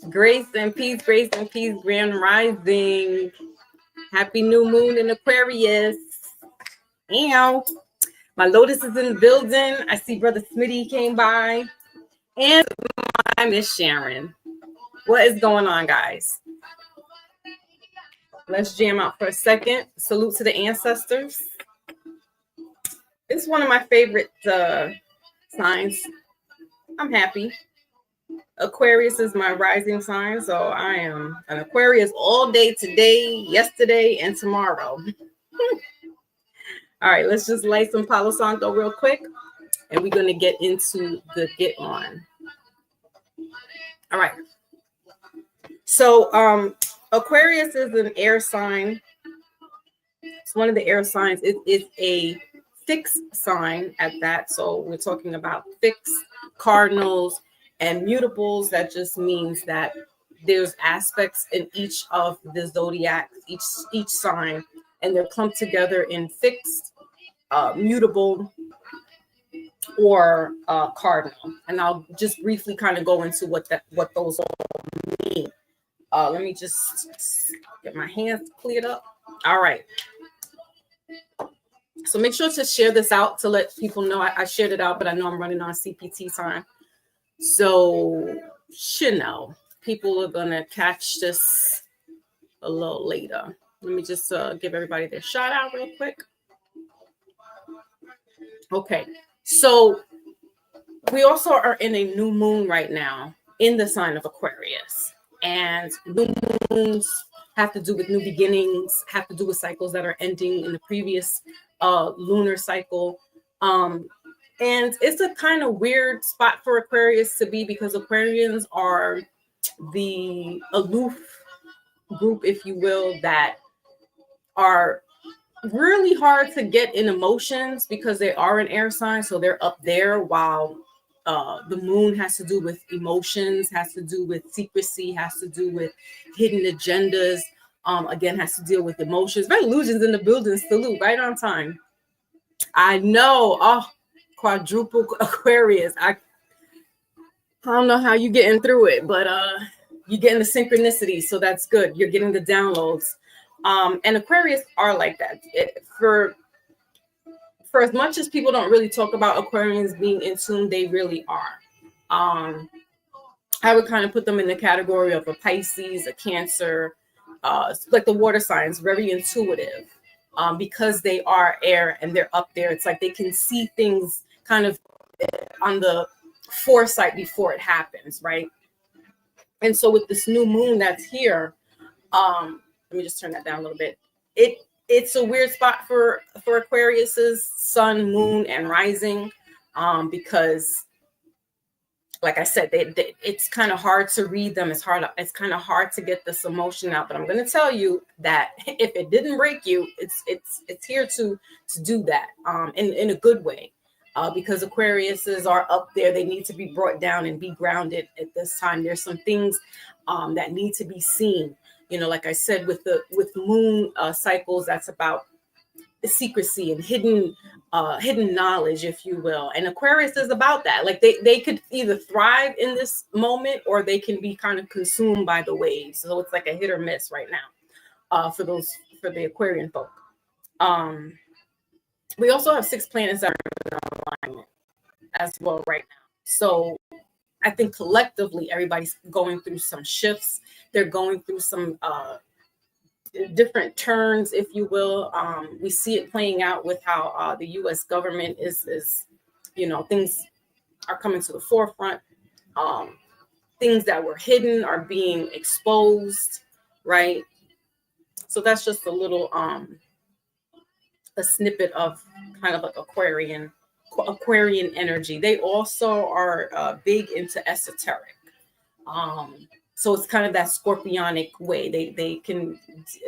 Grace and peace, grand rising. Happy new moon in Aquarius. Ow. My Lotus is in the building. I see Brother Smitty came by. And I Miss Sharon. What is going on, guys? Let's jam out for a second. Salute to the ancestors. It's one of my favorite signs. I'm happy. Aquarius is my rising sign, so I am an Aquarius all day today, yesterday, and tomorrow. All right, let's just light some Palo Santo real quick, and we're going to get into the get on. All right. So Aquarius is an air sign. It's one of the air signs. It is a fixed sign at that. So we're talking about fixed, cardinals, and mutables. That just means that there's aspects in each of the zodiac, each sign, and they're clumped together in fixed, mutable, or cardinal. And I'll just briefly kind of go into what those all mean. Let me just get my hands cleared up. All right. So make sure to share this out to let people know I shared it out, but I know I'm running on CPT time. So, people are going to catch this a little later. Let me just give everybody their shout out real quick. Okay. So we also are in a new moon right now in the sign of Aquarius. And new moons have to do with new beginnings, have to do with cycles that are ending in the previous lunar cycle. And it's a kind of weird spot for Aquarius to be because Aquarians are the aloof group, if you will, that are really hard to get in emotions because they are an air sign. So they're up there while the moon has to do with emotions, has to do with secrecy, has to do with hidden agendas. Again, has to deal with emotions. Very illusions in the building. Salute, right on time. I know. Oh, quadruple Aquarius. I don't know how you're getting through it, but you're getting the synchronicity, so that's good. You're getting the downloads. And Aquarius are like that. For as much as people don't really talk about Aquarians being in tune, they really are. I would kind of put them in the category of a Pisces, a Cancer, like the water signs, very intuitive. Because they are air and they're up there, it's like they can see things kind of on the foresight before it happens, right? And so with this new moon that's here, let me just turn that down a little bit. It's a weird spot for Aquarius's sun, moon, and rising, because, like I said, it's kind of hard to read them. It's kind of hard to get this emotion out. But I'm going to tell you that if it didn't break you, it's here to do that in a good way. Because Aquariuses are up there. They need to be brought down and be grounded at this time. There's some things that need to be seen. You know, like I said, with moon cycles, that's about secrecy and hidden knowledge, if you will. And Aquarius is about that. Like they could either thrive in this moment or they can be kind of consumed by the waves. So it's like a hit or miss right now for the Aquarian folk. We also have 6 planets that are in alignment as well right now. So I think collectively everybody's going through some shifts. They're going through some different turns, if you will. We see it playing out with how the U.S. government is, things are coming to the forefront. Things that were hidden are being exposed, right? So that's just a little a snippet of kind of like Aquarian energy. They also are big into esoteric. So it's kind of that scorpionic way. They can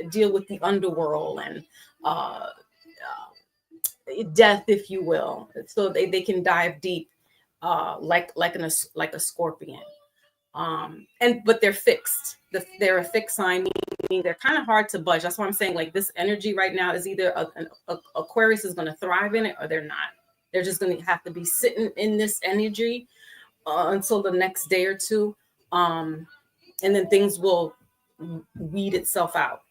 deal with the underworld and death, if you will. So they can dive deep, like a scorpion. But they're fixed. They're a fixed sign, meaning they're kind of hard to budge. That's why I'm saying, like, this energy right now is either Aquarius is going to thrive in it or they're not. They're just going to have to be sitting in this energy, until the next day or two. And then things will weed itself out.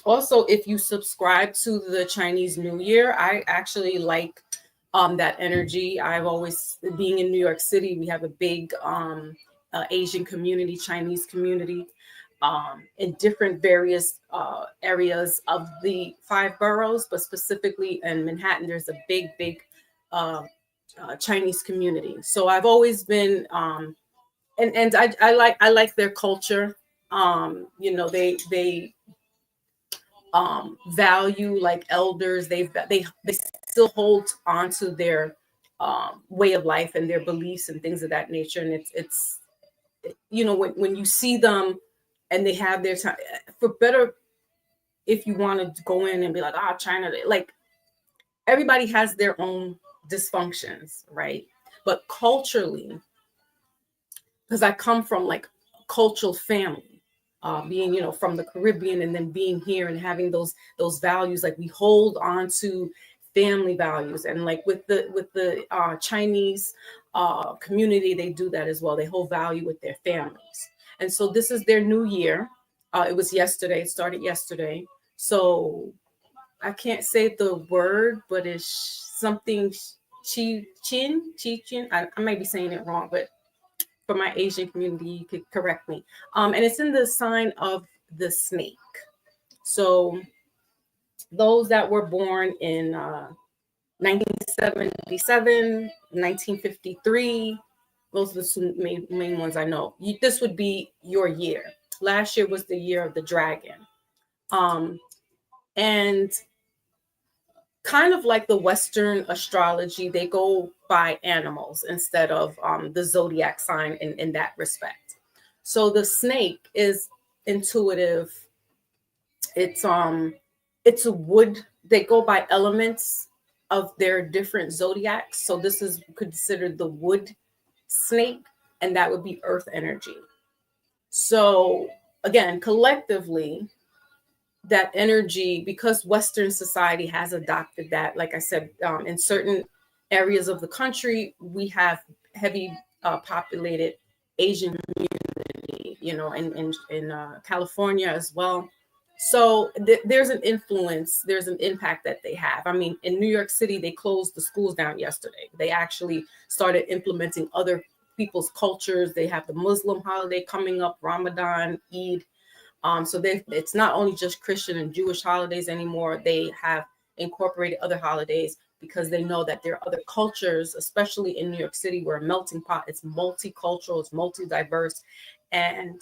Also, if you subscribe to the Chinese New Year, I actually like that energy. I've always, being in New York City, we have a big Asian community, Chinese community, in different various areas of the five boroughs, but specifically in Manhattan, there's a big Chinese community. So I've always been, and I like their culture. They value like elders. They still hold on to their way of life and their beliefs and things of that nature. And it's when you see them and they have their time for better, if you want to go in and be like, China, like everybody has their own dysfunctions, right? But culturally, because I come from like cultural family, being from the Caribbean and then being here and having those values, like we hold on to family values, and like with the Chinese community, they do that as well. They hold value with their families, and so this is their new year. It was yesterday. It started yesterday, so I can't say the word, but it's something chi chin. I might be saying it wrong, but for my Asian community, you could correct me. And it's in the sign of the snake. So those that were born in 1977, 1953, those are the two main ones I know. This would be your year. Last year was the year of the dragon. And kind of like the Western astrology, they go by animals instead of the zodiac sign in that respect. So the snake is intuitive. It's a wood. They go by elements of their different zodiacs. So this is considered the wood snake, and that would be earth energy. So again, collectively, that energy, because Western society has adopted that, like I said, in certain areas of the country, we have heavy populated Asian community, in California as well. So there's an influence, there's an impact that they have. I mean, in New York City, they closed the schools down yesterday. They actually started implementing other people's cultures. They have the Muslim holiday coming up, Ramadan, Eid. So it's not only just Christian and Jewish holidays anymore. They have incorporated other holidays because they know that there are other cultures, especially in New York City. We're a melting pot. It's multicultural, it's multi-diverse, and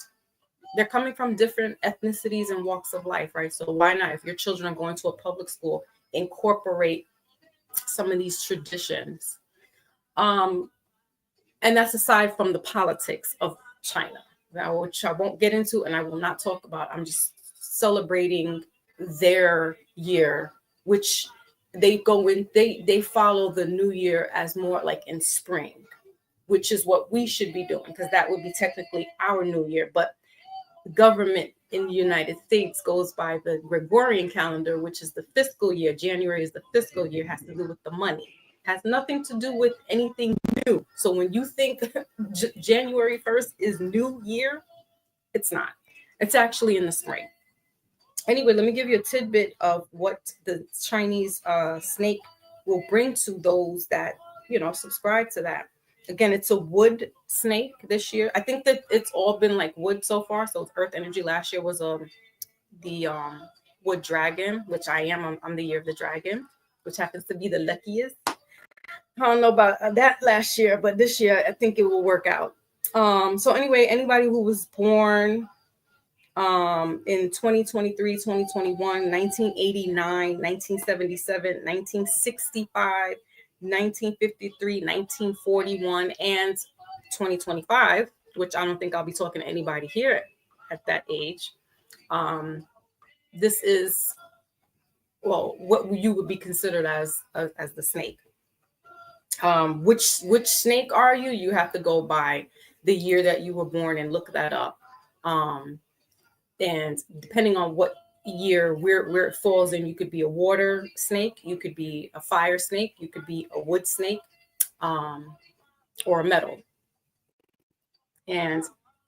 they're coming from different ethnicities and walks of life, right? So why not, if your children are going to a public school, incorporate some of these traditions? And that's aside from the politics of China, which I won't get into and I will not talk about. I'm just celebrating their year, which they go in, they follow the new year as more like in spring, which is what we should be doing, because that would be technically our new year. But government in the United States goes by the Gregorian calendar, which is the fiscal year. January is the fiscal year, has to do with the money, has nothing to do with anything new. So when you think January 1st is new year, it's not. It's actually in the spring. Anyway, let me give you a tidbit of what the Chinese snake will bring to those that, subscribe to that. Again, it's a wood snake this year. I think that it's all been like wood so far. So it's earth energy. Last year was the wood dragon, which I am. I'm the year of the dragon, which happens to be the luckiest. I don't know about that last year, but this year I think it will work out. So anyway, anybody who was born in 2023, 2021, 1989, 1977, 1965, 1953, 1941, and 2025, which I don't think I'll be talking to anybody here at that age. This is, well, what you would be considered as the snake. Which snake are you? You have to go by the year that you were born and look that up. And depending on what year where it falls in, you could be a water snake, you could be a fire snake, you could be a wood snake, or a metal. And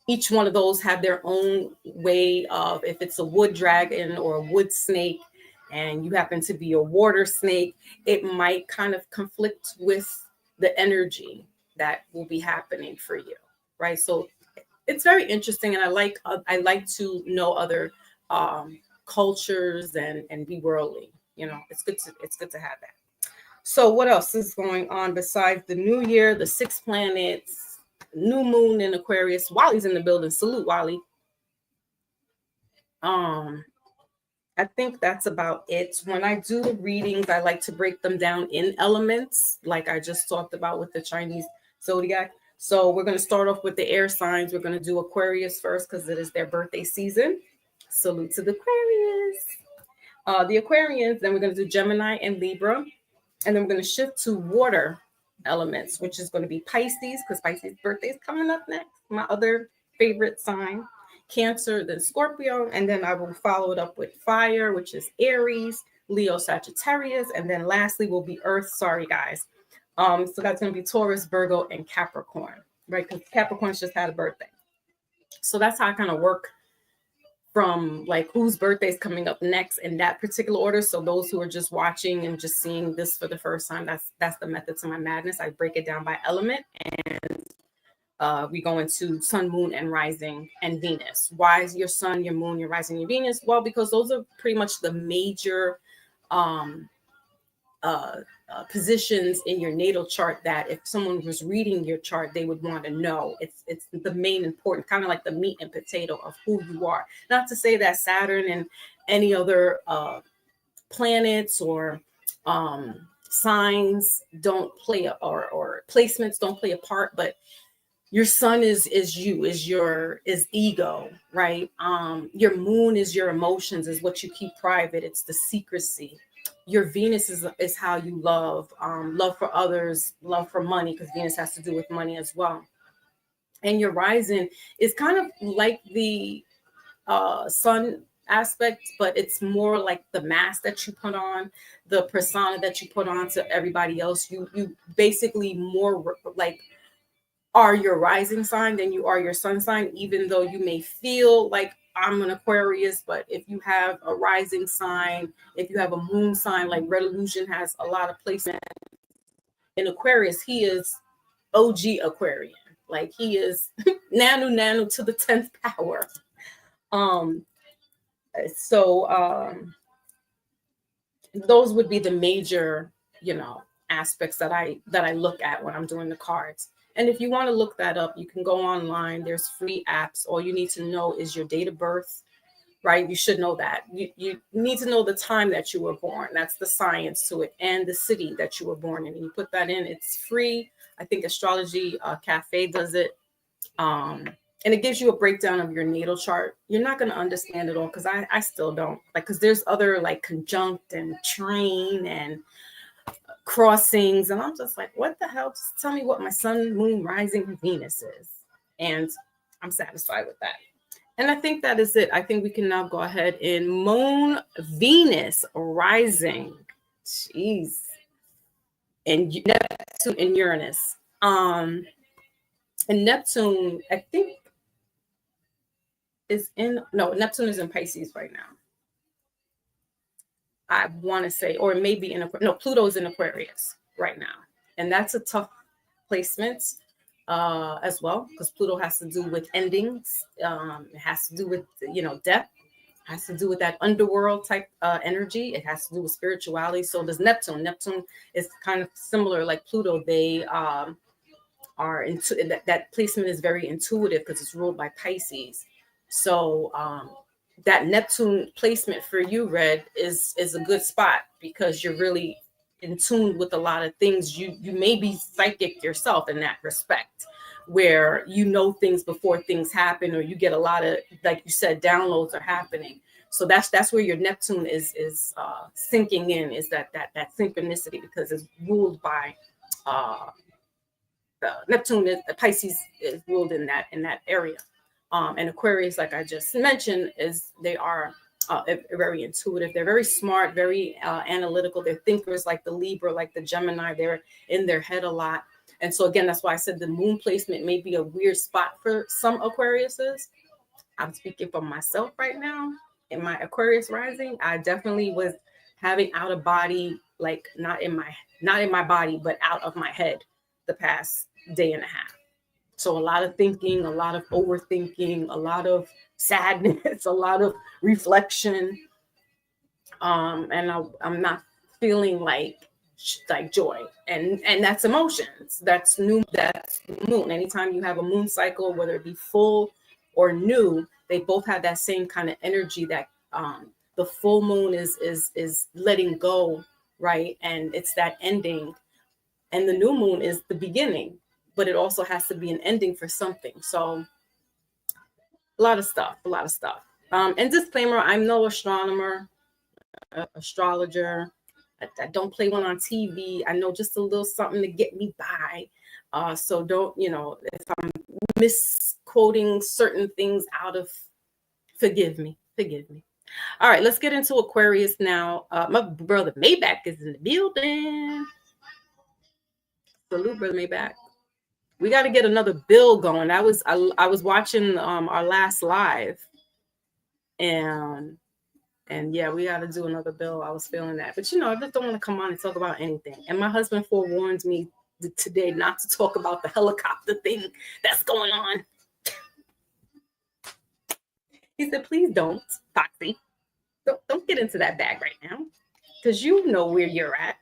each one of those have their own way of, if it's a wood dragon or a wood snake, and you happen to be a water snake, it might kind of conflict with the energy that will be happening for you, right? So it's very interesting, and I like to know other cultures and be worldly. You know, it's good to have that. So what else is going on besides the new year, the 6 planets, new moon in Aquarius? Wally's in the building. Salute, Wally. Um, I think that's about it. When I do the readings, I like to break them down in elements, like I just talked about with the Chinese zodiac. So we're going to start off with the air signs. We're going to do Aquarius first because it is their birthday season. Salute to the Aquarius. The Aquarians, then we're going to do Gemini and Libra. And then we're going to shift to water elements, which is going to be Pisces, because Pisces' birthday is coming up next. My other favorite sign. Cancer, then Scorpio, and then I will follow it up with fire, which is Aries, Leo, Sagittarius, and then lastly will be Earth. Sorry, guys. So that's going to be Taurus, Virgo, and Capricorn, right? Because Capricorn's just had a birthday. So that's how I kind of work from like whose birthday is coming up next in that particular order. So those who are just watching and just seeing this for the first time, that's the method to my madness. I break it down by element, and we go into sun, moon, and rising, and Venus. Why is your sun, your moon, your rising, your Venus? Well, because those are pretty much the major positions in your natal chart that if someone was reading your chart, they would want to know. It's the main important, kind of like the meat and potato of who you are. Not to say that Saturn and any other planets or signs don't play or placements don't play a part, but your sun is you, is ego, right? Your moon is your emotions, is what you keep private. It's the secrecy. Your Venus is how you love, love for others, love for money, because Venus has to do with money as well. And your rising is kind of like the sun aspect, but it's more like the mask that you put on, the persona that you put on to everybody else. You basically more like are your rising sign than you are your sun sign, even though you may feel like I'm an Aquarius. But if you have a rising sign, if you have a moon sign, like Red Illusion has a lot of placement in Aquarius, he is OG Aquarian. Like he is nanu to the 10th power. So those would be the major, aspects that I look at when I'm doing the cards. And if you want to look that up, you can go online. There's free apps. All you need to know is your date of birth, right? You should know that. You need to know the time that you were born. That's the science to it, and the city that you were born in. And you put that in. It's free. I think Astrology Cafe does it. And it gives you a breakdown of your natal chart. You're not going to understand it all, because I still don't. Like, because there's other like conjunct and trine and crossings, and I'm just like, what the hell? Just tell me what my sun, moon, rising, and Venus is, and I'm satisfied with that. And I think that is it. I think we can now go ahead and moon, Venus, rising, jeez, and Neptune and Uranus. And Neptune, I think, Neptune is in Pisces right now. I want to say, or maybe Pluto's in Aquarius right now. And that's a tough placement as well, because Pluto has to do with endings. It has to do with, death. It has to do with that underworld type energy. It has to do with spirituality. So does Neptune. Neptune is kind of similar like Pluto. They are into that placement is very intuitive because it's ruled by Pisces. So that Neptune placement for you, Red, is a good spot, because you're really in tune with a lot of things. You may be psychic yourself in that respect, where you know things before things happen, or you get a lot of, like you said, downloads are happening. So that's where your Neptune is sinking in, is that synchronicity, because it's ruled by Neptune. Pisces is ruled in that area. And Aquarius, like I just mentioned, they are very intuitive. They're very smart, very analytical. They're thinkers, like the Libra, like the Gemini. They're in their head a lot. And so again, that's why I said the moon placement may be a weird spot for some Aquariuses. I'm speaking for myself right now. In my Aquarius rising, I definitely was having out of body, like not in my body, but out of my head the past day and a half. So a lot of thinking, a lot of overthinking, a lot of sadness, a lot of reflection. And I'm not feeling like joy, and that's emotions. That's moon. Anytime you have a moon cycle, whether it be full or new, they both have that same kind of energy. That the full moon is letting go, right, and it's that ending, and the new moon is the beginning, but it also has to be an ending for something. So a lot of stuff. And disclaimer, I'm no astronomer, astrologer. I don't play one on TV. I know just a little something to get me by. So don't, if I'm misquoting certain things out of, forgive me. All right, let's get into Aquarius now. My brother Maybach is in the building. Salute, brother Maybach. We got to get another bill going. I was watching our last live, and yeah, we got to do another bill. I was feeling that, but I just don't want to come on and talk about anything. And my husband forewarned me today not to talk about the helicopter thing that's going on. He said, "Please don't, Foxy. Don't get into that bag right now, because you know where you're at."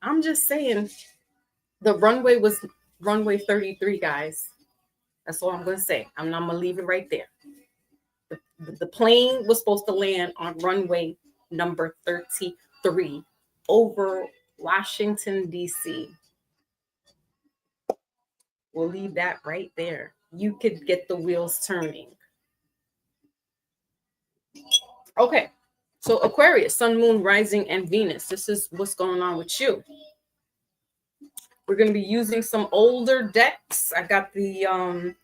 I'm just saying, the runway was runway 33, guys. That's all I'm going to say. I'm going to leave it right there. The plane was supposed to land on runway number 33 over Washington, D.C. We'll leave that right there. You could get the wheels turning. Okay. So Aquarius, Sun, Moon, Rising, and Venus. This is what's going on with you. We're going to be using some older decks. I got the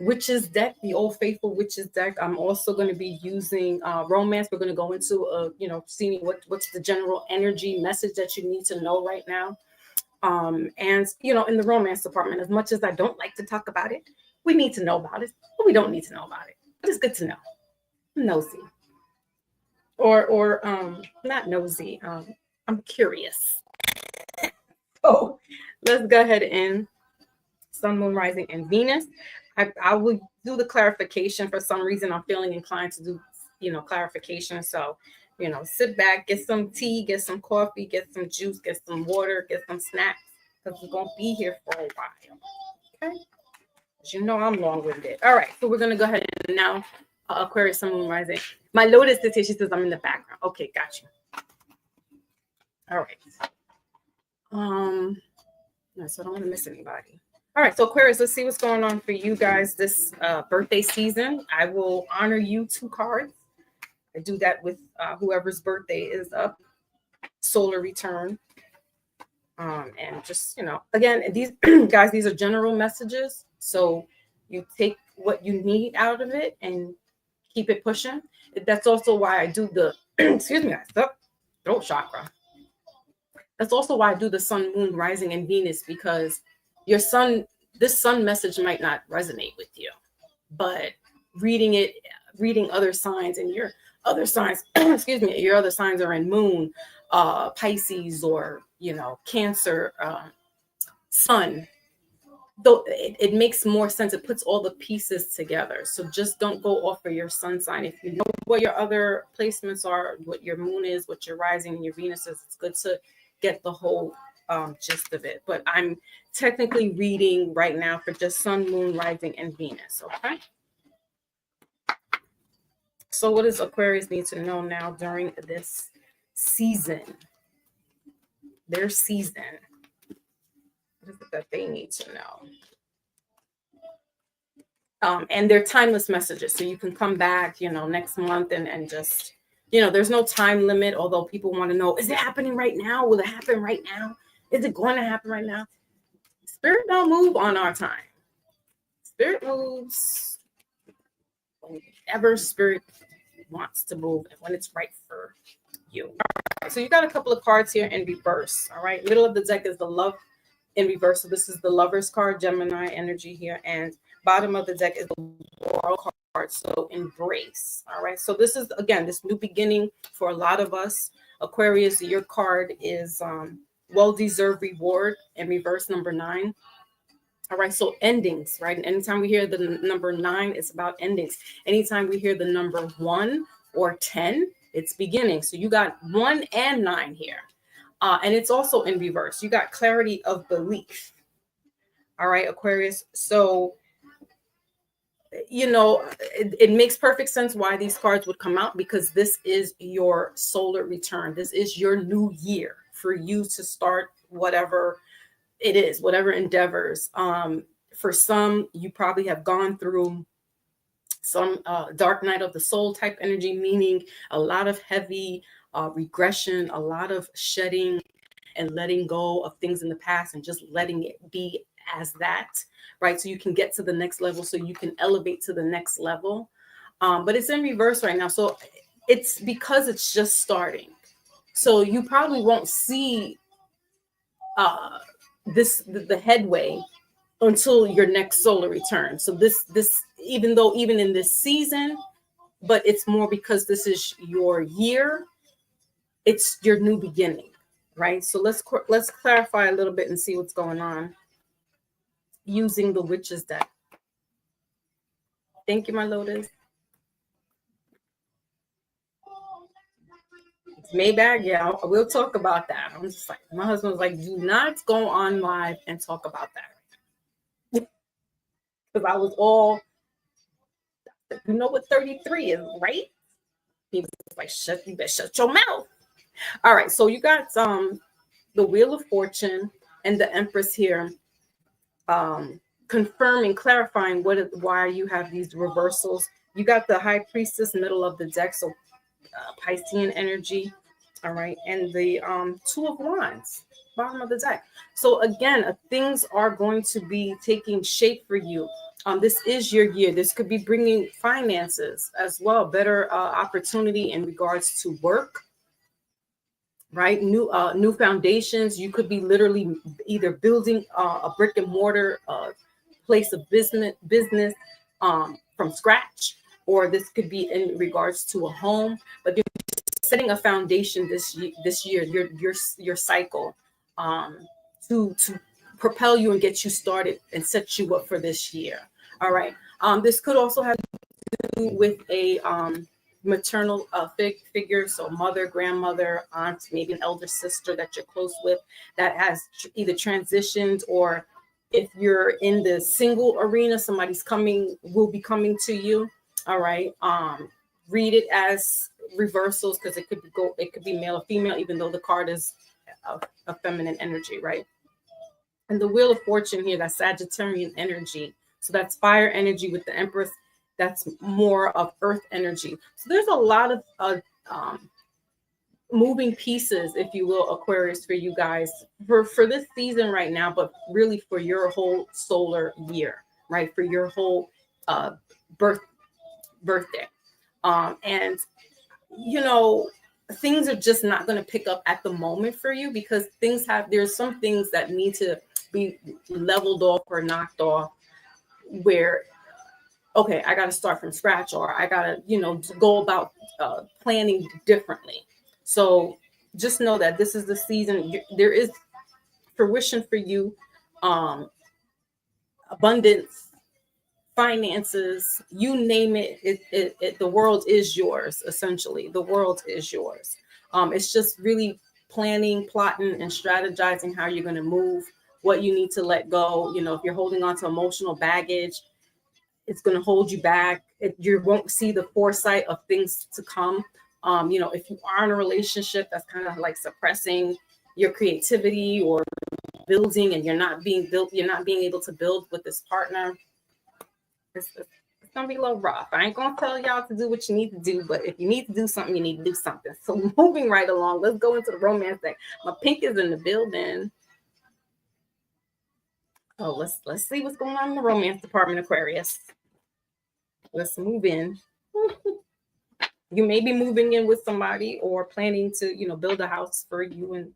Witches deck, the Old Faithful Witches deck. I'm also going to be using romance. We're going to go into seeing what's the general energy message that you need to know right now. And in the romance department, as much as I don't like to talk about it, we need to know about it, but we don't need to know about it. But it's good to know. I'm nosy, or not nosy. I'm curious. So let's go ahead and Sun, Moon, Rising, and Venus. I will do the clarification. For some reason, I'm feeling inclined to do, clarification. So, sit back, get some tea, get some coffee, get some juice, get some water, get some snacks, because we're going to be here for a while. Okay? As you know, I'm long-winded. All right. So we're going to go ahead and now Aquarius, Sun, Moon, Rising. My Lotus is here. She says I'm in the background. Okay. Got you. All right. So I don't want to miss anybody. All right, so Aquarius, let's see what's going on for you guys this birthday season. I will honor you 2 cards. I do that with whoever's birthday is up. Solar return. And just, again, these guys, these are general messages. So you take what you need out of it and keep it pushing. That's also why I do the, excuse me, throat chakra. That's also why I do the Sun, Moon, Rising, and Venus, because this sun message might not resonate with you, but reading other signs, and your other signs, excuse me, your other signs are in Moon, Pisces, or, Cancer, Sun. Though it makes more sense. It puts all the pieces together. So just don't go off of your sun sign. If you know what your other placements are, what your moon is, what your rising and your Venus is, it's good to get the whole gist of it. But I'm technically reading right now for just Sun, Moon, Rising, and Venus. Okay. So what does Aquarius need to know now during this season? Their season. What is it that they need to know? And they're timeless messages. So you can come back, next month and just, there's no time limit. Although people want to know, is it happening right now? Will it happen right now? Is it going to happen right now? Spirit don't move on our time. Spirit moves whenever spirit wants to move and when it's right for you. you. All right, so you got a couple of cards here in reverse. All right, middle of the deck is the love in reverse. So this is the Lover's card, Gemini energy here, and bottom of the deck is the World card. So embrace. All right, so this is again this new beginning for a lot of us. Aquarius, your card is well-deserved reward in reverse, number 9. All right, so endings, right? And anytime we hear the number 9, it's about endings. Anytime we hear the number 1 or 10, it's beginning. So you got 1 and 9 here. And it's also in reverse. You got clarity of belief. All right, Aquarius. So, you know, it makes perfect sense why these cards would come out, because this is your solar return. This is your new year for you to start whatever it is, whatever endeavors. For some, you probably have gone through some dark night of the soul type energy, meaning a lot of heavy regression, a lot of shedding and letting go of things in the past and just letting it be as that, right? So you can get to the next level, so you can elevate to the next level. But it's in reverse right now. So it's because it's just starting. So you probably won't see the headway until your next solar return. So this even in this season, but it's more because this is your year, it's your new beginning, right? So let's clarify a little bit and see what's going on using the Witches deck. Thank you, my Lotus. It's Maybach, yeah, we'll talk about that. I'm just like, my husband was like, do not go on live and talk about that. Because I was all, you know what 33 is, right? He was like, you better shut your mouth. All right, so you got the Wheel of Fortune and the Empress here, confirming, clarifying why you have these reversals. You got the High Priestess, middle of the deck, so Piscean energy. All right, and the Two of Wands, bottom of the deck. So again, things are going to be taking shape for you. This is your year. This could be bringing finances as well, better opportunity in regards to work, right? New foundations. You could be literally either building a brick and mortar place of business from scratch, or this could be in regards to a home. But you're setting a foundation this year, your cycle, to propel you and get you started and set you up for this year. All right. This could also have to do with a maternal figure, so mother, grandmother, aunt, maybe an elder sister that you're close with that has either transitioned, or if you're in the single arena, somebody's will be coming to you. All right. Read it as reversals, because it could be male or female, even though the card is a feminine energy, right? And the Wheel of Fortune here, that's Sagittarian energy. So that's fire energy with the Empress. That's more of earth energy. So there's a lot of moving pieces, if you will, Aquarius, for you guys for this season right now, but really for your whole solar year, right? For your whole birthday. And, you know, things are just not going to pick up at the moment for you, because there's some things that need to be leveled off or knocked off, where, okay, I got to start from scratch, or I got to, go about planning differently. So just know that this is the season. There is fruition for you, abundance, finances, you name it, the world is yours. Essentially, the world is yours. It's just really planning, plotting, and strategizing how you're going to move, what you need to let go. If you're holding on to emotional baggage, it's going to hold you back. You won't see the foresight of things to come. If you are in a relationship that's kind of like suppressing your creativity or building, and you're not being able to build with this partner, it's gonna be a little rough. I ain't gonna tell y'all to do what you need to do, but if you need to do something, you need to do something. So moving right along, let's go into the romance deck. My pink is in the building. Oh, let's see what's going on in the romance department, Aquarius. Let's move in. You may be moving in with somebody or planning to, build a house for you and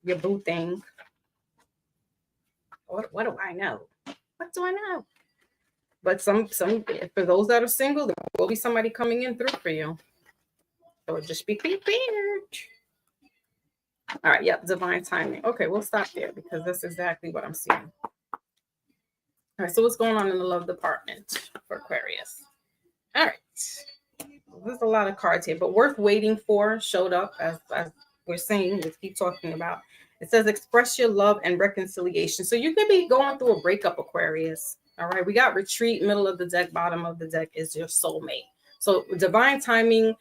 your boo thing. What do I know? What do I know? But some for those that are single, there will be somebody coming in through for you. So just be prepared. All right, yep, divine timing. Okay, we'll stop there because that's exactly what I'm seeing. All right, so what's going on in the love department for Aquarius? All right, there's a lot of cards here, but worth waiting for showed up as we're saying. Let's keep talking about. It says express your love and reconciliation. So you could be going through a breakup, Aquarius. All right, we got retreat, middle of the deck, bottom of the deck is your soulmate. So divine timing,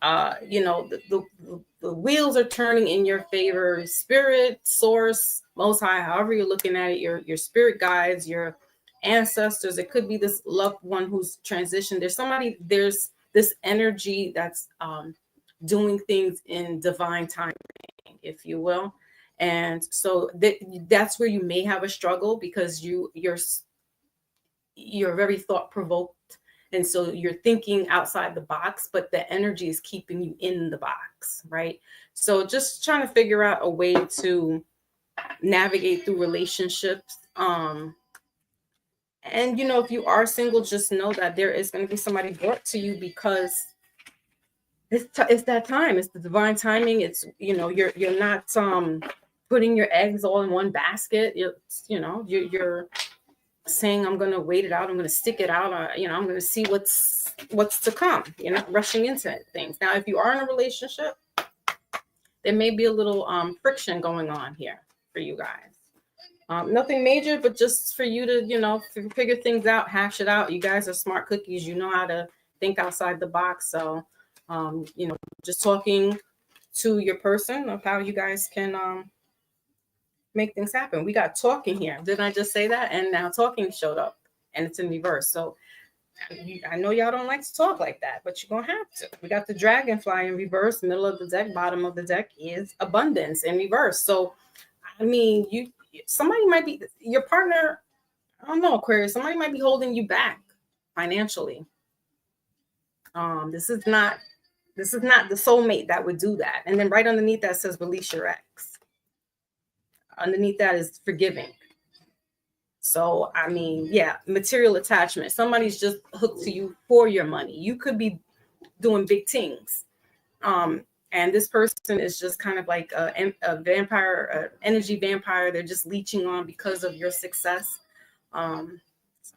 the wheels are turning in your favor. Spirit, source, most high, however you're looking at it, your spirit guides, your ancestors. It could be this loved one who's transitioned. There's this energy that's doing things in divine timing, if you will. And so that's where you may have a struggle because you're very thought provoked. And so you're thinking outside the box, but the energy is keeping you in the box, right? So just trying to figure out a way to navigate through relationships. And, if you are single, just know that there is going to be somebody brought to you because it's that time. It's the divine timing. It's, you're not putting your eggs all in one basket. You're saying, I'm going to wait it out. I'm going to stick it out. I'm going to see what's to come. You're not rushing into things. Now, if you are in a relationship, there may be a little friction going on here for you guys. Nothing major, but just for you to, figure things out, hash it out. You guys are smart cookies. You know how to think outside the box. So, just talking to your person of how you guys can make things happen. We got talking here. Didn't I just say that? And now talking showed up and it's in reverse. So I know y'all don't like to talk like that, but you're going to have to. We got the dragonfly in reverse. Middle of the deck, bottom of the deck is abundance in reverse. So, somebody might be your partner. I don't know, Aquarius. Somebody might be holding you back financially. This is not the soulmate that would do that. And then right underneath that says release your ex. Underneath that is forgiving. So, material attachment. Somebody's just hooked to you for your money. You could be doing big things. And this person is just kind of like a vampire, energy vampire. They're just leeching on because of your success. I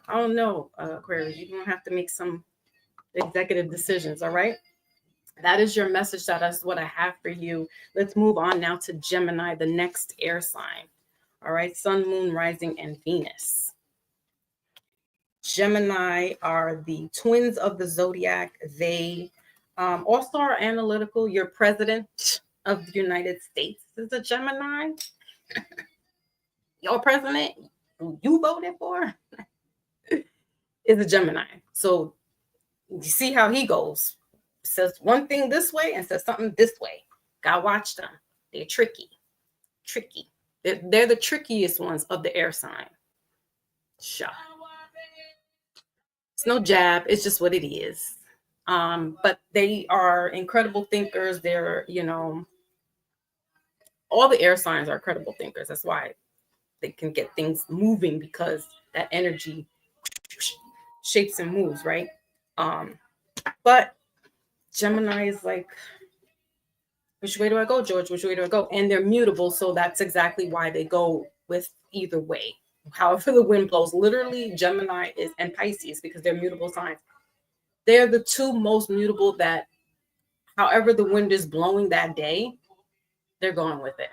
don't know, Aquarius. You're going to have to make some executive decisions, all right? That is your message. That is what I have for you. Let's move on now to Gemini, the next air sign. All right, Sun, Moon, Rising, and Venus. Gemini are the twins of the zodiac. They also are analytical. Your president of the United States is a Gemini. Your president, who you voted for, is a Gemini. So you see how he goes. Says one thing this way and says something this way. Gotta watch them. They're tricky. They're the trickiest ones of the air sign. Sure. It's no jab. It's just what it is. But they are incredible thinkers. They're, all the air signs are incredible thinkers. That's why they can get things moving because that energy shapes and moves, right? But Gemini is like, which way do I go, George? Which way do I go? And they're mutable. So that's exactly why they go with either way. However the wind blows, literally Gemini and Pisces, because they're mutable signs. They're the two most mutable that however the wind is blowing that day, they're going with it.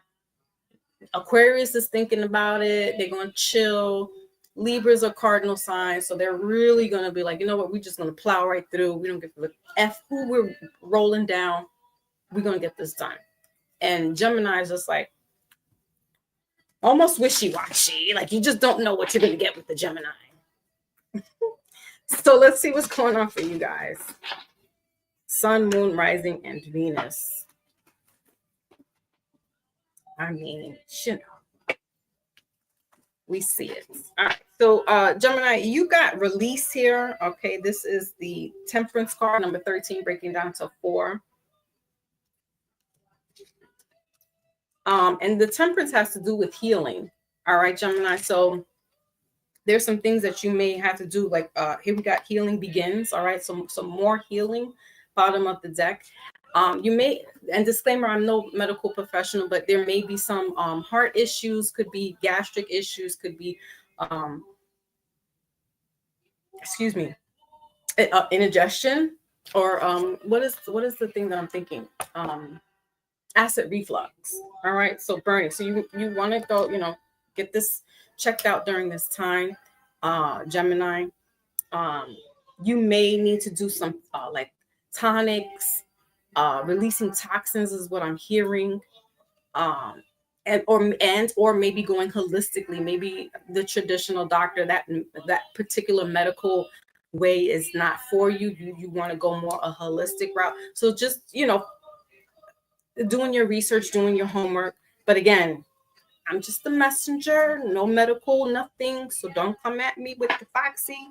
Aquarius is thinking about it. They're going to chill. Libras are cardinal signs. So they're really going to be like, you know what? We're just going to plow right through. We don't give a F who we're rolling down. We're going to get this done. And Gemini is just like almost wishy-washy. Like you just don't know what you're going to get with the Gemini. So let's see what's going on for you guys. Sun, Moon, Rising, and Venus. We see it. All right. So, Gemini, you got release here. Okay, this is the Temperance card, number 13, breaking down to 4. And the Temperance has to do with healing. All right, Gemini. So there's some things that you may have to do, like here we got healing begins. All right, so some more healing, bottom of the deck. You may, and disclaimer, I'm no medical professional, but there may be some heart issues, could be gastric issues, could be excuse me, indigestion, or what is the thing that I'm thinking? Acid reflux. All right, so burning. So you want to go, get this checked out during this time, Gemini. You may need to do some like tonics, releasing toxins is what I'm hearing. And or maybe going holistically. Maybe the traditional doctor, that particular medical way is not for you. You want to go more a holistic route. So just doing your research, doing your homework. But again, I'm just a messenger, no medical, nothing. So don't come at me with the foxy.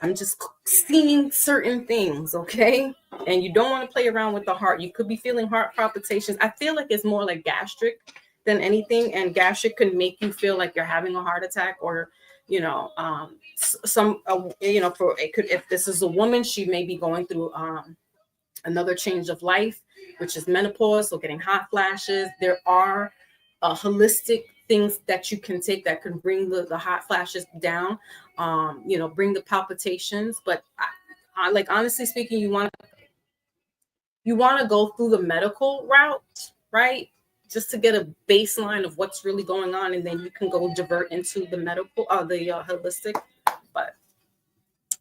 I'm just seeing certain things, okay? And you don't want to play around with the heart. You could be feeling heart palpitations. I feel like it's more like gastric than anything, and gastric can make you feel like you're having a heart attack, or for it could, if this is a woman, she may be going through another change of life, which is menopause, so getting hot flashes. There are holistic things that you can take that can bring the hot flashes down, bring the palpitations. But I like, honestly speaking, you want to go through the medical route, right? Just to get a baseline of what's really going on, and then you can go divert into the medical, the holistic. But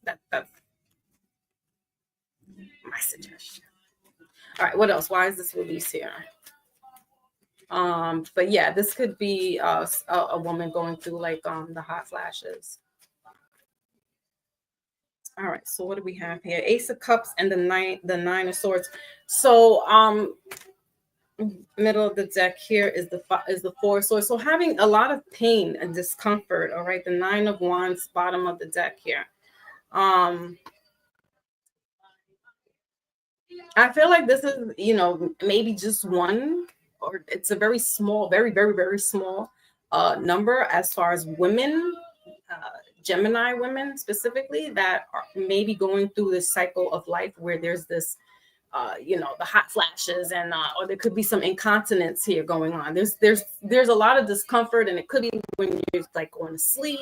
that's my suggestion. All right, what else? Why is this release here? But yeah, this could be a woman going through like the hot flashes. All right, so what do we have here? Ace of Cups and the Nine of Swords. So middle of the deck here is the Four of Swords. So having a lot of pain and discomfort. All right, the Nine of Wands, bottom of the deck here. I feel like this is, maybe just one, or it's a very small, very, very, very small number as far as women, Gemini women specifically, that are maybe going through this cycle of life where there's this, the hot flashes, and or there could be some incontinence here going on. There's a lot of discomfort, and it could be when you're like going to sleep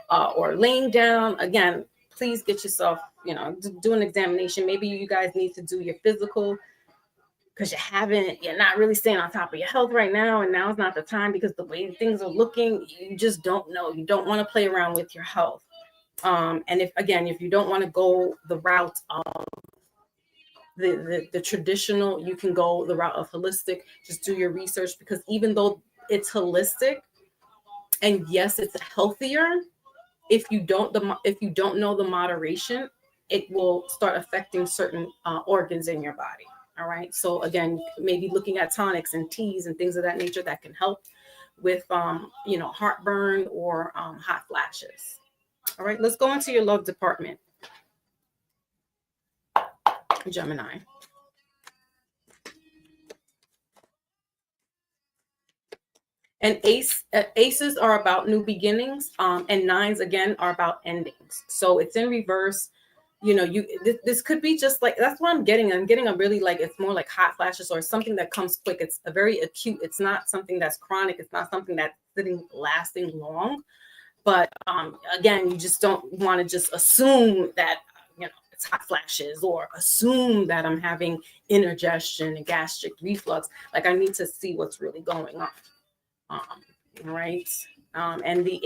or laying down. Again, please get yourself, do an examination. Maybe you guys need to do your physical, because you're not really staying on top of your health right now. And now is not the time, because the way things are looking, you just don't know. You don't want to play around with your health. And if you don't want to go the route of the traditional, you can go the route of holistic. Just do your research, because even though it's holistic, and yes, it's healthier, if you don't know the moderation, it will start affecting certain organs in your body. All right. So again, maybe looking at tonics and teas and things of that nature that can help with heartburn or hot flashes. All right, let's go into your love department, Gemini. And aces are about new beginnings, and nines again are about endings. So it's in reverse. This could be just like, that's what I'm getting. I'm getting a really, like, it's more like hot flashes or something that comes quick. It's a very acute. It's not something that's chronic. It's not something that's lasting long. But again, you just don't want to just assume that it's hot flashes, or assume that I'm having indigestion and gastric reflux. Like, I need to see what's really going on. Right. And the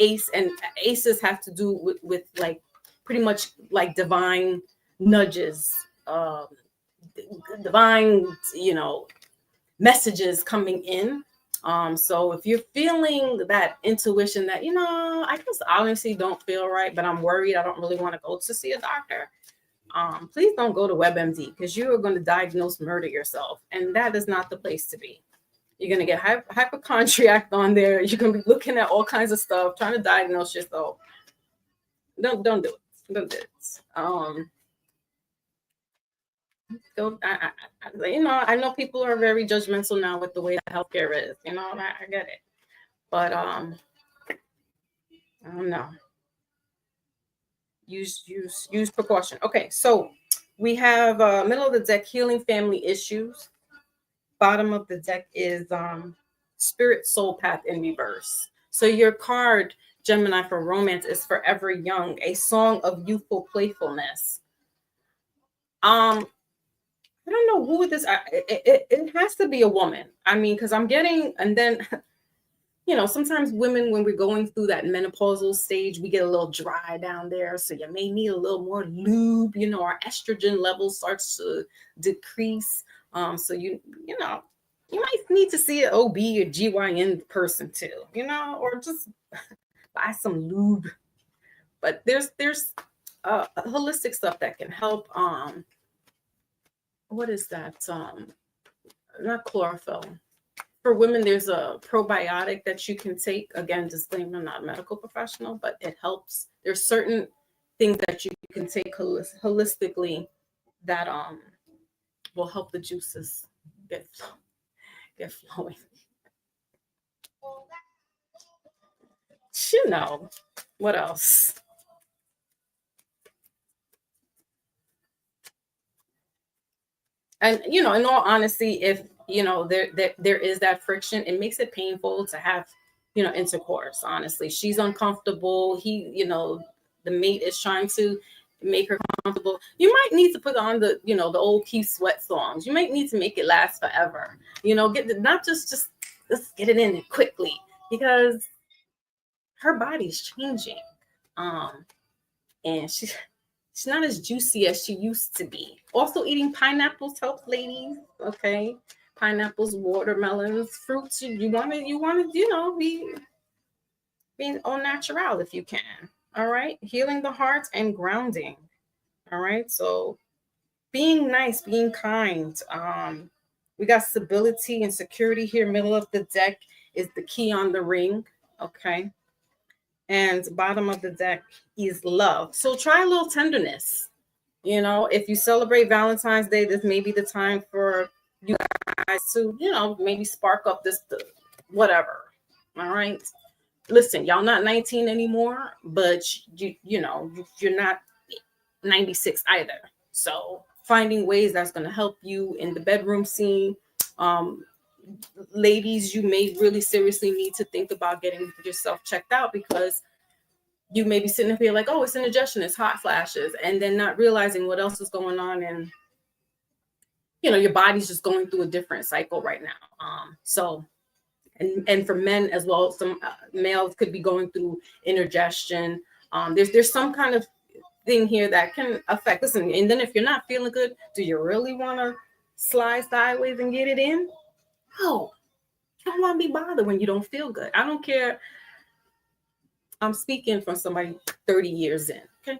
aces have to do with like pretty much like divine nudges, divine, messages coming in. So if you're feeling that intuition that, I just honestly don't feel right, but I'm worried, I don't really want to go to see a doctor, please don't go to WebMD, because you are going to diagnose murder yourself. And that is not the place to be. You're gonna get hypochondriac on there. You're gonna be looking at all kinds of stuff, trying to diagnose yourself. Don't do it. Don't do it. Go. I know people are very judgmental now with the way that healthcare is. I get it, but I don't know. Use precaution. Okay, so we have middle of the deck, healing family issues. Bottom of the deck is spirit soul path in reverse. So your card, Gemini, for romance is forever young, a song of youthful playfulness. I don't know who this. It has to be a woman. I mean, because I'm getting, and then sometimes women, when we're going through that menopausal stage, we get a little dry down there. So you may need a little more lube. Our estrogen level starts to decrease. So you might need to see an OB or GYN person too, or just buy some lube. But there's holistic stuff that can help. What is that? Not chlorophyll. For women, there's a probiotic that you can take. Again, disclaimer, I'm not a medical professional, but it helps. There's certain things that you can take holistically that will help the juices get flowing. What else? And in all honesty, if there is that friction, it makes it painful to have intercourse. Honestly, she's uncomfortable. He, the mate is trying to make her comfortable. You might need to put on the the old Keith Sweat songs. You might need to make it last forever. Not just let's get it in quickly, because her body's changing, and she's not as juicy as she used to be. Also, eating pineapples helps, ladies. Okay, pineapples, watermelons, fruits. You want to be au natural if you can. All right, healing the heart and grounding. All right, so being nice, being kind. We got stability and security here. Middle of the deck is the key on the ring. Okay. And bottom of the deck is love. So try a little tenderness. If you celebrate Valentine's Day, this may be the time for you guys to, maybe spark up this whatever. All right. Listen, y'all not 19 anymore, but you're not 96 either. So finding ways that's going to help you in the bedroom scene. Ladies, you may really seriously need to think about getting yourself checked out, because you may be sitting here like, oh, it's indigestion, it's hot flashes, and then not realizing what else is going on, and your body's just going through a different cycle right now. So and for men as well, some males could be going through indigestion. There's some kind of thing here that can affect. Listen, and then if you're not feeling good, do you really want to slide sideways and get it in? No, you don't want to be bothered when you don't feel good. I don't care. I'm speaking from somebody 30 years in. Okay,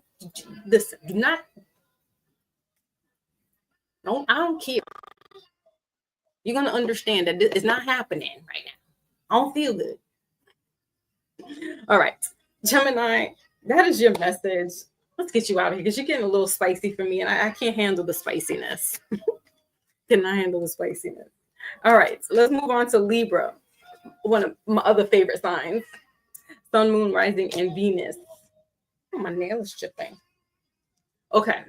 listen, I don't care. You're gonna understand that it's not happening right now. I don't feel good. All right, Gemini, that is your message. Let's get you out of here, because you're getting a little spicy for me, and I can't handle the spiciness. Cannot handle the spiciness. All right, so let's move on to Libra, one of my other favorite signs. Sun, moon, rising, and Venus. Oh, my nail is chipping. Okay.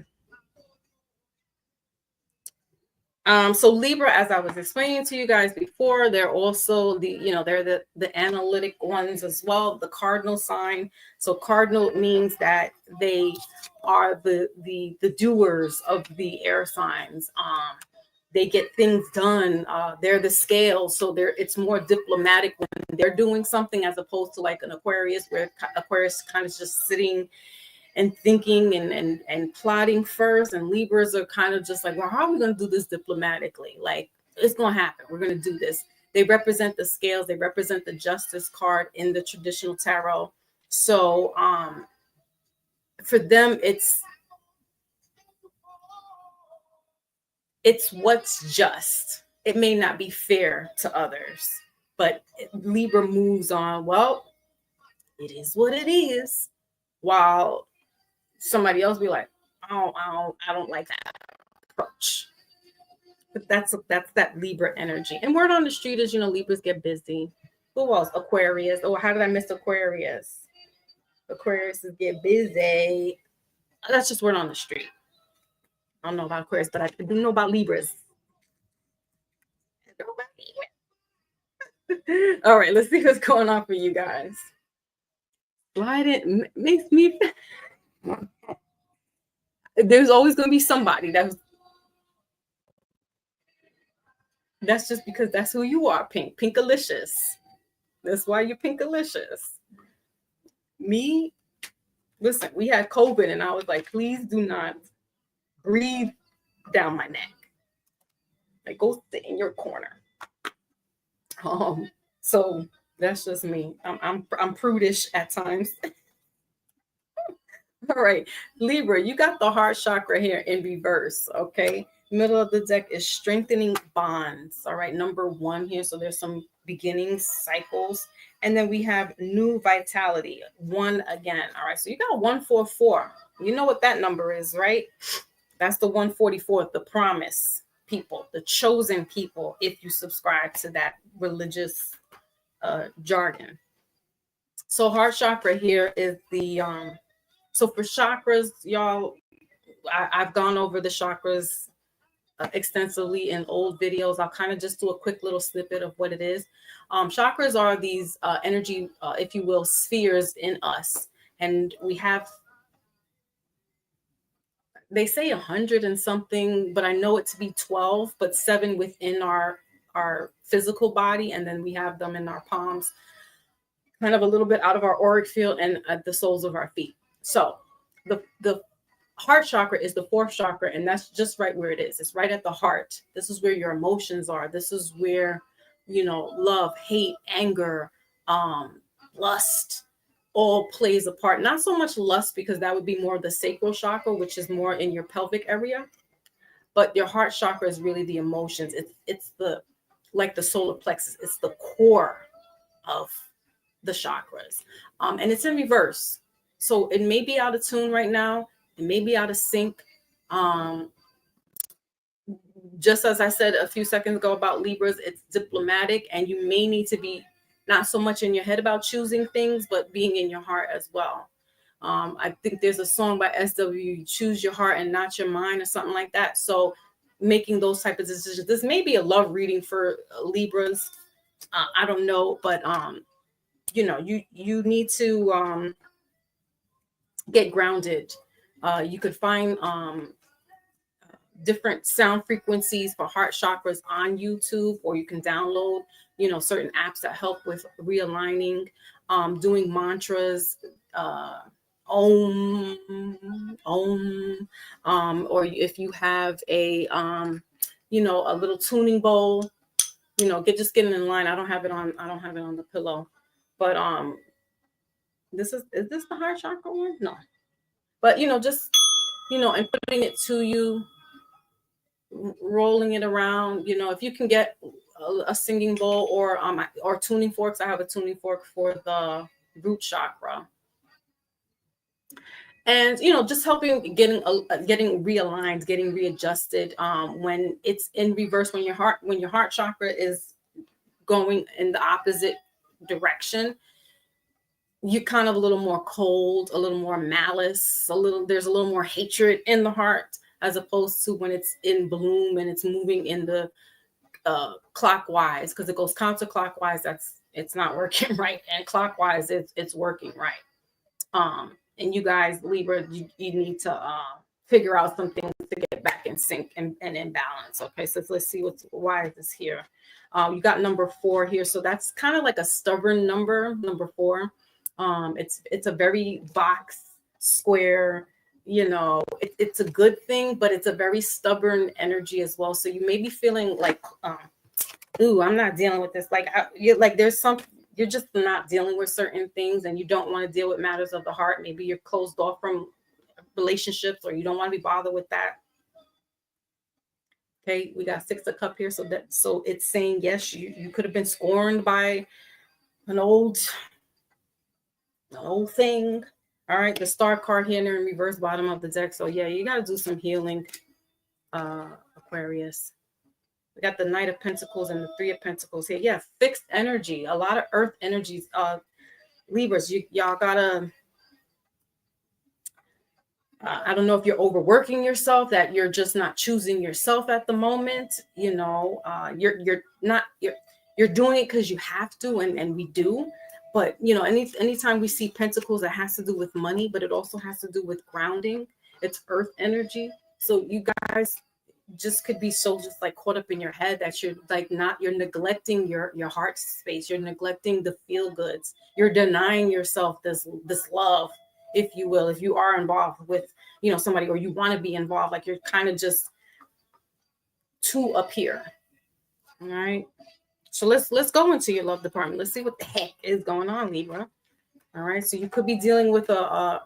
So Libra, as I was explaining to you guys before, they're also they're the analytic ones as well, the cardinal sign. So cardinal means that they are the doers of the air signs. They get things done. They're the scale, so it's more diplomatic when they're doing something, as opposed to like an Aquarius, where Aquarius kind of just sitting and thinking and plotting first, and Libras are kind of just like, well, how are we going to do this diplomatically? Like, it's going to happen. We're going to do this. They represent the scales. They represent the Justice card in the traditional tarot. So for them, it's what's just. it may not be fair to others, but Libra moves on. Well, it is what it is. While somebody else be like, I don't like that approach. But that's that Libra energy. And word on the street is, Libras get busy. Who else? Aquarius. Oh, how did I miss Aquarius? Aquarius get busy. That's just word on the street. I don't know about Aquarius, but I do know about Libras. All right, let's see what's going on for you guys. Slide it makes me. There's always going to be somebody that's just because that's who you are. Pinkalicious. That's why you're pinkalicious. Me, listen, we had COVID, and I was like, please do not breathe down my neck. Like, go sit in your corner. So that's just me. I'm prudish at times. All right, Libra, you got the heart chakra here in reverse. Okay, middle of the deck is strengthening bonds. All right, number 1 here. So there's some beginning cycles, and then we have new vitality. 1 again. All right, so you got 144. You know what that number is, right? That's the 144th, the promise people, the chosen people, if you subscribe to that religious jargon. So heart chakra here is the so for chakras, y'all, I've gone over the chakras extensively in old videos. I'll kind of just do a quick little snippet of what it is. Chakras are these energy, if you will, spheres in us, and we have, they say 100 and something, but I know it to be 12, but 7 within our physical body, and then we have them in our palms, kind of a little bit out of our auric field, and at the soles of our feet. So the heart chakra is the 4th chakra, and that's just right where it is. It's right at the heart. This is where your emotions are. This is where, love, hate, anger, lust, all plays a part. Not so much lust, because that would be more of the sacral chakra, which is more in your pelvic area. But your heart chakra is really the emotions. It's the, like the solar plexus. It's the core of the chakras. And it's in reverse. So it may be out of tune right now. It may be out of sync. Just as I said a few seconds ago about Libras, it's diplomatic, and you may need to be not so much in your head about choosing things, but being in your heart as well. I think there's a song by SW, choose your heart and not your mind, or something like that. So making those type of decisions. This may be a love reading for Libras. I don't know, but you need to get grounded. You could find different sound frequencies for heart chakras on YouTube, or you can download, certain apps that help with realigning, doing mantras, om, or if you have a little tuning bowl, just getting in line. I don't have it on the pillow, but is this the heart chakra one? No, but just and putting it to you, rolling it around. If you can get a singing bowl or tuning forks. I have a tuning fork for the root chakra, and just helping getting realigned, getting readjusted. When it's in reverse, when your heart chakra is going in the opposite direction, you're kind of a little more cold, a little more malice, there's a little more hatred in the heart, as opposed to when it's in bloom and it's moving in the clockwise, because it goes counterclockwise. It's not working right, and clockwise it's working right. And you guys, Libra, you need to figure out some things to get back in sync and in balance. Okay, so let's see why is this here. You got number 4 here, so that's kind of like a stubborn number 4. It's a very box square, it's a good thing, but it's a very stubborn energy as well. So you may be feeling like, ooh, I'm not dealing with this. Like you're just not dealing with certain things, and you don't want to deal with matters of the heart. Maybe you're closed off from relationships, or you don't want to be bothered with that. Okay, we got Six of Cup here, so it's saying yes, you could have been scorned by an old thing. All right, the Star card here in the reverse bottom of the deck. So yeah, you got to do some healing, Aquarius. We got the Knight of Pentacles and the Three of Pentacles here. Yeah, fixed energy, a lot of Earth energies. Libras, y'all gotta. I don't know if you're overworking yourself, that you're just not choosing yourself at the moment. You know, you're doing it because you have to, and we do. But you know, anytime we see pentacles, it has to do with money, but it also has to do with grounding. It's earth energy. So you guys just could be so just like caught up in your head that you're like you're neglecting your heart space. You're neglecting the feel goods. You're denying yourself this love, if you will, if you are involved with, you know, somebody, or you want to be involved, like you're kind of just too up here. All right. So let's go into your love department. Let's see what the heck is going on, Libra. All right. So you could be dealing with an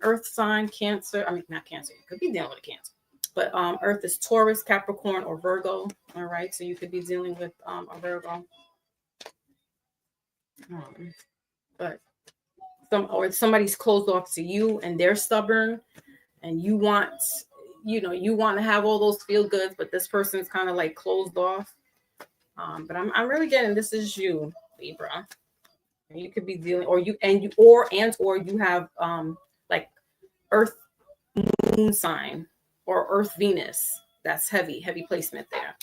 earth sign, Cancer. I mean, not Cancer. You could be dealing with a Cancer. But Earth is Taurus, Capricorn, or Virgo. All right. So you could be dealing with a Virgo. But somebody's closed off to you and they're stubborn, and you want to have all those feel goods, but this person's kind of like closed off. But I'm really getting this is you, Libra. You could be dealing, or you have like Earth moon sign or Earth Venus. That's heavy placement there.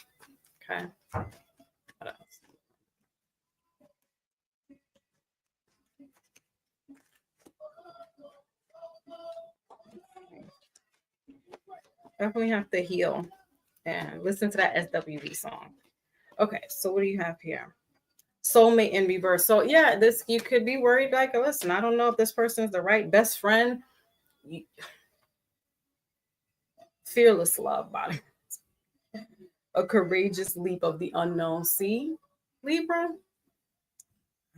Okay. What else? Definitely have to heal and listen to that SWV song. Okay, so what do you have here? Soulmate in reverse. So yeah, this, you could be worried like, listen, I don't know if this person is the right best friend. Fearless love, body. A courageous leap of the unknown. See, Libra?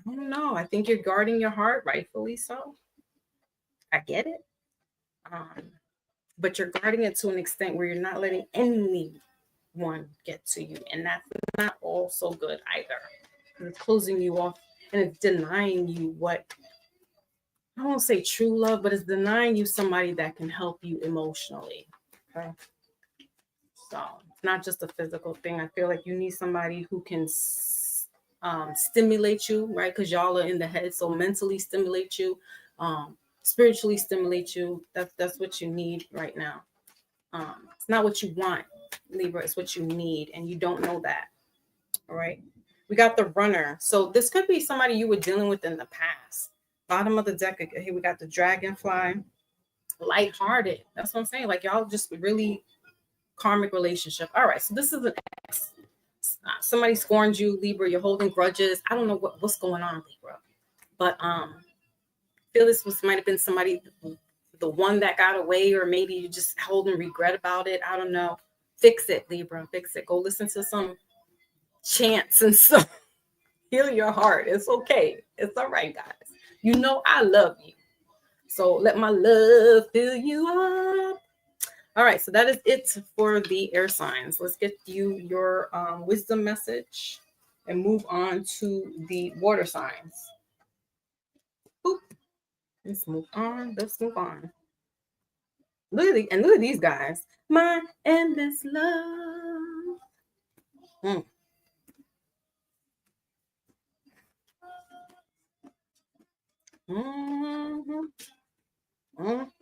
I don't know. I think you're guarding your heart, rightfully so. I get it. But you're guarding it to an extent where you're not letting anyone get to you. And that's not all so good either. It's closing you off, and it's denying you what, I won't say true love, but it's denying you somebody that can help you emotionally. Okay. So it's not just a physical thing. I feel like you need somebody who can stimulate you, right? Because y'all are in the head. So mentally stimulate you, spiritually stimulate you. That's what you need right now. It's not what you want, Libra. It's what you need, and you don't know that. All right. We got the Runner. So this could be somebody you were dealing with in the past. Bottom of the deck, here we got the Dragonfly. Lighthearted. That's what I'm saying. Like y'all just really karmic relationship. All right. So this is an ex. Somebody scorned you, Libra. You're holding grudges. I don't know what's going on, Libra. But I feel this might have been somebody, the one that got away, or maybe you just holding regret about it. I don't know. Fix it, Libra. Fix it. Go listen to some chants and stuff. Heal your heart. It's okay. It's all right, guys. You know I love you. So let my love fill you up. All right, so that is it for the air signs. Let's get you your wisdom message and move on to the water signs. Boop. Let's move on. Look at these guys. My endless love.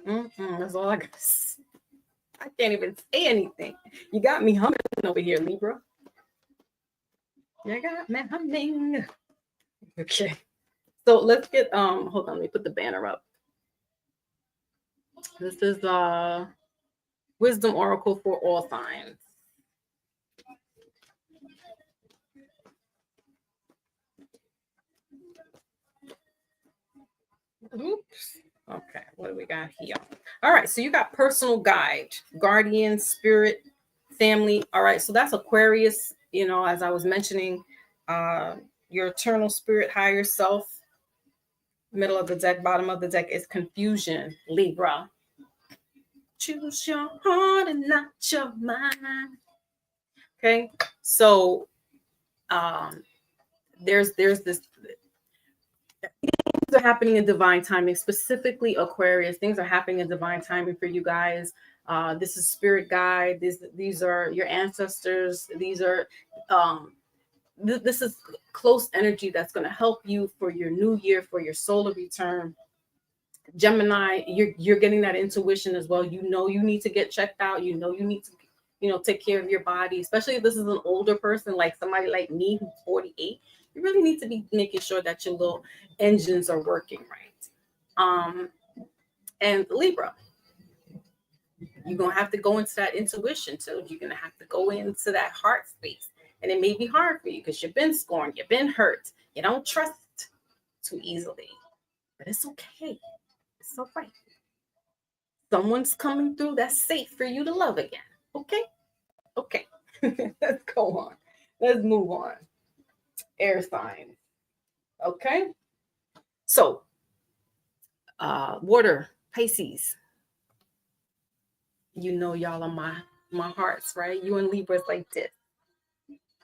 That's all I got. I can't even say anything. You got me humming over here, Libra. You got me humming. Okay. So let's get hold on, let me put the banner up. This is Wisdom Oracle for all signs. Oops. Okay, what do we got here? All right, so you got personal guide, guardian, spirit, family. All right, so that's Aquarius, you know, as I was mentioning, your eternal spirit, higher self. Middle of the deck, bottom of the deck is confusion, Libra. Choose your heart and not your mind. Okay. So there's this, things are happening in divine timing, specifically Aquarius. Things are happening in divine timing for you guys. This is spirit guide. These are your ancestors. These are this is close energy that's going to help you for your new year, for your solar return. Gemini, you're getting that intuition as well. You know you need to get checked out. You know you need to, take care of your body, especially if this is an older person, like somebody like me who's 48. You really need to be making sure that your little engines are working right. And Libra, you're gonna have to go into that intuition too. You're gonna have to go into that heart space. And it may be hard for you because you've been scorned, you've been hurt, you don't trust too easily. But it's okay. It's all right. Someone's coming through that's safe for you to love again. Okay? Okay. Let's go on. Let's move on. Air signs. Okay. So, water, Pisces. You know y'all are my hearts, right? You and Libras like this.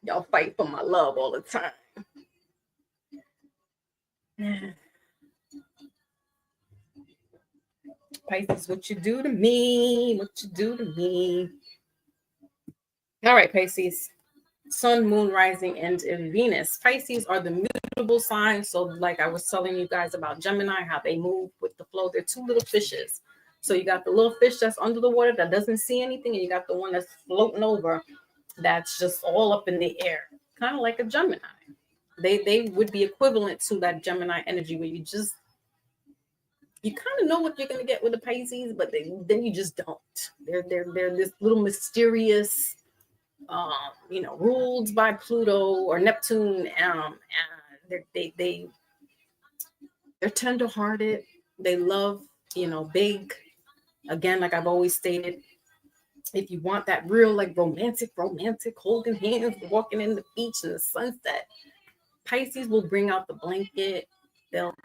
Y'all fight for my love all the time. Pisces, what you do to me? What you do to me? All right, Pisces. Sun, moon, rising, and Venus. Pisces are the mutable signs. So, like I was telling you guys about Gemini, how they move with the flow. They're two little fishes. So you got the little fish that's under the water that doesn't see anything, and you got the one that's floating over that's just all up in the air, kind of like a Gemini. They would be equivalent to that Gemini energy where you kind of know what you're gonna get with the Pisces, but then you just don't. They're this little mysterious, ruled by Pluto or Neptune. They're tender-hearted. They love, big. Again, like I've always stated, if you want that real, like romantic, holding hands, walking in the beach in the sunset, Pisces will bring out the blanket. They'll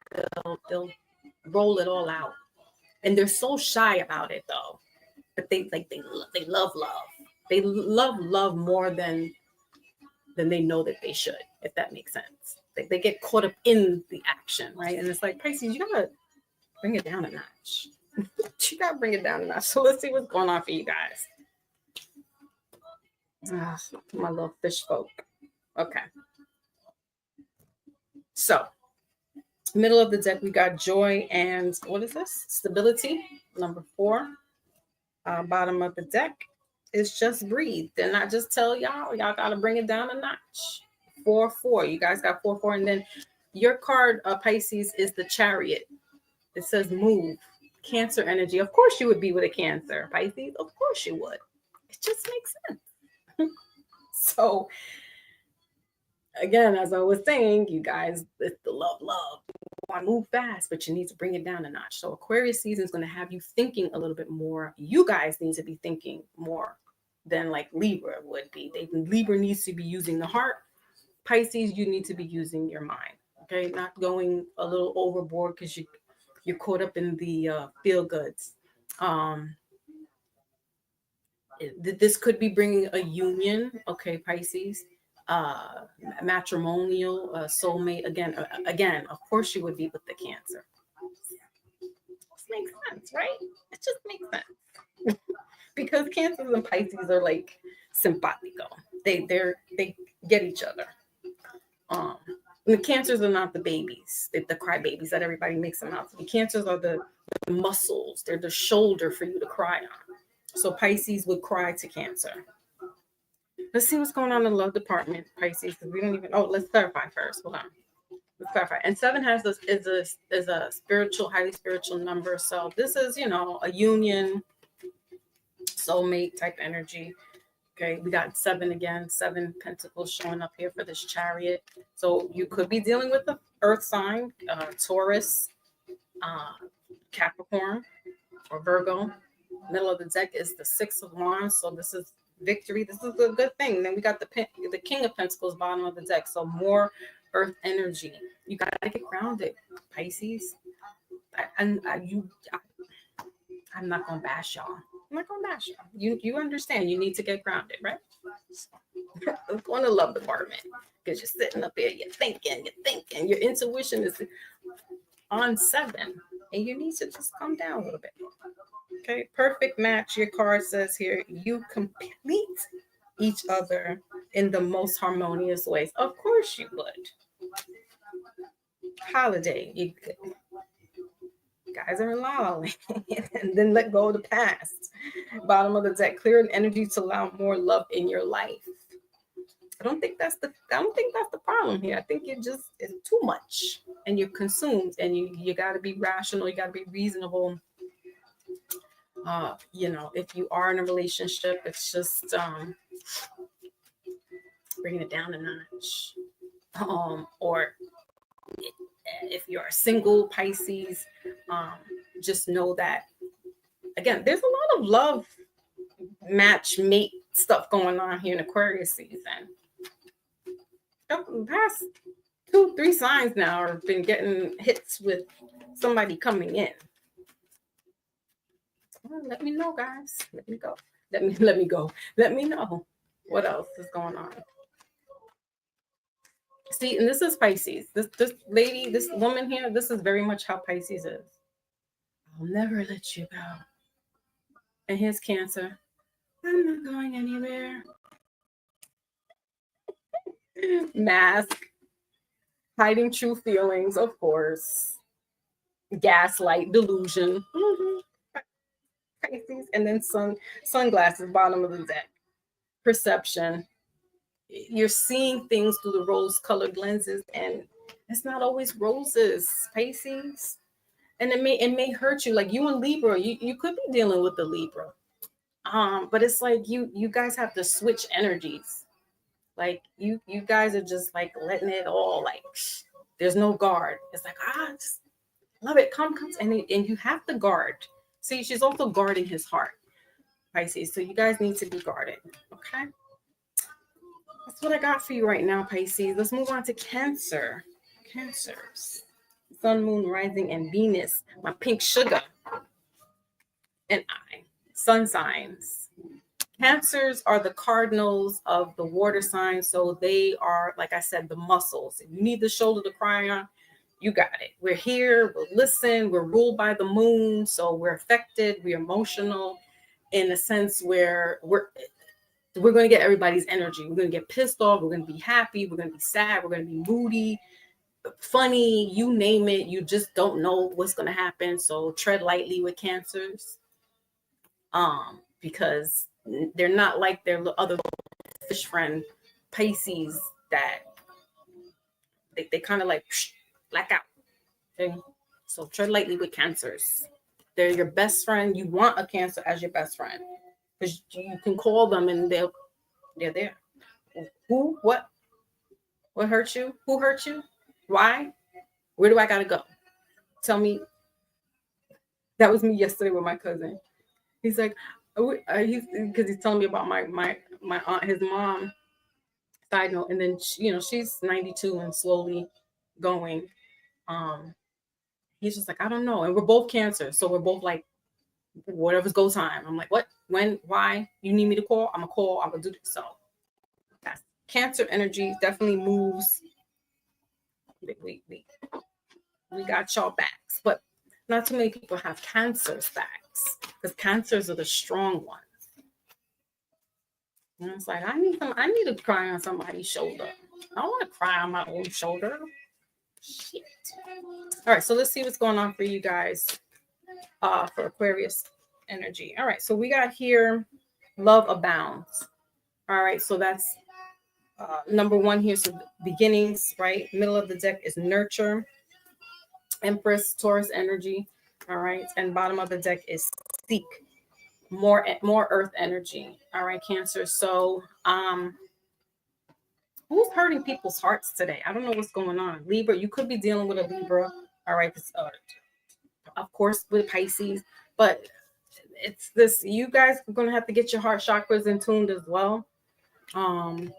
roll it all out, and they're so shy about it though. But they love love. They love love more than they know that they should, if that makes sense. They get caught up in the action, right? And it's like, Pisces, you gotta bring it down a notch. You gotta bring it down a notch. So let's see what's going on for you guys. My little fish folk. Okay. So, middle of the deck, we got joy and what is this? Stability, number 4. Bottom of the deck is just breathe. Then I just tell y'all got to bring it down a notch. 4-4. You guys got 4-4. And then your card, Pisces, is the Chariot. It says move. Cancer energy. Of course you would be with a Cancer, Pisces. Of course you would. It just makes sense. So, again, as I was saying, you guys, it's the love. I move fast, but you need to bring it down a notch. So Aquarius season is going to have you thinking a little bit more. You guys need to be thinking more than like Libra would be. Libra needs to be using the heart. Pisces, you need to be using your mind. Okay, not going a little overboard because you're caught up in the feel goods. This could be bringing a union. Okay, Pisces. Matrimonial, soulmate. Again, of course you would be with the Cancer. This makes sense, right? It just makes sense. Because Cancers and Pisces are like simpatico. They get each other. The Cancers are not the babies, the crybabies that everybody makes them out to be. Cancers are the muscles. They're the shoulder for you to cry on. So Pisces would cry to Cancer. Let's see what's going on in the love department, Pisces, because we don't even. Oh, let's clarify first. Hold on. Let's clarify. And 7 is a spiritual, highly spiritual number. So this is, a union, soulmate type energy. Okay, we got 7 again. 7 pentacles showing up here for this Chariot. So you could be dealing with the Earth sign, Taurus, Capricorn, or Virgo. Middle of the deck is the 6 of Wands. So this is victory. This is a good thing. Then we got the King of Pentacles, bottom of the deck. So more Earth energy. You got to get grounded, Pisces. I'm not gonna bash y'all. I'm not gonna bash y'all. You understand? You need to get grounded, right? Let's go in the love department because you're sitting up there, you're thinking, your intuition is on 7, and you need to just calm down a little bit. Okay, perfect match. Your card says here, you complete each other in the most harmonious ways. Of course you would. Holiday, you guys are in La La Land, and then let go of the past. Bottom of the deck, clear an energy to allow more love in your life. I don't think that's the problem here. I think it's too much, and you're consumed, and you got to be rational. You got to be reasonable. If you are in a relationship, it's just bringing it down a notch. Or if you're a single Pisces, just know that, again, there's a lot of love match mate stuff going on here in Aquarius season. The past 2-3 signs now have been getting hits with somebody coming in. Well, let me know, guys. Let me go. Let me go. Let me know what else is going on. See, and this is Pisces. This lady, this woman here, this is very much how Pisces is. I'll never let you go. And here's Cancer. I'm not going anywhere. Mask. Hiding true feelings, of course. Gaslight, delusion. Pisces. And then sunglasses, bottom of the deck. Perception. You're seeing things through the rose-colored lenses, and it's not always roses, Pisces. And it may hurt you. Like you and Libra, you could be dealing with the Libra. But it's like you guys have to switch energies. Like you guys are just like letting it all, like there's no guard. It's like, just love it. Come, and you have to guard. See, she's also guarding his heart, Pisces. So you guys need to be guarded. Okay. That's what I got for you right now, Pisces. Let's move on to Cancer. Cancers. Sun, Moon, Rising, and Venus. My pink sugar. And sun signs. Cancers are the cardinals of the water signs. So they are, like I said, the muscles. If you need the shoulder to cry on, you got it. We're here. We'll listen. We're ruled by the moon. So we're affected. We're emotional in a sense where we're going to get everybody's energy. We're going to get pissed off. We're going to be happy. We're going to be sad. We're going to be moody, funny, you name it. You just don't know what's going to happen. So tread lightly with Cancers, because they're not like their other fish friend Pisces that they kind of like black out. Okay? So tread lightly with Cancers. They're your best friend. You want a Cancer as your best friend, because you can call them and they're there. Who? What hurt you? Who hurt you? Why? Where do I gotta go? Tell me. That was me yesterday with my cousin. He's like, because he's telling me about my aunt, his mom. Side note, and then she's 92 and slowly going. He's just like, I don't know, and we're both Cancer, so we're both like, whatever's go time. I'm like, what, when, why? You need me to call? I'm gonna call. I'm gonna do this. So that's Cancer energy. Definitely moves. We got y'all backs, but not too many people have Cancer's backs, because Cancers are the strong ones. And it's like, I need to cry on somebody's shoulder. I don't want to cry on my own shoulder. Shit. All right, so let's see what's going on for you guys for Aquarius energy. All right, so we got here love abounds. All right, so that's number 1 here. So beginnings, right? Middle of the deck is nurture. Empress, Taurus energy. All right, and bottom of the deck is seek. More earth energy. All right, Cancer. So who's hurting people's hearts today? I don't know what's going on. Libra, you could be dealing with a Libra. All right, of course with Pisces, but it's this, you guys are going to have to get your heart chakras in tuned as well. Going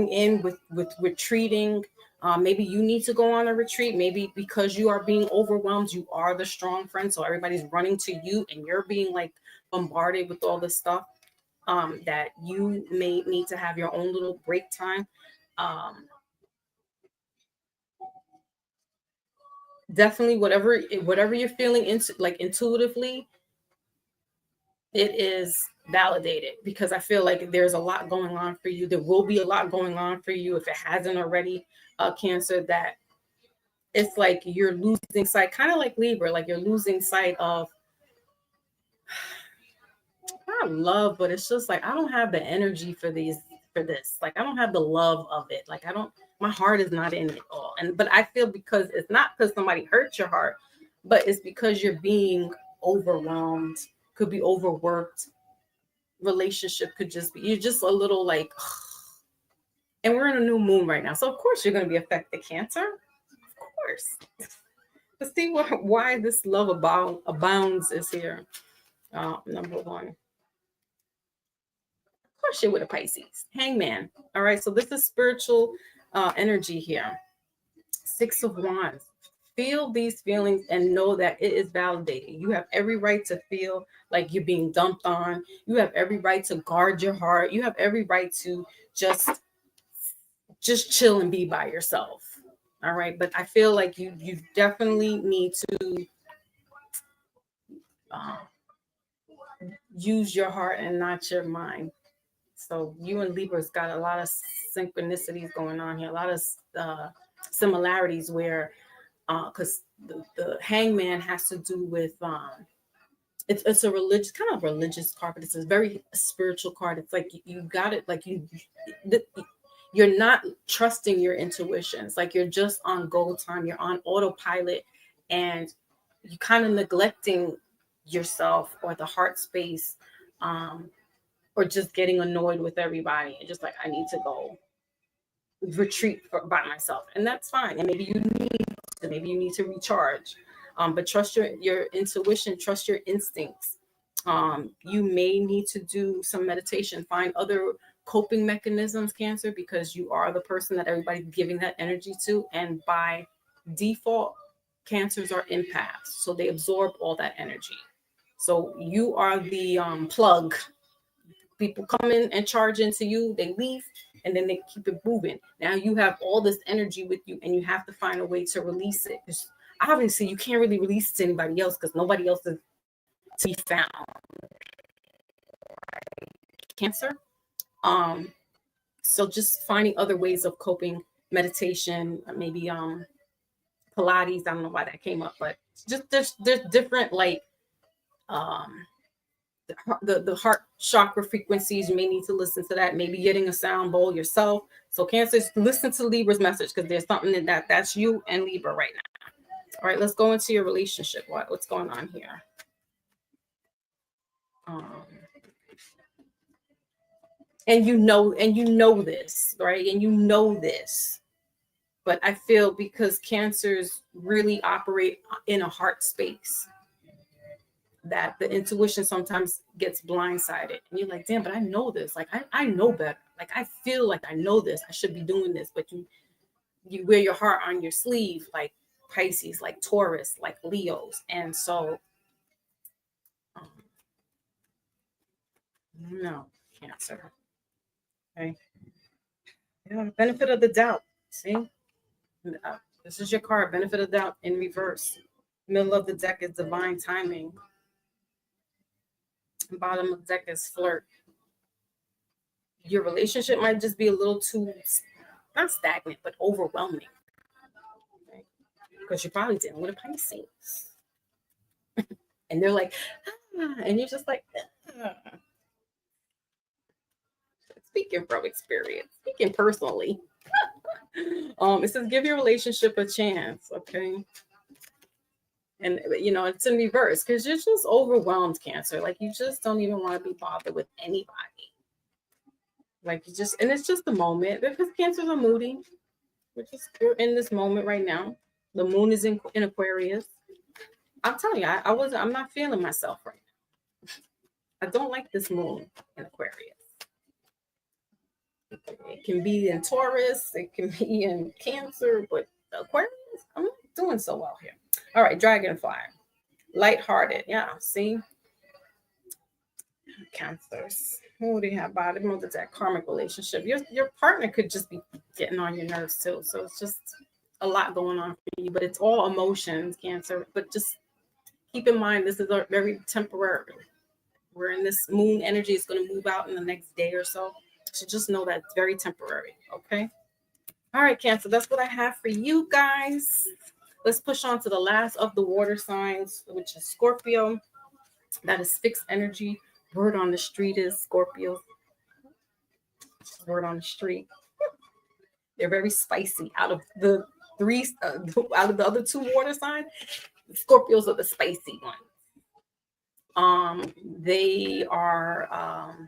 in with retreating. Maybe you need to go on a retreat. Maybe because you are being overwhelmed, you are the strong friend, so everybody's running to you and you're being like bombarded with all this stuff. that you may need to have your own little break time. Definitely whatever you're feeling into, like intuitively, it is validated, because I feel like there's a lot going on for you. There will be a lot going on for you if it hasn't already, Cancer, that it's like you're losing sight, kind of like Libra, like you're losing sight of not love, but it's just like I don't have the energy for this. Like I don't have the love of it. Like I don't, my heart is not in it all. And but I feel because it's not because somebody hurt your heart, but it's because you're being overwhelmed, could be overworked. Relationship could just be, you're just a little like, and we're in a new moon right now. So of course you're going to be affected, Cancer. Of course. Let's see why this love abounds is here. Number one. Crush it with a Pisces. Hangman. All right. So this is spiritual energy here. Six of Wands. Feel these feelings and know that it is validated. You have every right to feel like you're being dumped on. You have every right to guard your heart. You have every right to just chill and be by yourself. All right. But I feel like you definitely need to use your heart and not your mind. So you and Libra's got a lot of synchronicities going on here, a lot of similarities where, because the Hangman has to do with, it's a religious, kind of religious card, but it's a very spiritual card. It's like you got it, like you're not trusting your intuitions, like you're just on go time, you're on autopilot, and you kind of neglecting yourself or the heart space, or just getting annoyed with everybody and just like I need to go retreat by myself, and that's fine. And maybe you need to recharge, but trust your intuition, trust your instincts. You may need to do some meditation, find other coping mechanisms, Cancer, because you are the person that everybody's giving that energy to, and by default, Cancers are empaths, so they absorb all that energy. So you are the plug. People come in and charge into you, they leave, and then they keep it moving. Now you have all this energy with you, and you have to find a way to release it. Because obviously, you can't really release it to anybody else because nobody else is to be found. Cancer. So just finding other ways of coping, meditation, maybe Pilates. I don't know why that came up, but just there's different like the heart chakra frequencies. You may need to listen to that, maybe getting a sound bowl yourself. So Cancer, listen to Libra's message, because there's something in that's you and Libra right now. All right, let's go into your relationship. What's going on here? And you know this, right? And you know this, but I feel because Cancers really operate in a heart space, that the intuition sometimes gets blindsided, and you're like, damn, but I know this. Like I know better. Like I feel like I know this. I should be doing this, but you wear your heart on your sleeve, like Pisces, like Taurus, like Leos, and so no, Cancer. Okay, yeah, benefit of the doubt. See, this is your card, benefit of doubt in reverse. Middle of the deck is divine timing. Bottom of the deck is flirt. Your relationship might just be a little too, not stagnant, but overwhelming. Okay? Because you're probably dealing with a Pisces. And they're like, and you're just like, Speaking from experience, speaking personally. It says give your relationship a chance, okay? And it's in reverse because you're just overwhelmed, Cancer. Like you just don't even want to be bothered with anybody. Like and it's just the moment, because Cancers are moody. We're in this moment right now. The moon is in Aquarius. I'm telling you, I'm not feeling myself right now. I don't like this moon in Aquarius. It can be in Taurus, it can be in Cancer, but Aquarius, I'm not doing so well here. All right, Dragonfly. Lighthearted. Yeah, see? Cancers. Who do you have bottom of the deck? Karmic relationship. Your partner could just be getting on your nerves too. So it's just a lot going on for you, but it's all emotions, Cancer. But just keep in mind, this is a very temporary. We're in this moon energy. It's going to move out in the next day or so. So just know that it's very temporary. Okay. All right, Cancer. That's what I have for you guys. Let's push on to the last of the water signs, which is Scorpio. That is fixed energy. Word on the street is Scorpio. Word on the street. They're very spicy. Out of the three, out of the other two water signs, Scorpios are the spicy ones. They are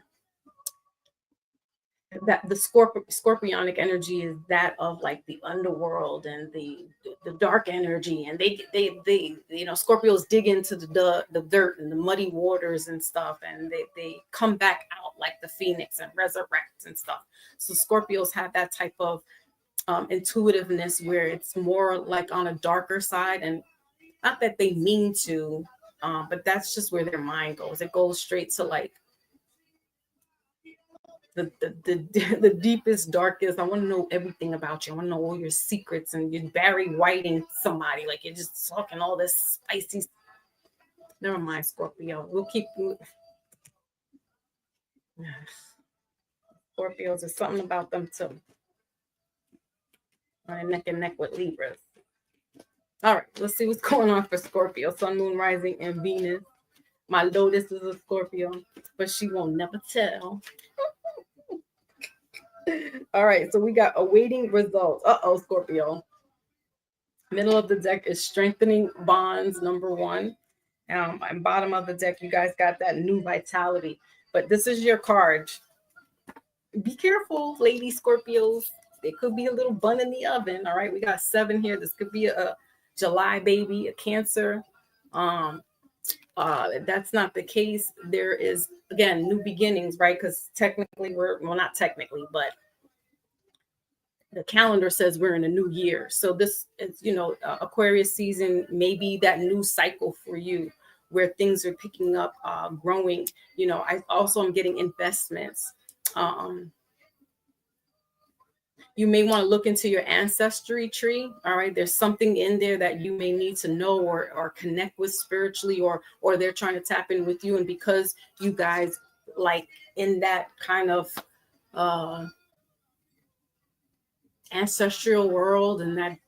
that the scorpionic energy is that of like the underworld and the dark energy, and they Scorpios dig into the dirt and the muddy waters and stuff, and they come back out like the phoenix and resurrect and stuff. So Scorpios have that type of intuitiveness where it's more like on a darker side, and not that they mean to, but that's just where their mind goes. It goes straight to like the deepest, darkest. I want to know everything about you. I want to know all your secrets, and you're Barry Whiting somebody, like you're just talking all this spicy. Never mind, Scorpio. We'll keep. Scorpios, there's something about them too. Neck and neck with Libras. All right, let's see what's going on for Scorpio. Sun, Moon, Rising, and Venus. My Lotus is a Scorpio, but she won't never tell. All right, so we got awaiting results. Scorpio. Middle of the deck is strengthening bonds, number one. And bottom of the deck, you guys got that new vitality. But this is your card. Be careful, lady Scorpios. There could be a little bun in the oven. All right, we got 7 here. This could be a July baby, a Cancer. That's not the case. There is, again, new beginnings, right? Because technically not technically, but the calendar says we're in a new year. So this is, Aquarius season, maybe that new cycle for you where things are picking up, growing. I also am getting investments. You may want to look into your ancestry tree. All right. There's something in there that you may need to know or connect with spiritually, or they're trying to tap in with you. And because you guys like in that kind of ancestral world and that,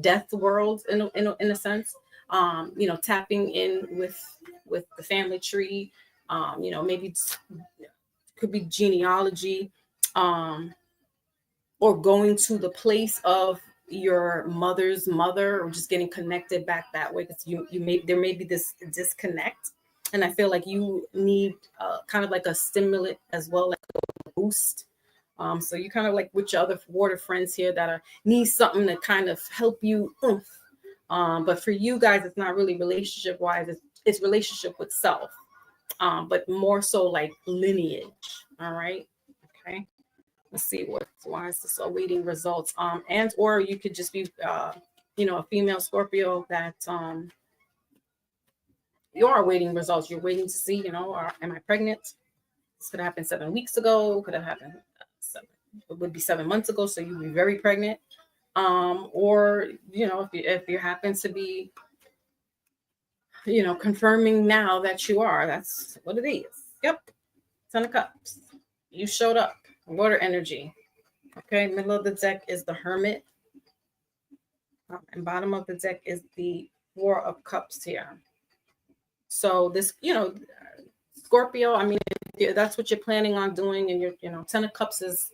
death world in a sense, tapping in with the family tree, maybe could be genealogy, or going to the place of your mother's mother, or just getting connected back that way. Because there may be this disconnect, and I feel like you need kind of like a stimulant as well, like a boost. So you kind of like with your other water friends here that need something to kind of help you. But for you guys, it's not really relationship wise. It's relationship with self, but more so like lineage. All right. Okay. Let's see why is this awaiting results. And or you could just be a female Scorpio that you are awaiting results. You're waiting to see, am I pregnant? This could have happened 7 weeks ago. Could have happened it would be 7 months ago. So you'd be very pregnant. Or if you happen to be confirming now that you are, that's what it is. Yep. 10 of Cups. You showed up. Water energy. Okay, middle of the deck is the Hermit. And bottom of the deck is the 4 of Cups here. So this, Scorpio, I mean, if that's what you're planning on doing, and you're, 10 of Cups is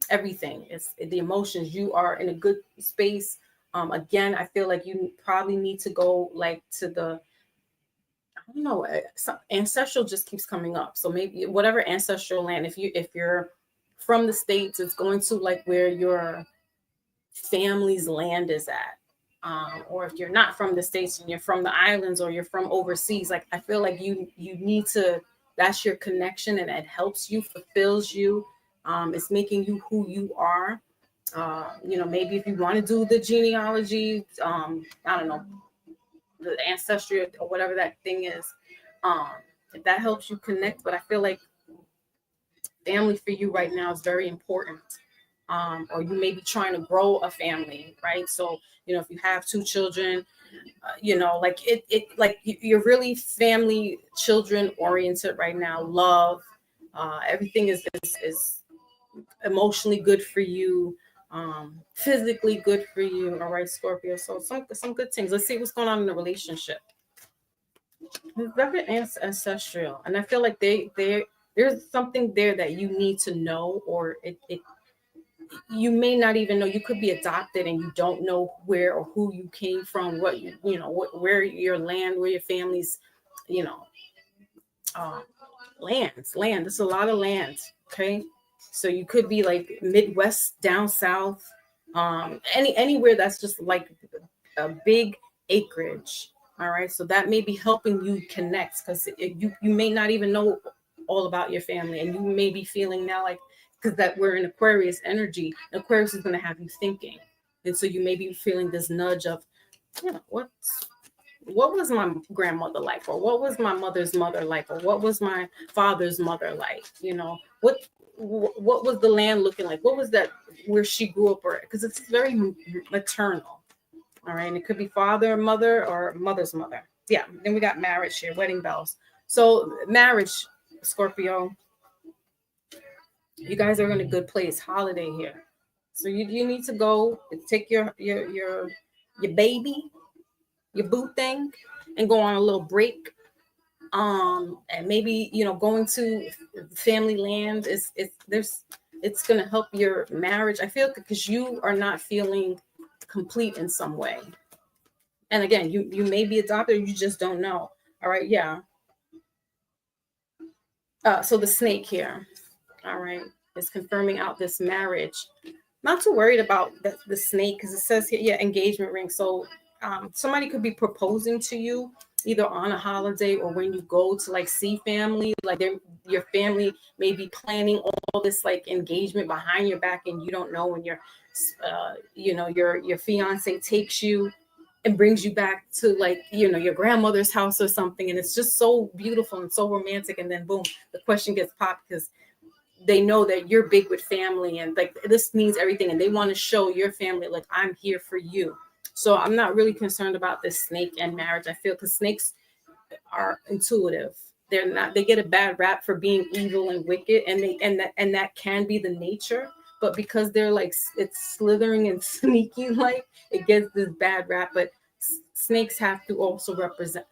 everything. It's the emotions. You are in a good space. Again, I feel like you probably need to go like to the, I don't know, ancestral just keeps coming up. So maybe whatever ancestral land, if you're from the States, it's going to like where your family's land is at. Or if you're not from the States and you're from the islands, or you're from overseas, like I feel like you need to, that's your connection, and it helps you, fulfills you. It's making you who you are. Maybe if you want to do the genealogy, I don't know, the ancestry or whatever that thing is, if that helps you connect. But I feel like family for you right now is very important. Or you may be trying to grow a family, right? So, if you have two children, like you're really family, children oriented right now. Love, everything is emotionally good for you, physically good for you. All right, Scorpio. So some good things. Let's see what's going on in the relationship. It's very ancestral, and I feel like there's something there that you need to know, or it you may not even know. You could be adopted and you don't know where or who you came from, what where your land, where your family's, you know, uh, land. There's a lot of land. Okay, so you could be like Midwest, down south, anywhere that's just like a big acreage. All right, so that may be helping you connect, because you may not even know all about your family, and you may be feeling now like, because that we're in Aquarius energy, Aquarius is going to have you thinking, and so you may be feeling this nudge of, what was my grandmother like, or what was my mother's mother like, or what was my father's mother like, what was the land looking like, what was that where she grew up, or because it's very maternal. All right, and it could be father, mother, or mother's mother. Yeah, then we got marriage here, wedding bells. So marriage, Scorpio, you guys are in a good place. Holiday here, so you need to go take your baby, your boo thing, and go on a little break. And maybe going to family land it's gonna help your marriage. I feel, because you are not feeling complete in some way. And again, you may be adopted, you just don't know. All right, yeah. So the snake here, all right, is confirming out this marriage. Not too worried about the snake, because it says here, yeah, engagement ring. So somebody could be proposing to you either on a holiday or when you go to like see family, like your family may be planning all this like engagement behind your back, and you don't know, when your your fiance takes you and brings you back to like your grandmother's house or something, and it's just so beautiful and so romantic, and then boom, the question gets popped, because they know that you're big with family, and like this means everything, and they want to show your family like, I'm here for you. So I'm not really concerned about this snake and marriage. I feel, because snakes are intuitive. They get a bad rap for being evil and wicked, and that can be the nature, but because they're like, it's slithering and sneaky, like it gets this bad rap. But snakes also represent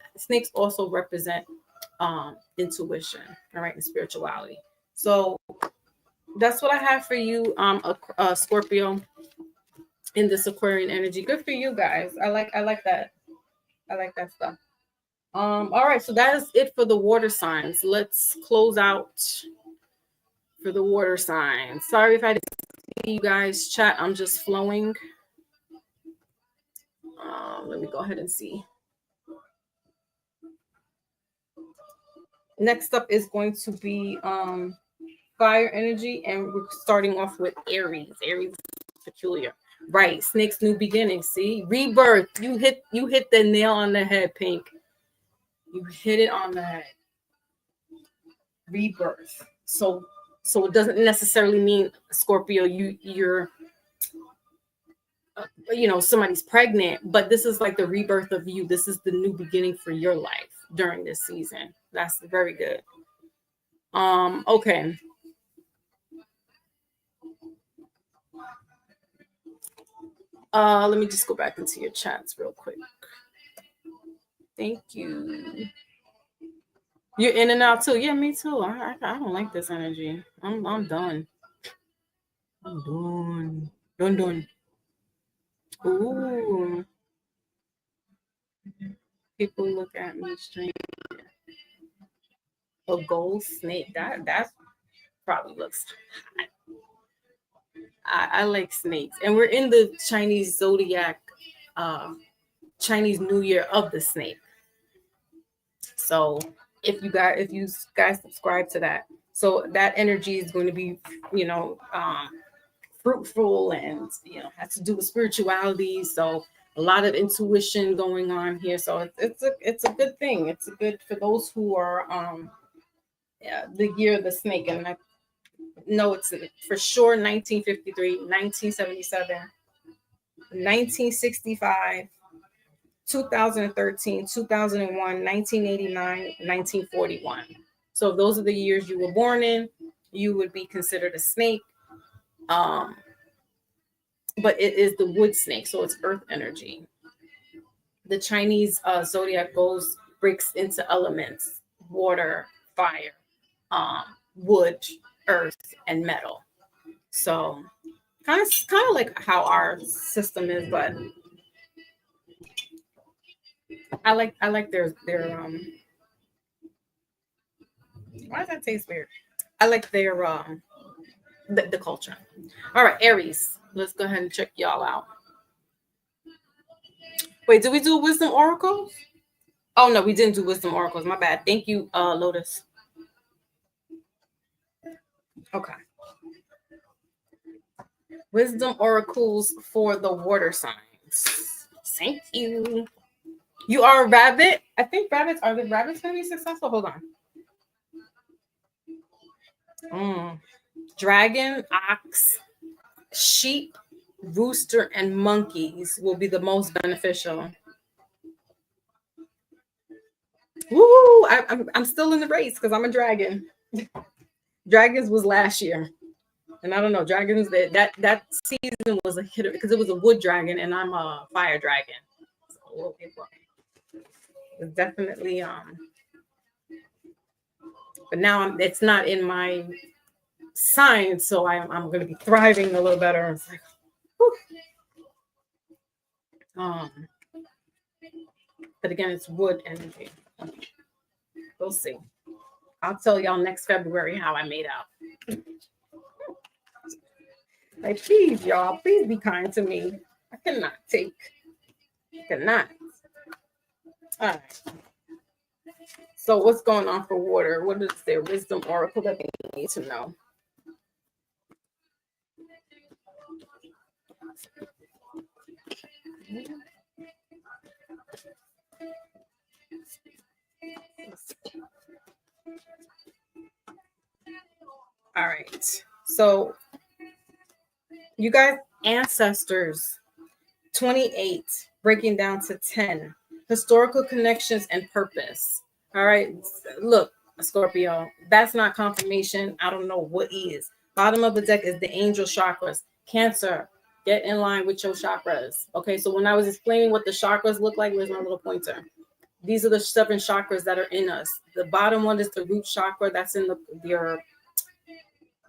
intuition, all right, and spirituality. So that's what I have for you, Scorpio, in this Aquarian energy. Good for you guys. I like that. I like that stuff. All right, so that is it for the water signs. Let's close out for the water signs. Sorry if I didn't see you guys chat. I'm just flowing. Let me go ahead and see. Next up is going to be fire energy, and we're starting off with Aries. Aries is peculiar, right? Snake's new beginning. See, rebirth. You hit the nail on the head, Pink. You hit it on the head. Rebirth. So it doesn't necessarily mean, Scorpio, you're somebody's pregnant, but this is like the rebirth of you. This is the new beginning for your life during this season. That's very good. Okay. Let me just go back into your chats real quick. Thank you. You're in and out too. Yeah, me too. I don't like this energy. I'm done. I'm done. Done. Ooh. People look at me strange. A gold snake. That probably looks hot. I like snakes. And we're in the Chinese zodiac, Chinese New Year of the snake. So if you guys subscribe to that, so that energy is going to be, fruitful, and has to do with spirituality. So a lot of intuition going on here. So it's a good thing. It's a good for those who are the year of the snake, and No, it's for sure 1953, 1977, 1965, 2013, 2001, 1989, 1941. So if those are the years you were born in, you would be considered a snake. But it is the wood snake, so it's earth energy. The Chinese zodiac breaks into elements: water, fire, wood, earth, and metal. So kind of like how our system is, but I like their why does that taste weird? I like their the culture. All right, Aries. Let's go ahead and check y'all out. Wait, did we do wisdom oracles? Oh no, we didn't do wisdom oracles. My bad. Thank you, Lotus. Okay. Wisdom oracles for the water signs. Thank you. You are a rabbit. I think rabbits are the rabbits going to be successful. Hold on. Dragon, ox, sheep, rooster, and monkeys will be the most beneficial. Woo! I'm still in the race because I'm a dragon. Dragons was last year, and I don't know. Dragons that season was a hitter because it was a wood dragon, and I'm a fire dragon. So it's definitely but now it's not in my sign, so I'm going to be thriving a little better. It's like, but again, it's wood energy. We'll see. I'll tell y'all next February how I made out. Like, please, y'all, please be kind to me. I cannot take. Cannot. All right. So what's going on for water? What is their wisdom oracle that they need to know? All right. So you guys, ancestors, 28, breaking down to 10, historical connections and purpose. All right. Look, Scorpio, that's not confirmation. I don't know what is. Bottom of the deck is the angel chakras. Cancer, get in line with your chakras. Okay. So when I was explaining what the chakras look like, where's my little pointer? These are the 7 chakras that are in us. The bottom one is the root chakra. That's in your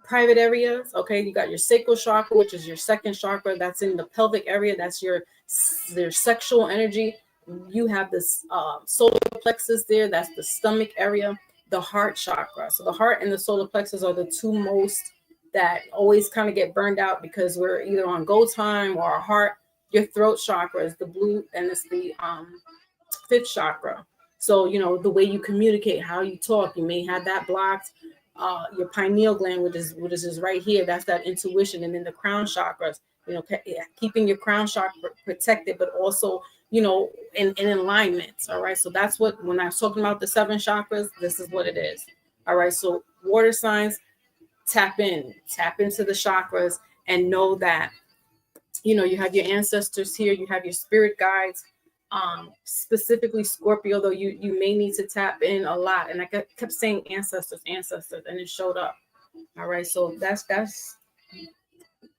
private areas. Okay, you got your sacral chakra, which is your second chakra. That's in the pelvic area. That's your sexual energy. You have this solar plexus there. That's the stomach area. The heart chakra. So the heart and the solar plexus are the two most that always kind of get burned out because we're either on go time or our heart. Your throat chakra is the blue, and it's the 5th chakra. So, you know, the way you communicate, how you talk, you may have that blocked. Your pineal gland, which is right here, that's that intuition. And then the crown chakras, you know, keeping your crown chakra protected, but also, you know, in alignment. All right. So that's what, when I was talking about the 7 chakras, this is what it is. All right. So water signs, tap into the chakras and know that, you know, you have your ancestors here, you have your spirit guides. Specifically Scorpio, though, you may need to tap in a lot. And I kept saying ancestors, and it showed up. All right, so that's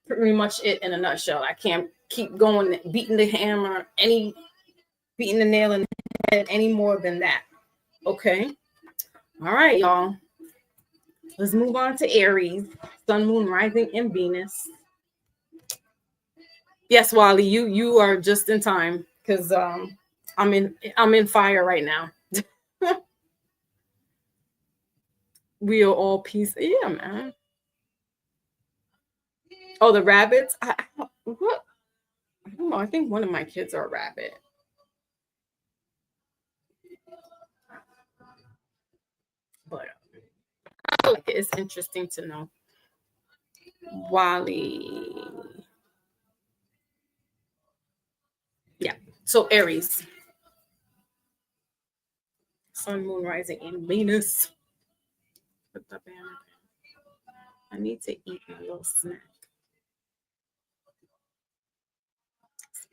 pretty much it in a nutshell. I can't keep going, beating the nail in the head any more than that. Okay. All right, y'all. Let's move on to Aries, Sun, Moon, Rising, and Venus. Yes, Wally, you are just in time because I'm in fire right now. We are all peace. Yeah, man. Oh, the rabbits. What? I don't know. I think one of my kids are a rabbit. But like it's interesting to know. Wally. Yeah. So Aries. Sun, Moon, Rising, and Venus. I need to eat my little snack.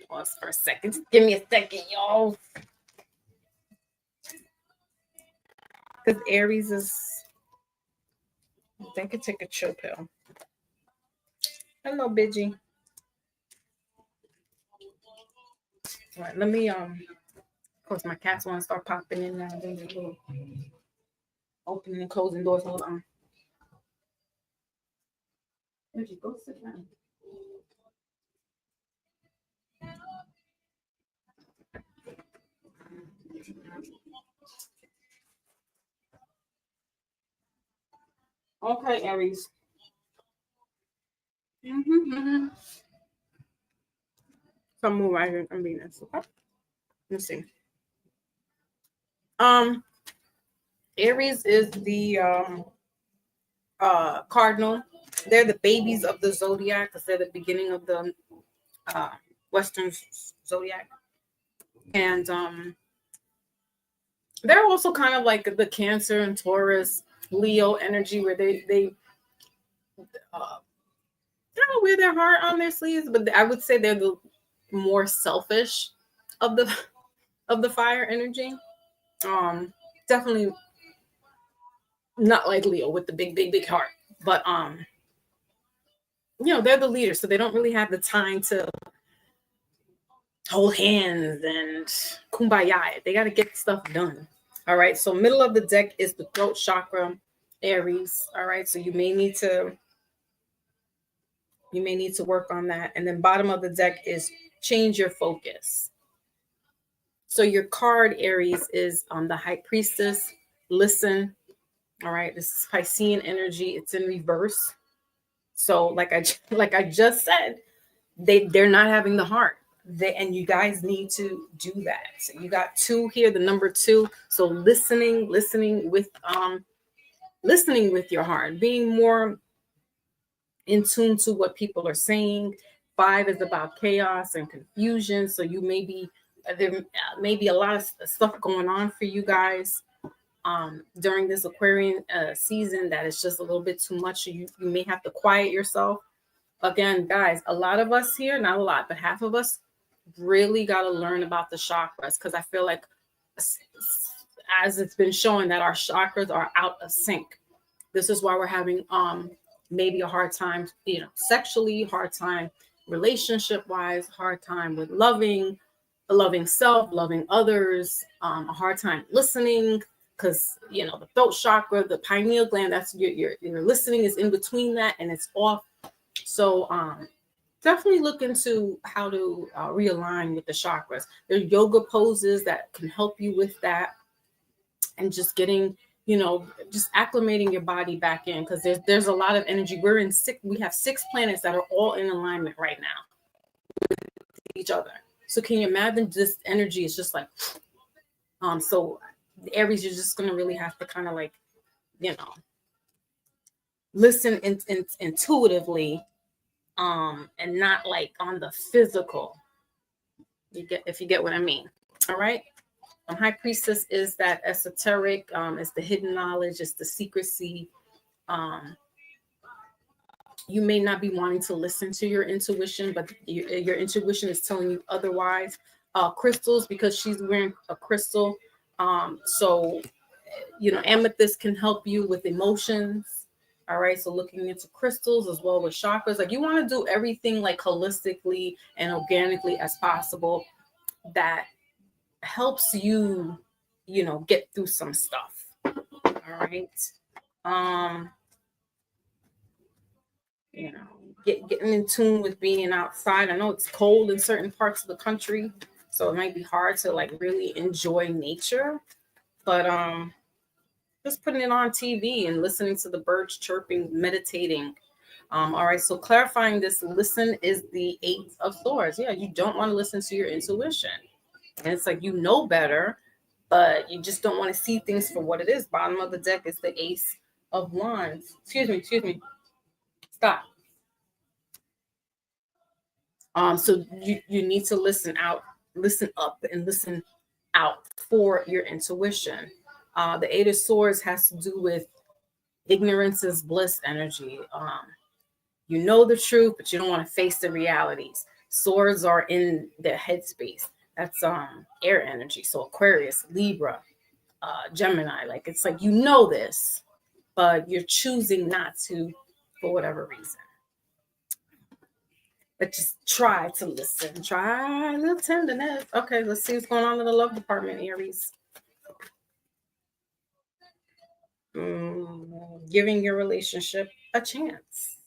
Pause for a second. Just give me a second, y'all. Because Aries is, I think I take a chill pill. Hello, Bidgie. All right, let me of course my cats want to start popping in now. There's a little opening and closing doors. Hold on. Bidgie, go sit down. Okay, Aries. Some move right here and Venus. Okay. Let's see. Aries is the cardinal. They're the babies of the zodiac because they're the beginning of the Western zodiac, and they're also kind of like the Cancer and Taurus, Leo energy, where they don't wear their heart on their sleeves, but I would say they're the more selfish of the fire energy. Definitely not like Leo with the big heart, but they're the leaders, so they don't really have the time to hold hands and kumbaya. They got to get stuff done. All right. So middle of the deck is the throat chakra, Aries. All right. So you may need to work on that. And then bottom of the deck is change your focus. So your card, Aries, is the High Priestess. Listen. All right. This is Piscean energy. It's in reverse. So like I just said, they're not having the heart. And you guys need to do that. So you got 2 here, the number 2. So listening with your heart, being more in tune to what people are saying. 5 is about chaos and confusion. So you there may be a lot of stuff going on for you guys during this Aquarian season that is just a little bit too much. So you may have to quiet yourself. Again, guys, a lot of us here, not a lot, but half of us really got to learn about the chakras, because I feel like, as it's been shown, that our chakras are out of sync. This is why we're having maybe a hard time, sexually, hard time relationship wise, hard time with loving self, loving others, a hard time listening, because the throat chakra, the pineal gland, that's your listening is in between that, and it's off. So definitely look into how to realign with the chakras. There are yoga poses that can help you with that, and just getting, just acclimating your body back in, because there's a lot of energy. We have 6 planets that are all in alignment right now with each other. So can you imagine this energy is just like, so the Aries, you're just going to really have to kind of like, listen intuitively, and not like on the physical. If you get what I mean. All right. High Priestess is that esoteric, it's the hidden knowledge, it's the secrecy. You may not be wanting to listen to your intuition, but your intuition is telling you otherwise. Crystals, because she's wearing a crystal. So, amethyst can help you with emotions. All right. So looking into crystals as well with chakras, like you want to do everything like holistically and organically as possible. That helps you, get through some stuff. All right. Getting in tune with being outside. I know it's cold in certain parts of the country, so it might be hard to like really enjoy nature, but just putting it on TV and listening to the birds chirping, meditating. All right, so clarifying this, listen is the 8 of Swords. Yeah, you don't want to listen to your intuition. And it's like, better, but you just don't want to see things for what it is. Bottom of the deck is the Ace of Wands. Excuse me. Stop. So you need to listen up, and listen out for your intuition. The 8 of Swords has to do with Ignorance is bliss energy. You know the truth, but you don't want to face the realities. Swords are in their headspace. That's air energy. So Aquarius, Libra, Gemini. Like it's like you know this, but you're choosing not to for whatever reason. But just try to listen. Try a little tenderness. Okay, let's see what's going on in the love department, Aries. Giving your relationship a chance.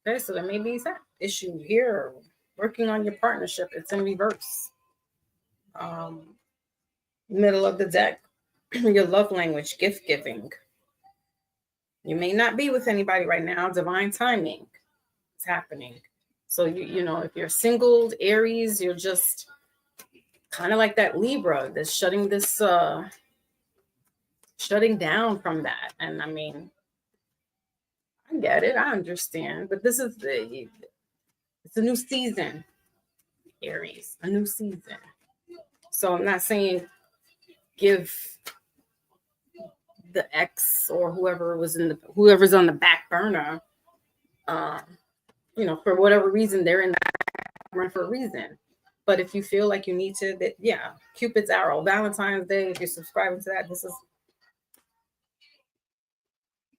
Okay, so there may be that issue here. Working on your partnership. It's in reverse. Middle of the deck, your love language, gift giving. You may not be with anybody right now. Divine timing is happening. So you know, if you're single, Aries, you're just kind of like that Libra that's shutting down from that. And I mean, I get it, I understand, but it's a new season, Aries, a new season. So I'm not saying give the ex or whoever's on the back burner, for whatever reason, they're in that run for a reason. But if you feel like you need to, Cupid's arrow, Valentine's Day, if you're subscribing to that, this is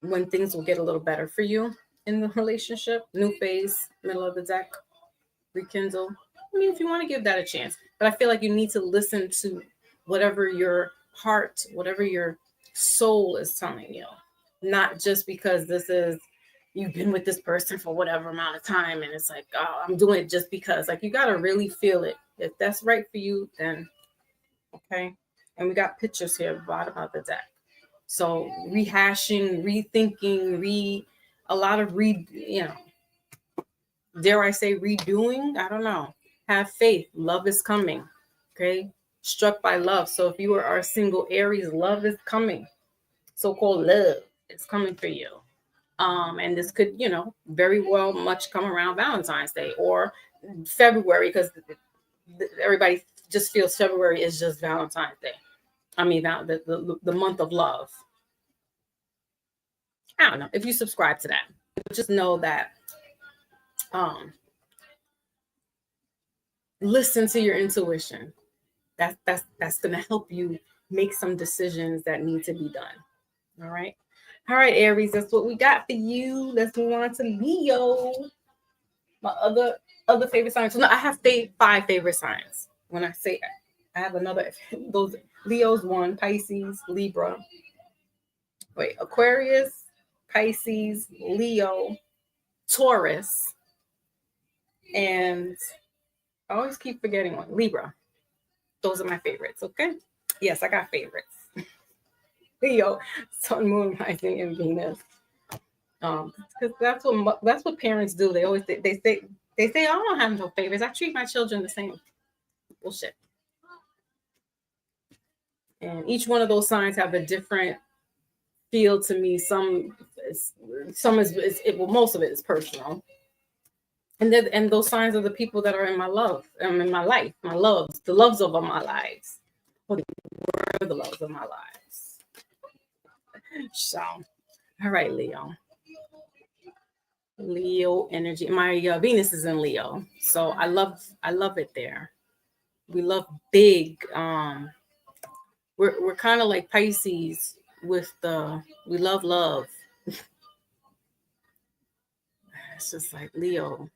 when things will get a little better for you in the relationship. New phase, middle of the deck, rekindle. I mean, if you want to give that a chance, but I feel like you need to listen to whatever your heart, whatever your soul is telling you, not just because you've been with this person for whatever amount of time and it's like, oh, I'm doing it just because. Like, you got to really feel it. If that's right for you, then okay. And we got pictures here bottom of the deck. So rehashing, rethinking, dare I say redoing? I don't know. Have faith. Love is coming. Okay. Struck by love. So if you are single Aries, love is coming. So-called love is coming for you. And this could, very well much come around Valentine's Day or February, because everybody just feels February is just Valentine's Day. I mean, the month of love. I don't know if you subscribe to that. Just know that listen to your intuition. That's going to help you make some decisions that need to be done. All right, Aries. That's what we got for you. Let's move on to Leo. My other favorite signs. So no, I have 5 favorite signs. When I say I have another, those Leo's 1, Pisces, Libra. Wait, Aquarius, Pisces, Leo, Taurus, and I always keep forgetting one, Libra. Those are my favorites. Okay. Yes, I got favorites. Leo, Sun, Moon, Rising, and Venus. Because that's what parents do. They always they say I don't have no favorites. I treat my children the same. Bullshit. And each one of those signs have a different feel to me. Most of it is personal. And those signs are the people that are in my life, my loves, the loves of my lives. Well, they were the loves of my lives. So, all right, Leo energy. My Venus is in Leo, so I love it there. We love big. We're kind of like Pisces with we love. It's just like Leo,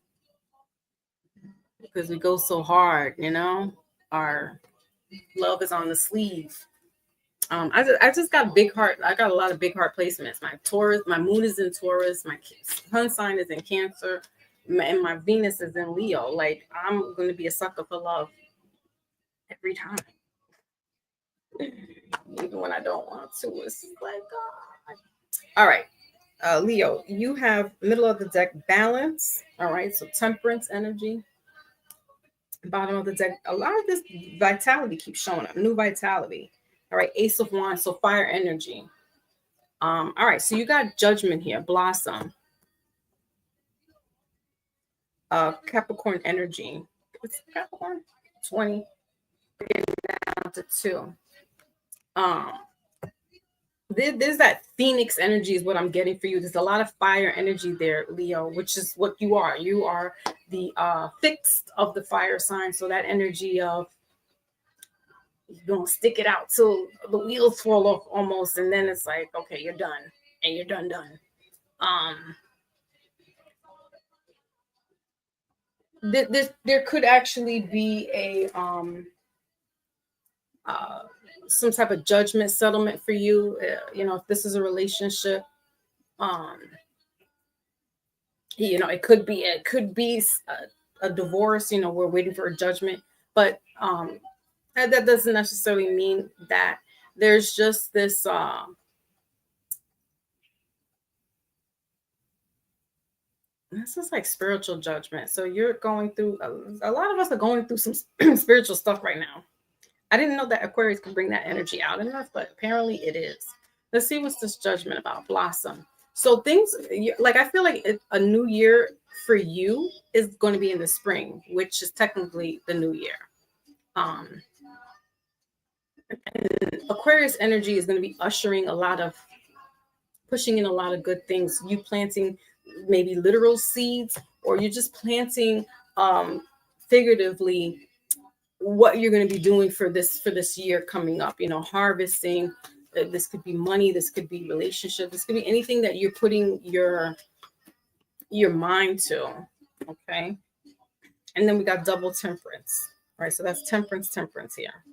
because we go so hard, our love is on the sleeve. I just got a big heart. I got a lot of big heart placements. My moon is in Taurus. My sun sign is in Cancer, and my Venus is in Leo. Like, I'm going to be a sucker for love every time, even when I don't want to. It's like, God. All right, Leo, you have middle of the deck balance. All right, so temperance energy. Bottom of the deck, a lot of this vitality keeps showing up. New vitality. All right, Ace of Wands, so fire energy. All right, so you got judgment here, blossom. Capricorn energy. What's Capricorn? 20. Getting down to 2. there's that phoenix energy is what I'm getting for you. There's a lot of fire energy there, Leo, which is what you are. You are the fixed of the fire sign. So that energy of you're gonna stick it out till the wheels fall off almost, and then it's like, okay, you're done, and you're done. Um, there could actually be a uh, some type of judgment settlement for you. You know, if this is a relationship, um, you know, it could be a divorce. You know, we're waiting for a judgment, but that doesn't necessarily mean that. There's just this. This is like spiritual judgment. So you're going through a lot of us are going through some spiritual stuff right now. I didn't know that Aquarius could bring that energy out in us, but apparently it is. Let's see what's this judgment about. Blossom. So things like I feel like a new year for you is going to be in the spring, which is technically the new year. Um, and Aquarius energy is going to be ushering a lot of pushing in a lot of good things. You planting maybe literal seeds, or you're just planting figuratively what you're going to be doing for this year coming up. You know, harvesting. This could be money. This could be relationship. This could be anything that you're putting your mind to. Okay, and then we got double temperance. Right, so that's temperance here.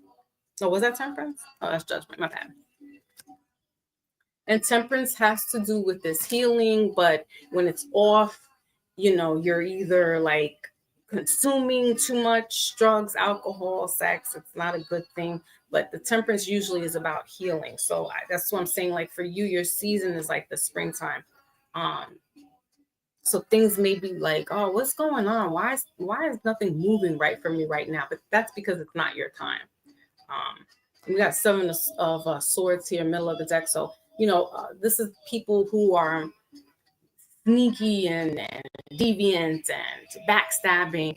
Oh, was that temperance? Oh, that's judgment. My bad. And temperance has to do with this healing, but when it's off, you know, you're either like consuming too much drugs, alcohol, sex. It's not a good thing. But the temperance usually is about healing. So that's what I'm saying. Like for you, your season is like the springtime. Um, so things may be like, oh, what's going on? Why is nothing moving right for me right now? But that's because it's not your time. Um, we got seven of swords here, middle of the deck. So you know, this is people who are sneaky and deviant and backstabbing,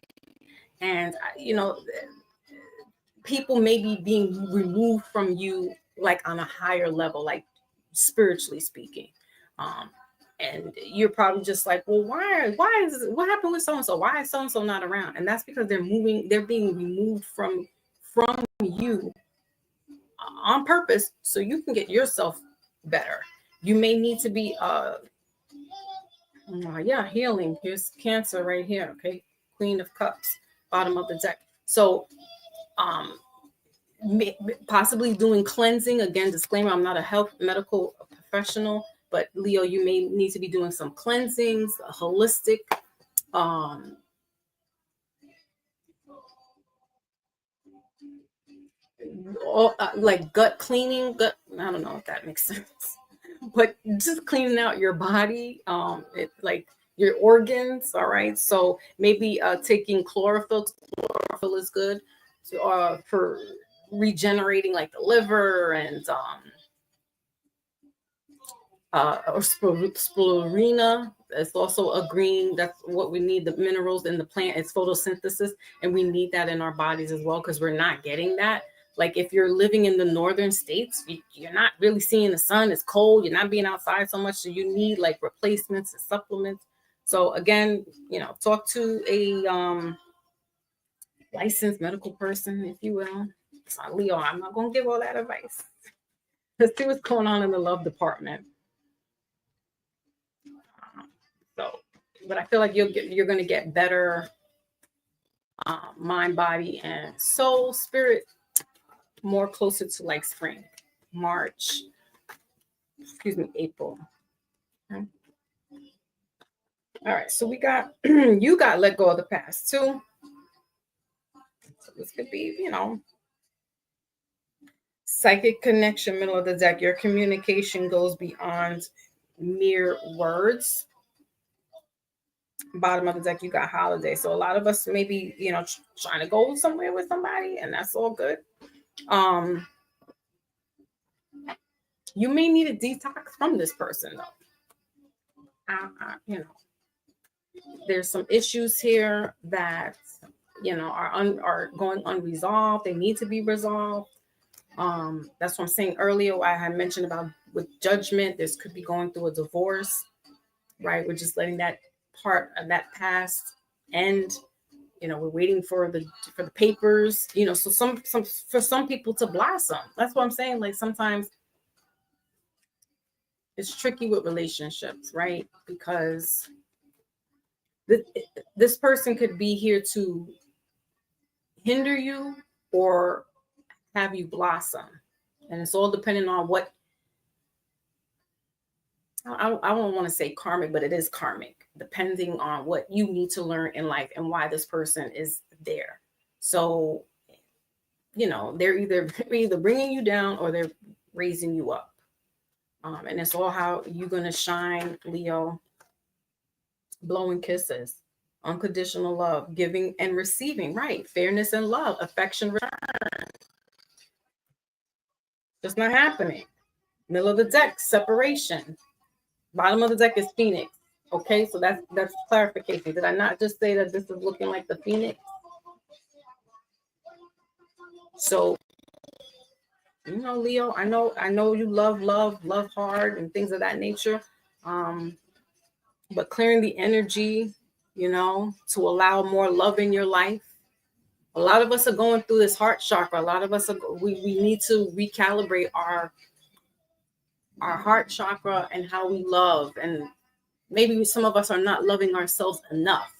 and you know, people may be being removed from you like on a higher level, like spiritually speaking. Um, and you're probably just like, well, why is what happened with so and so? Why is so and so not around? And that's because they're being removed from you on purpose so you can get yourself better. You may need to be yeah, healing. Here's Cancer right here. Okay, Queen of Cups, bottom of the deck. So um possibly doing cleansing. Again, disclaimer, I'm not a health medical professional, but Leo, you may need to be doing some cleansings, holistic um like gut cleaning. I don't know if that makes sense, but just cleaning out your body, like your organs. All right, so maybe taking chlorophyll. Chlorophyll is good for regenerating like the liver, and or spirulina. It's also a green. That's what we need. The minerals in the plant. It's photosynthesis, and we need that in our bodies as well because we're not getting that. Like if you're living in the northern states, you're not really seeing the sun. It's cold. You're not being outside so much, so you need like replacements and supplements. So again, you know, talk to a licensed medical person, if you will. So Leo, I'm not gonna give all that advice. Let's see what's going on in the love department. So, but I feel like you're going to get better mind, body, and soul, spirit, more closer to like spring, March, excuse me, April. Okay. All right, so we got you got let go of the past too. So this could be, you know, psychic connection, middle of the deck. Your communication goes beyond mere words. Bottom of the deck, you got holiday. So a lot of us maybe, you know, trying to go somewhere with somebody, and that's all good. Um, you may need a detox from this person though. You know, there's some issues here that you know are going unresolved. They need to be resolved. That's what I'm saying earlier. I had mentioned about with judgment. This could be going through a divorce, right? We're just letting that part of that past end. You know, we're waiting for the papers, you know, so some for some people to blossom. That's what I'm saying. Like sometimes it's tricky with relationships, right? Because this person could be here to hinder you or have you blossom. And it's all depending on what, I don't want to say karmic, but it is karmic, depending on what you need to learn in life and why this person is there. So, you know, they're either bringing you down or they're raising you up. And it's all how you're going to shine, Leo. Blowing kisses, unconditional love, giving and receiving, right? Fairness and love, affection, return. Just not happening. Middle of the deck, separation. Bottom of the deck is Phoenix. Okay, so that's clarification. Did I not just say that this is looking like the Phoenix? So, you know, Leo, I know you love hard and things of that nature. But clearing the energy, you know, to allow more love in your life. A lot of us are going through this heart chakra. A lot of us we need to recalibrate our heart chakra and how we love. And maybe some of us are not loving ourselves enough.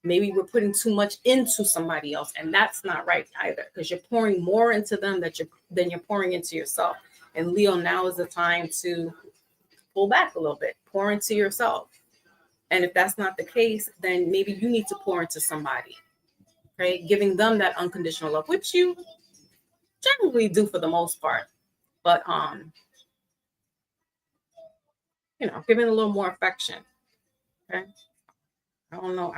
Maybe we're putting too much into somebody else, and that's not right either, because you're pouring more into them than you're pouring into yourself. And Leo, now is the time to pull back a little bit, pour into yourself. And if that's not the case, then maybe you need to pour into somebody, right? Giving them that unconditional love, which you generally do for the most part. But, you know, giving a little more affection, okay? I don't know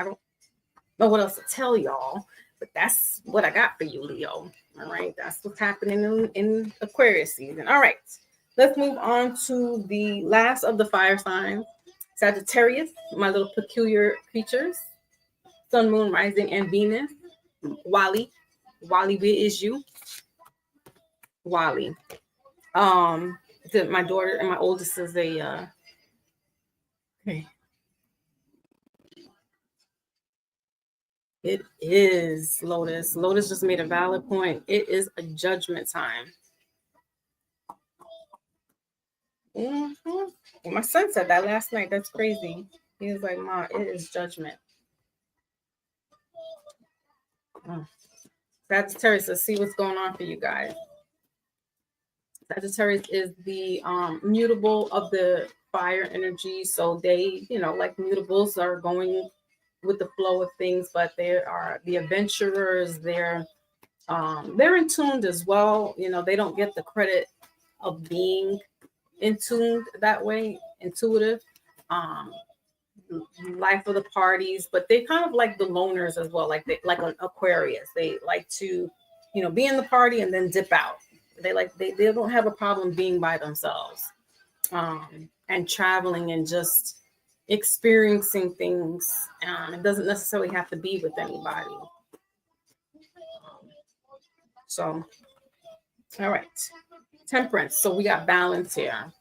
what else to tell y'all, but that's what I got for you, Leo. All right, that's what's happening in Aquarius season. All right, let's move on to the last of the fire signs, Sagittarius, my little peculiar creatures, Sun, Moon, Rising, and Venus. Wally, where is you? Wally. My daughter and my oldest is a okay. It is Lotus. Lotus just made a valid point. It is a judgment time. Well, my son said that last night. That's crazy. He was like, "Ma, it is judgment." Sagittarius, let's see what's going on for you guys. Sagittarius is the mutable of the fire energy. So they, you know, like mutables are going with the flow of things, but they are the adventurers. They're in tuned as well. You know, they don't get the credit of being in tuned that way, intuitive. Life of the parties, but they kind of like the loners as well, like an Aquarius. They like to, you know, be in the party and then dip out. They don't have a problem being by themselves, and traveling and just experiencing things. It doesn't necessarily have to be with anybody. So, all right, Temperance. So we got balance here.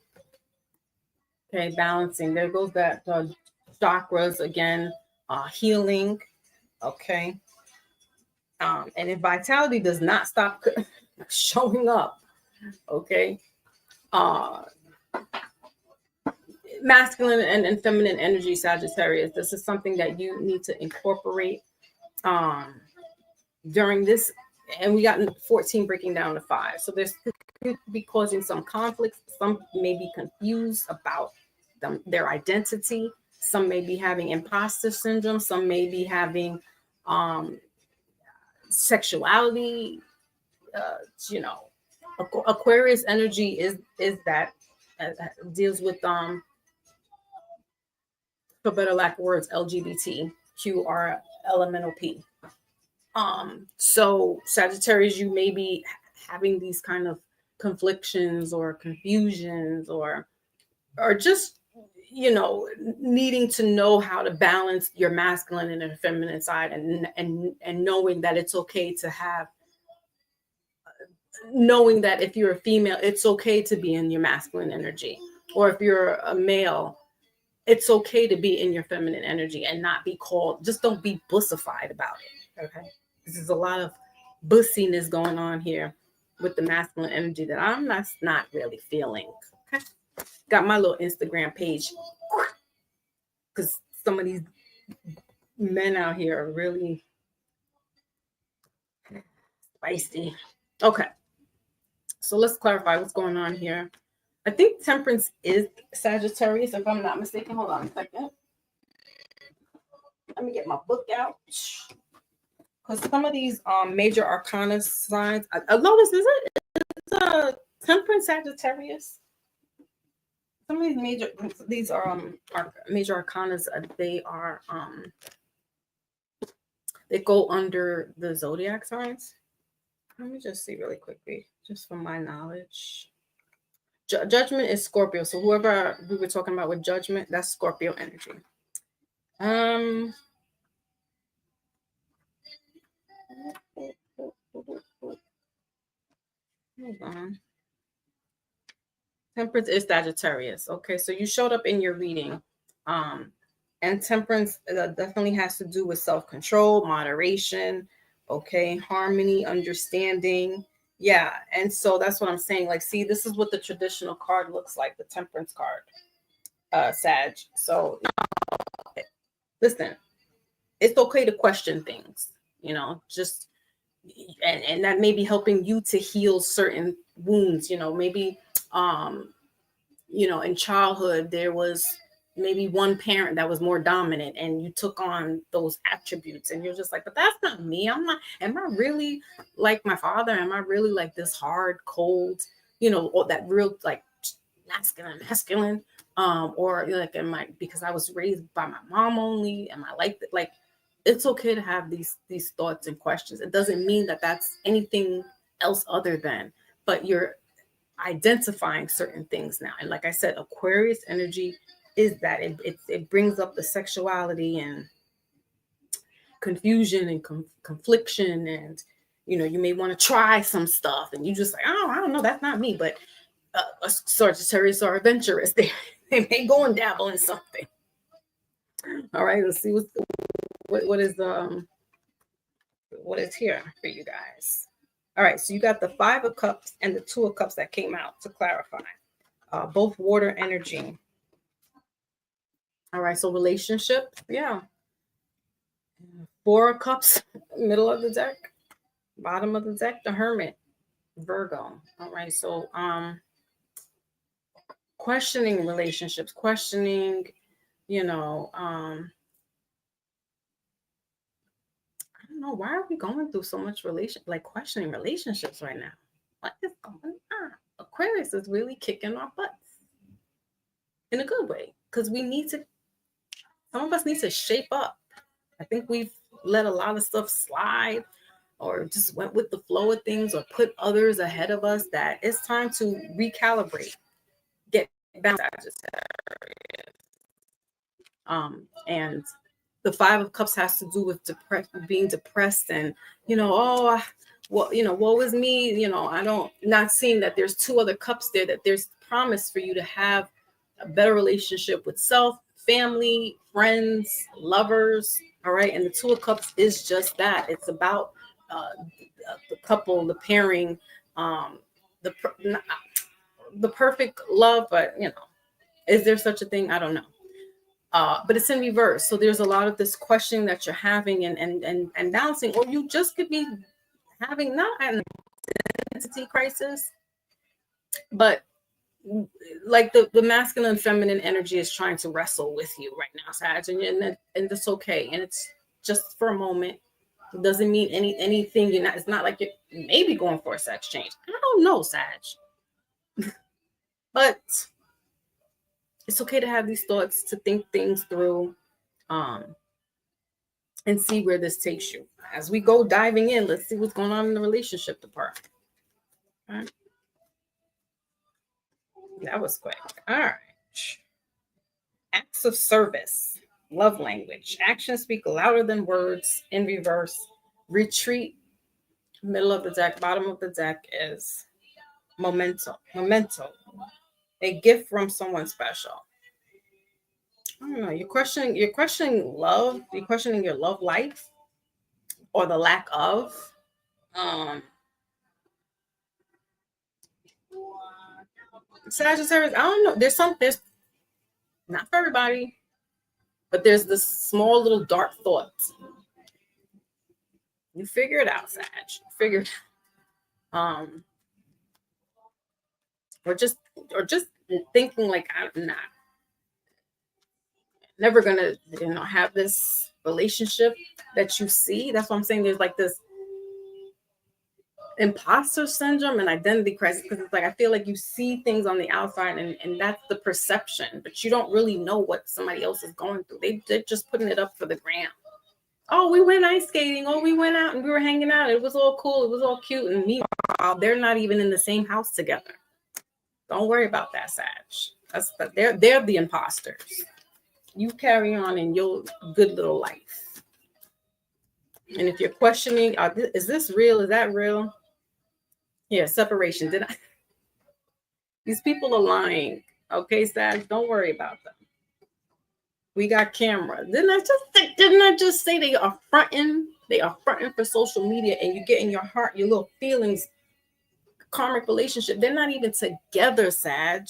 Okay, balancing. There goes that chakras again, healing. Okay. And if vitality does not stop showing up, okay, masculine and feminine energy, Sagittarius, this is something that you need to incorporate during this. And we got 14 breaking down to 5. So this could be causing some conflicts. Some may be confused about their identity. Some may be having imposter syndrome. Some may be having sexuality. You know, Aquarius energy is that deals with for better lack of words, LGBTQRLMNOP. So Sagittarius, you may be having these kind of conflictions or confusions or just, you know, needing to know how to balance your masculine and your feminine side, and knowing that it's okay to have knowing that if you're a female, it's okay to be in your masculine energy, or if you're a male, it's okay to be in your feminine energy and not be called, just don't be bussified about it. Okay. This is a lot of bussiness going on here with the masculine energy that I'm not really feeling. Okay. Got my little Instagram page because some of these men out here are really spicy. Okay. So let's clarify what's going on here. I think Temperance is Sagittarius, if I'm not mistaken. Hold on a second. Let me get my book out. Because some of these major arcana signs, Lotus, is it? It's Temperance Sagittarius. Some of these major arcanas, they go under the zodiac signs. Let me just see really quickly, just from my knowledge. Judgment is Scorpio, so whoever we were talking about with Judgment, that's Scorpio energy. Hold on. Temperance is Sagittarius. Okay, so you showed up in your reading. And Temperance definitely has to do with self-control, moderation, okay, harmony, understanding. Yeah, and so that's what I'm saying. Like, see, this is what the traditional card looks like, the Temperance card, Sag. So listen, it's okay to question things, just and that may be helping you to heal certain wounds, maybe in childhood there was maybe one parent that was more dominant and you took on those attributes and you're just like, but that's not me. Am I really like my father? Am I really like this hard, cold, or that real like masculine? Or like, because I was raised by my mom only? Am I like that? Like, it's okay to have these thoughts and questions. It doesn't mean that that's anything else other than, but you're identifying certain things now. And like I said, Aquarius energy is that it brings up the sexuality and confusion and confliction, and you may want to try some stuff and you just like, oh, I don't know, that's not me. But Sagittarius are adventurous. They may go and dabble in something. All right, let's see what is here for you guys. All right, so you got the 5 of Cups and the 2 of Cups that came out to clarify. Both water energy. All right, so relationship, yeah. 4 of Cups, middle of the deck. Bottom of the deck, the Hermit, Virgo. All right, so questioning relationships, questioning, I don't know, why are we going through so much questioning relationships right now? What is going on? Aquarius is really kicking our butts in a good way, because some of us need to shape up. I think we've let a lot of stuff slide, or just went with the flow of things, or put others ahead of us, that it's time to recalibrate, get back to Sagittarius. And the 5 of Cups has to do with being depressed, and woe is me. I don't, not seeing that there's 2 other cups there, that there's promise for you to have a better relationship with self, family, friends, lovers. All right, and the 2 of Cups is just that. It's about the couple, the pairing, the perfect love. But is there such a thing? I don't know. But it's in reverse. So there's a lot of this questioning that you're having and balancing, or you just could be having not an identity crisis, but like the masculine and feminine energy is trying to wrestle with you right now, Sag, and it's okay. And it's just for a moment. It doesn't mean anything. It's not like you may be going for a sex change. I don't know, Sag. But it's okay to have these thoughts, to think things through, and see where this takes you. As we go diving in, let's see what's going on in the relationship department. All right. That was quick. All right. Acts of service, love language. Actions speak louder than words, in reverse. Retreat, Middle of the deck, bottom of the deck is memento. Memento. A gift from someone special. I don't know. You're questioning love. You're questioning your love life or the lack of. Um, Sagittarius, I don't know. There's not for everybody, but there's this small little dark thoughts. You figure it out, Sag. Figure it out. Or just thinking like I'm not never gonna, have this relationship that you see. That's what I'm saying. There's like this imposter syndrome and identity crisis, because it's like I feel like you see things on the outside and that's the perception, but you don't really know what somebody else is going through. They're just putting it up for the gram. Oh, we went ice skating. Oh, we went out and we were hanging out. It was all cool. It was all cute. And meanwhile, they're not even in the same house together. Don't worry about that, Sag. They're the imposters. You carry on in your good little life. And if you're questioning, is this real? Is that real? Yeah, separation. These people are lying. Okay, Sag, don't worry about them. We got camera. Didn't I just say they are fronting? They are fronting for social media, and you get in your heart, your little feelings, karmic relationship. They're not even together, Sag.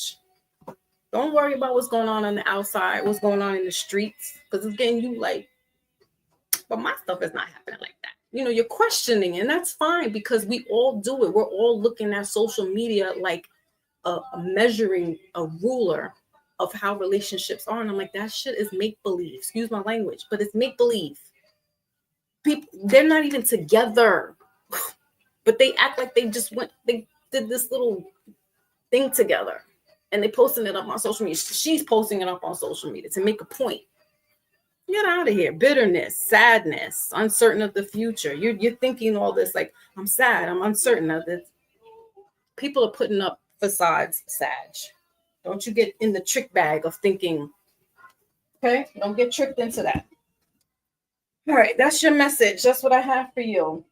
Don't worry about what's going on the outside, what's going on in the streets, because it's getting you like, but my stuff is not happening like that. You're questioning, and that's fine because we all do it. We're all looking at social media like a measuring, a ruler of how relationships are. And I'm like, that shit is make-believe. Excuse my language, but it's make-believe. People, they're not even together, but they act like they did this little thing together. And they posting it up on social media. She's posting it up on social media to make a point. Get out of here. Bitterness, sadness, uncertain of the future. You're thinking all this like, I'm sad, I'm uncertain of this. People are putting up facades, Sag. Don't you get in the trick bag of thinking, okay? Don't get tricked into that. All right, that's your message. That's what I have for you.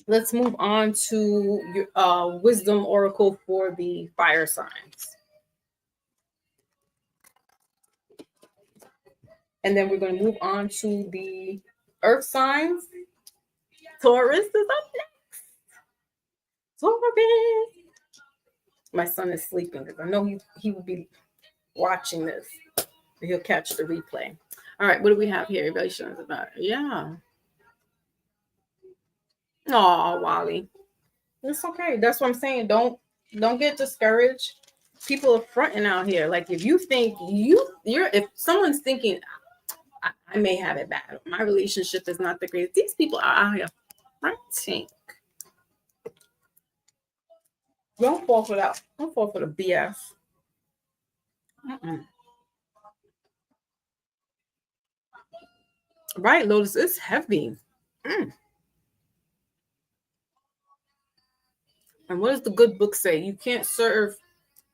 Let's move on to your wisdom oracle for the fire signs. And then we're going to move on to the earth signs. Taurus is up next. Taurus. My son is sleeping because I know he will be watching this. He'll catch the replay. All right, what do we have here? Relations about it. Yeah. Oh, Wally. It's okay. That's what I'm saying. Don't get discouraged. People are fronting out here. Like if you think if someone's thinking I may have it bad, my relationship is not the greatest. These people are out here fronting. Don't fall for that. Don't fall for the BS. Right, Lotus, it's heavy. And what does the good book say? You can't serve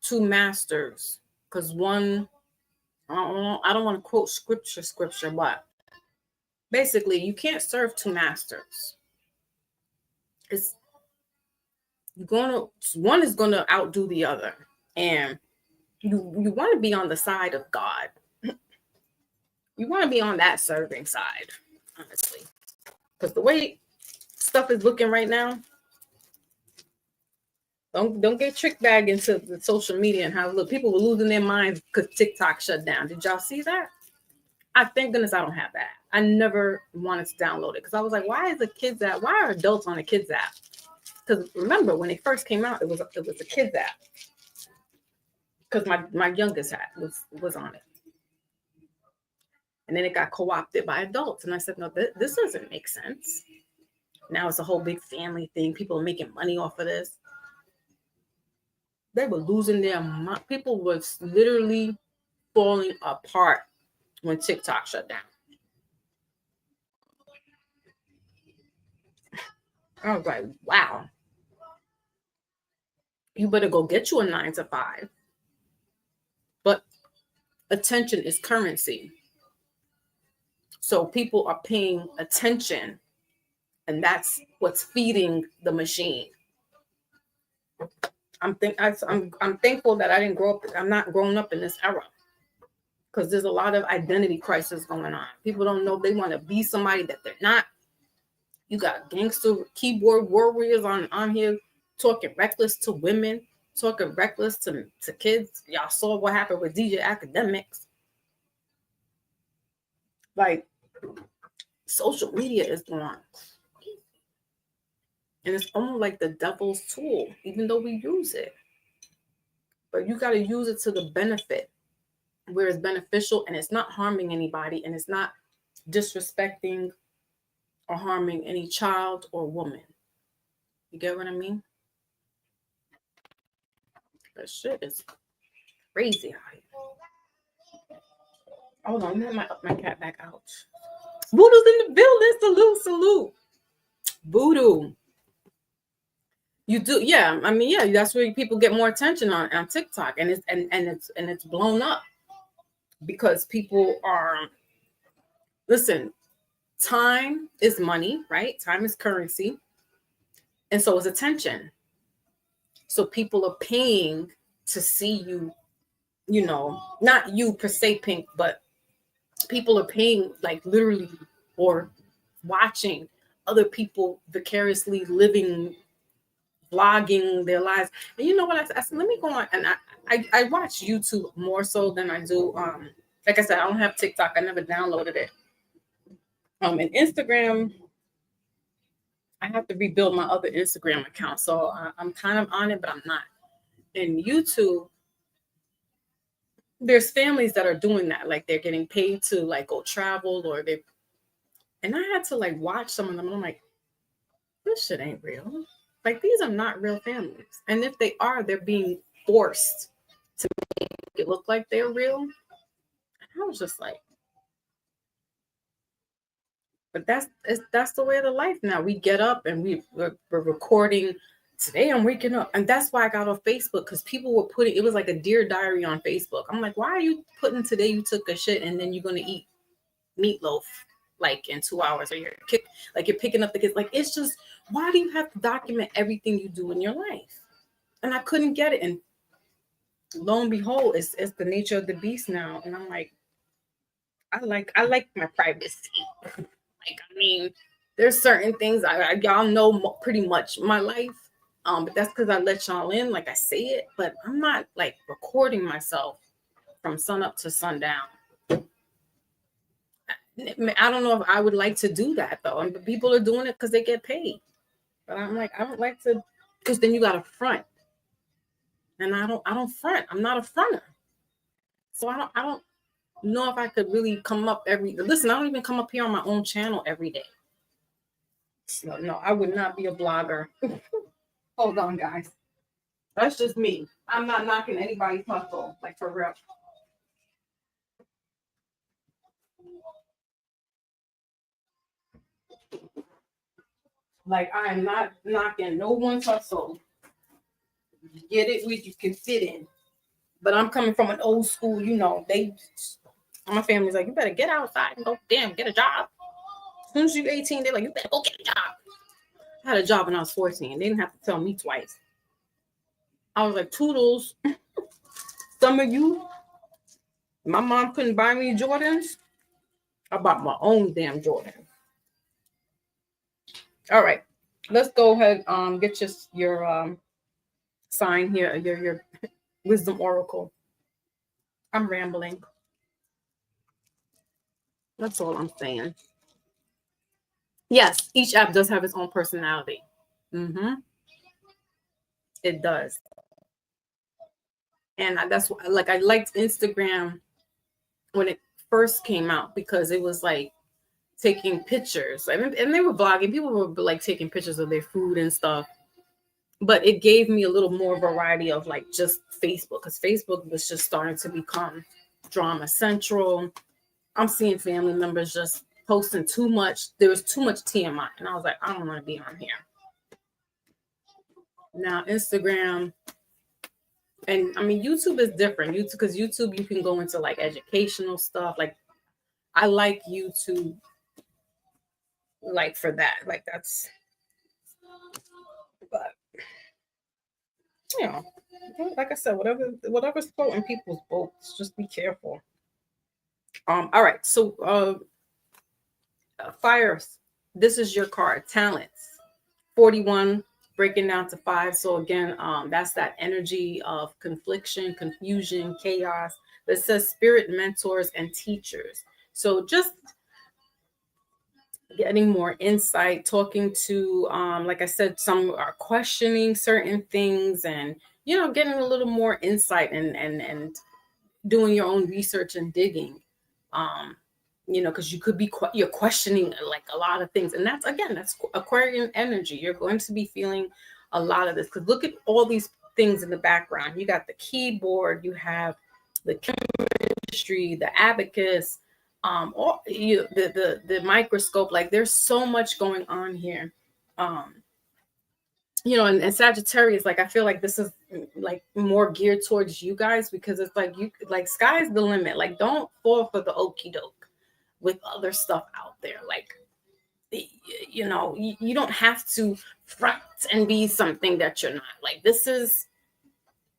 two masters because one, I don't want to quote scripture, but basically you can't serve two masters. One is going to outdo the other, and you want to be on the side of God. You want to be on that serving side, honestly, because the way stuff is looking right now, don't get tricked back into the social media and how look. People were losing their minds because TikTok shut down. Did y'all see that? Thank goodness I don't have that. I never wanted to download it because I was like, why are adults on a kids app? Because remember when they first came out, it was a kids app. Because my youngest was on it. And then it got co-opted by adults. And I said, no, this doesn't make sense. Now it's a whole big family thing. People are making money off of this. They were losing their mind. People was literally falling apart when TikTok shut down. I was like, wow. You better go get you a 9 to 5. But attention is currency. So people are paying attention And that's what's feeding the machine. I'm thankful that I didn't grow up. I'm not growing up in this era, because there's a lot of identity crisis going on. People don't know they want to be somebody that they're not. You got gangster keyboard warriors on here talking reckless to women, talking reckless to kids. Y'all saw what happened with DJ Academics. Like, social media is going, and it's almost like the devil's tool, even though we use it. But you got to use it to the benefit, where it's beneficial and it's not harming anybody, and it's not disrespecting or harming any child or woman. You get what I mean? That shit is crazy out here. Hold on, let my cat back out. Voodoo's in the building. Salute. Voodoo. You do, yeah. I mean, yeah, that's where people get more attention on TikTok, and it's blown up because people are, listen, time is money, right? Time is currency. And so is attention. So people are paying to see you, not you per se, Pink, but people are paying, like, literally, or watching other people vicariously living, vlogging their lives. And you know what? I said, let me go on. And I watch YouTube more so than I do. Like I said, I don't have TikTok. I never downloaded it. And Instagram, I have to rebuild my other Instagram account. So I'm kind of on it, but I'm not. And YouTube, there's families that are doing that. Like, they're getting paid to, like, go travel, and I had to, like, watch some of them. And I'm like, this shit ain't real. Like, these are not real families. And if they are, they're being forced to make it look like they're real. And I was just like, but that's the way of the life now. We get up and we're recording. Today I'm waking up. And that's why I got off Facebook, because people were putting, it was like a Dear Diary on Facebook. I'm like, why are you putting today you took a shit and then you're going to eat meatloaf like in 2 hours, or you're picking up the kids? Like, it's just, why do you have to document everything you do in your life? And I couldn't get it. And lo and behold, it's the nature of the beast now. And I'm like, I like my privacy. Like, I mean, there's certain things y'all know pretty much my life. But that's because I let y'all in, like I say it, but I'm not, like, recording myself from sun up to sundown. I don't know if I would like to do that, though. And people are doing it because they get paid. But I'm like, I don't like to, because then you got to front. And I don't front. I'm not a fronter. So I don't know if I could really come up listen, I don't even come up here on my own channel every day. So no, I would not be a blogger. Hold on, guys. That's just me. I'm not knocking anybody's hustle, like, for real. Like, I am not knocking no one's hustle. Get it where you can fit in. But I'm coming from an old school, my family's like, you better get outside and go, get a job. As soon as you're 18, they're like, you better go get a job. I had a job when I was 14. They didn't have to tell me twice. I was like, toodles. Some of you, my mom couldn't buy me Jordans. I bought my own damn Jordan. All right, let's go ahead. Get your sign here. Your wisdom oracle. I'm rambling. That's all I'm saying. Yes, each app does have its own personality. Mm-hmm. It does. And that's why, like, I liked Instagram when it first came out, because it was like taking pictures. And they were blogging. People were, like, taking pictures of their food and stuff. But it gave me a little more variety of, like, just Facebook, because Facebook was just starting to become drama central. I'm seeing family members just posting too much. There was too much TMI. And I was like, I don't want to be on here. Now, Instagram, and I mean, YouTube is different. Because YouTube, you can go into, like, educational stuff. Like, I like YouTube like for that. Like that's, but you know, like I said, whatever's floating people's boats, just be careful. All right. So fires. This is your card. Talents. 41 breaking down to 5. So again, that's that energy of confliction, confusion, chaos. It says spirit mentors and teachers. So just getting more insight, talking to like I said, some are questioning certain things, and getting a little more insight, and doing your own research and digging. Because you could be you're questioning like a lot of things, and that's Aquarian energy. You're going to be feeling a lot of this, because look at all these things in the background. You got the keyboard, you have the chemistry, the abacus, or the microscope. Like there's so much going on here. And Sagittarius, like I feel like this is like more geared towards you guys, because it's like sky's the limit. Like don't fall for the okey doke with other stuff out there. Like you don't have to front and be something that you're not. Like this is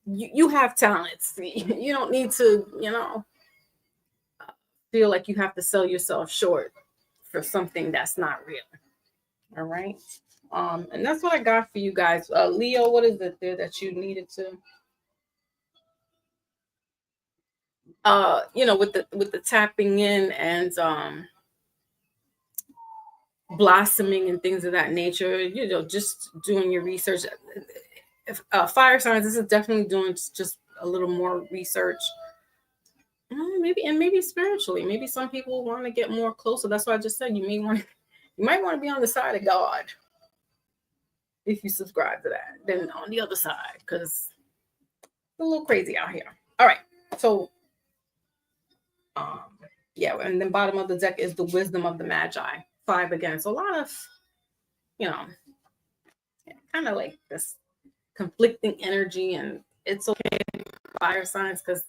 you have talents. You don't need to feel like you have to sell yourself short for something that's not real. All right. And that's what I got for you guys. Leo, what is it there that you needed to with the tapping in and blossoming and things of that nature, just doing your research. If fire signs, this is definitely doing just a little more research. Maybe spiritually, maybe some people want to get more closer. That's why I just said you might want to be on the side of God if you subscribe to that, than on the other side, because it's a little crazy out here. All right, so yeah, and then bottom of the deck is the wisdom of the Magi, 5 again. So a lot of kind of like this conflicting energy, and it's okay, fire signs, because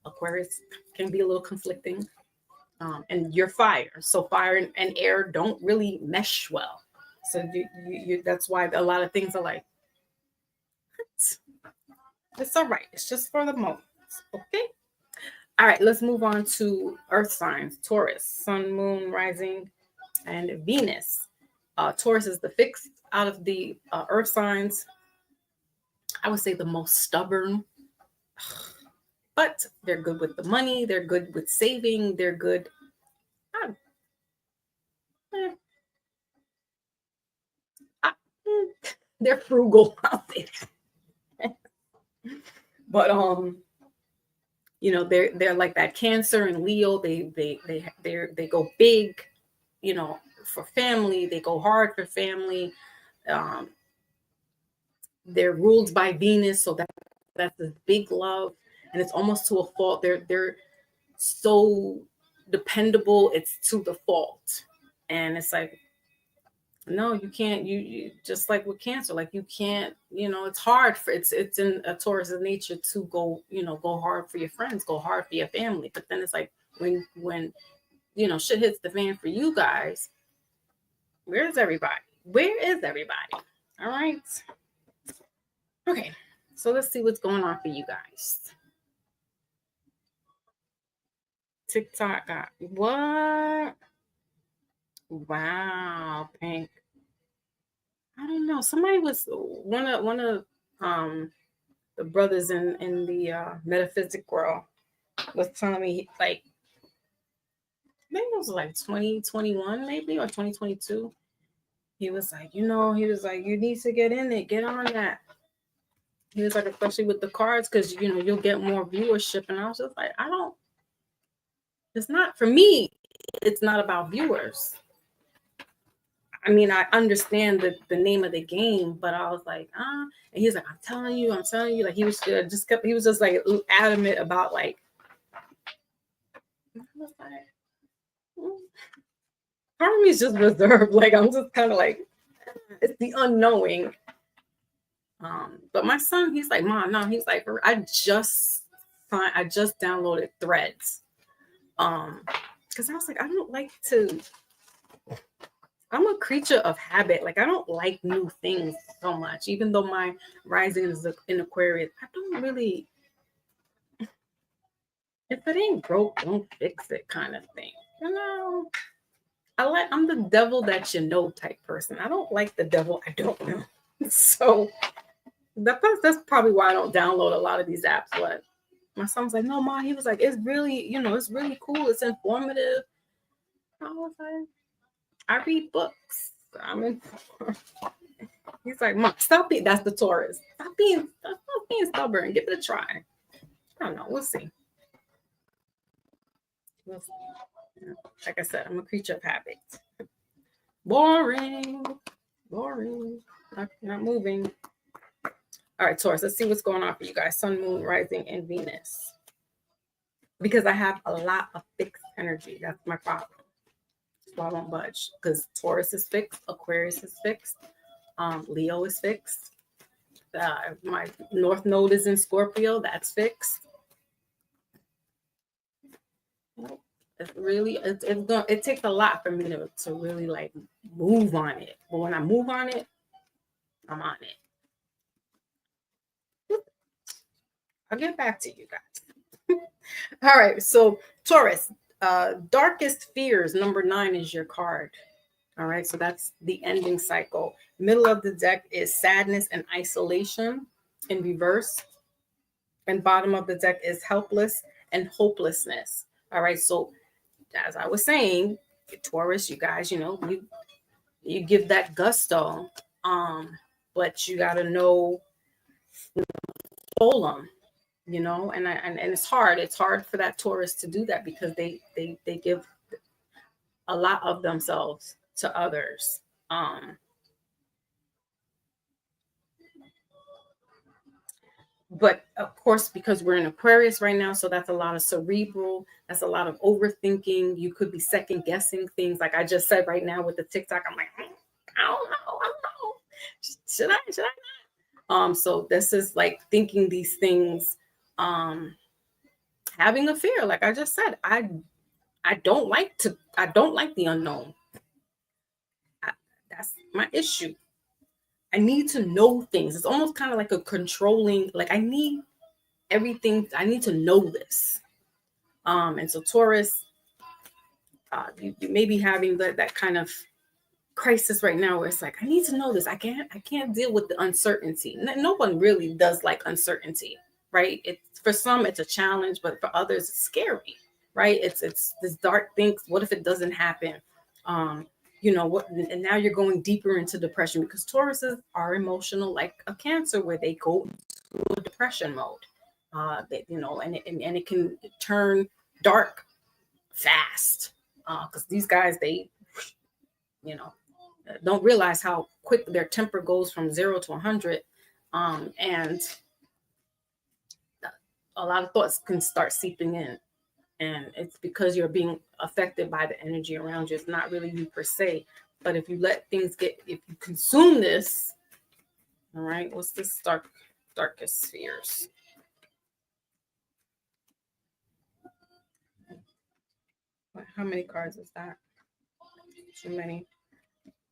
Aquarius can be a little conflicting. And you're fire, so fire and air don't really mesh well. So you that's why a lot of things are like, it's all right. It's just for the moment. Okay. All right. Let's move on to earth signs. Taurus, sun, moon, rising, and Venus. Taurus is the fixed out of the earth signs. I would say the most stubborn, but they're good with the money. They're good with saving. They're good. They're frugal out there. But they're like that Cancer and Leo. They go big, for family. They go hard for family. They're ruled by Venus, so that's a big love, and it's almost to a fault. They're so dependable. It's to the fault, and it's like, no, you can't. You just like with Cancer, like you can't. It's hard for it's in a Taurus's nature to go hard for your friends, go hard for your family. But then it's like when shit hits the fan for you guys. Where's everybody? Where is everybody? All right. Okay, so let's see what's going on for you guys. TikTok got what? Wow, Pink. I don't know. Somebody was one of the brothers in the metaphysic world was telling me, like, maybe it was like 2021 maybe, or 2022. He was like, you need to get in it, get on that. He was like, especially with the cards, because you'll get more viewership. And I was just like, it's not for me. It's not about viewers. I mean, I understand the name of the game, but I was like, and he's like, I'm telling you. Like he was just like adamant about like, I was like, part of me is just reserved. Like I'm just kind of like, it's the unknowing. But my son, he's like, Mom, no, he's like, I just downloaded Threads. Because I was like, I don't like to I'm a creature of habit. Like I don't like new things so much, even though my rising is in Aquarius. I don't really, if it ain't broke, don't fix it kind of thing. You know, I'm the devil that you know type person. I don't like the devil I don't know. So that's probably why I don't download a lot of these apps. But my son's like, no, Ma, he was like, it's really, it's really cool. It's informative. I was like, I read books. I'm informed. He's like, Mom, stop being, that's the Taurus. Stop being stubborn. Give it a try. I don't know. We'll see. We'll see. Like I said, I'm a creature of habit. Boring. Not moving. All right, Taurus, let's see what's going on for you guys. Sun, Moon, Rising, and Venus. Because I have a lot of fixed energy. That's my problem. So I won't budge. Because Taurus is fixed. Aquarius is fixed. Leo is fixed. My North Node is in Scorpio. That's fixed. It takes a lot for me to really like move on it. But when I move on it, I'm on it. I'll get back to you guys. All right, so Taurus, darkest fears, number 9 is your card. All right, so that's the ending cycle. Middle of the deck is sadness and isolation in reverse. And bottom of the deck is helpless and hopelessness. All right, so as I was saying, Taurus, you guys, you give that gusto, but you got to know, hold them, and it's hard. It's hard for that Taurus to do that because they give a lot of themselves to others. But of course, because we're in Aquarius right now, so that's a lot of cerebral, that's a lot of overthinking. You could be second guessing things. Like I just said right now with the TikTok, I'm like, I don't know. Should I not? So this is like thinking these things, having a fear. Like I just said, I don't like the unknown. That's my issue. I need to know things. It's almost kind of like a controlling, like I need everything. I need to know this. And so Taurus, you may be having that kind of crisis right now where it's like, I need to know this. I can't deal with the uncertainty. No one really does like uncertainty, right? For some, it's a challenge, but for others, it's scary, right? It's this dark things. What if it doesn't happen? What, and now you're going deeper into depression because Tauruses are emotional like a Cancer where they go into a depression mode. And it can turn dark fast because these guys, they don't realize how quick their temper goes from 0 to 100, and a lot of thoughts can start seeping in. And it's because you're being affected by the energy around you. It's not really you per se. But if you let things if you consume this, all right, what's this darkest fears? How many cards is that? Too many.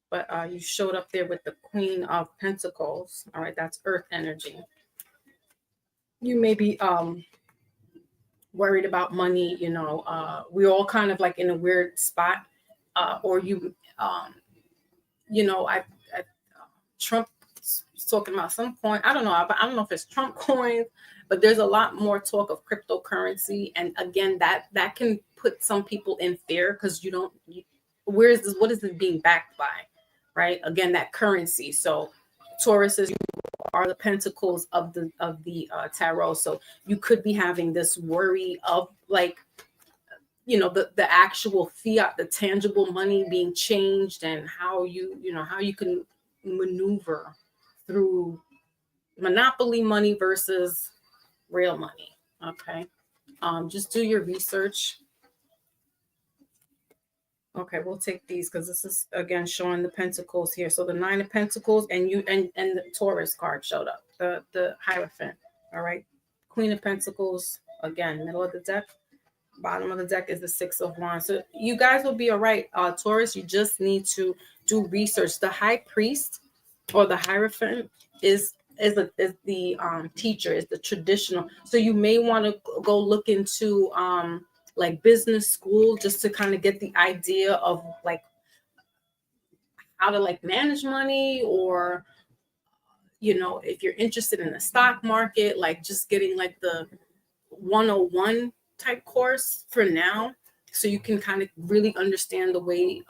But you showed up there with the Queen of Pentacles. All right, that's earth energy. You may be worried about money, we're all kind of like in a weird spot, or Trump is talking about some coin. I don't know if it's Trump coins, but there's a lot more talk of cryptocurrency, and again, that can put some people in fear because what is this being backed by, right? Again, that currency. So Tauruses are the pentacles of the tarot, so you could be having this worry of like the actual fiat, the tangible money being changed, and how you can maneuver through monopoly money versus real money. Okay, just do your research. Okay, we'll take these because this is again showing the pentacles here. So the 9 of Pentacles and the Taurus card showed up. The Hierophant. All right. Queen of Pentacles, again, middle of the deck. Bottom of the deck is the 6 of Wands. So you guys will be all right. Taurus, you just need to do research. The high priest or the hierophant is the teacher, is the traditional. So you may want to go look into like business school, just to kind of get the idea of like how to like manage money, or if you're interested in the stock market, like just getting like the 101 type course for now, so you can kind of really understand the way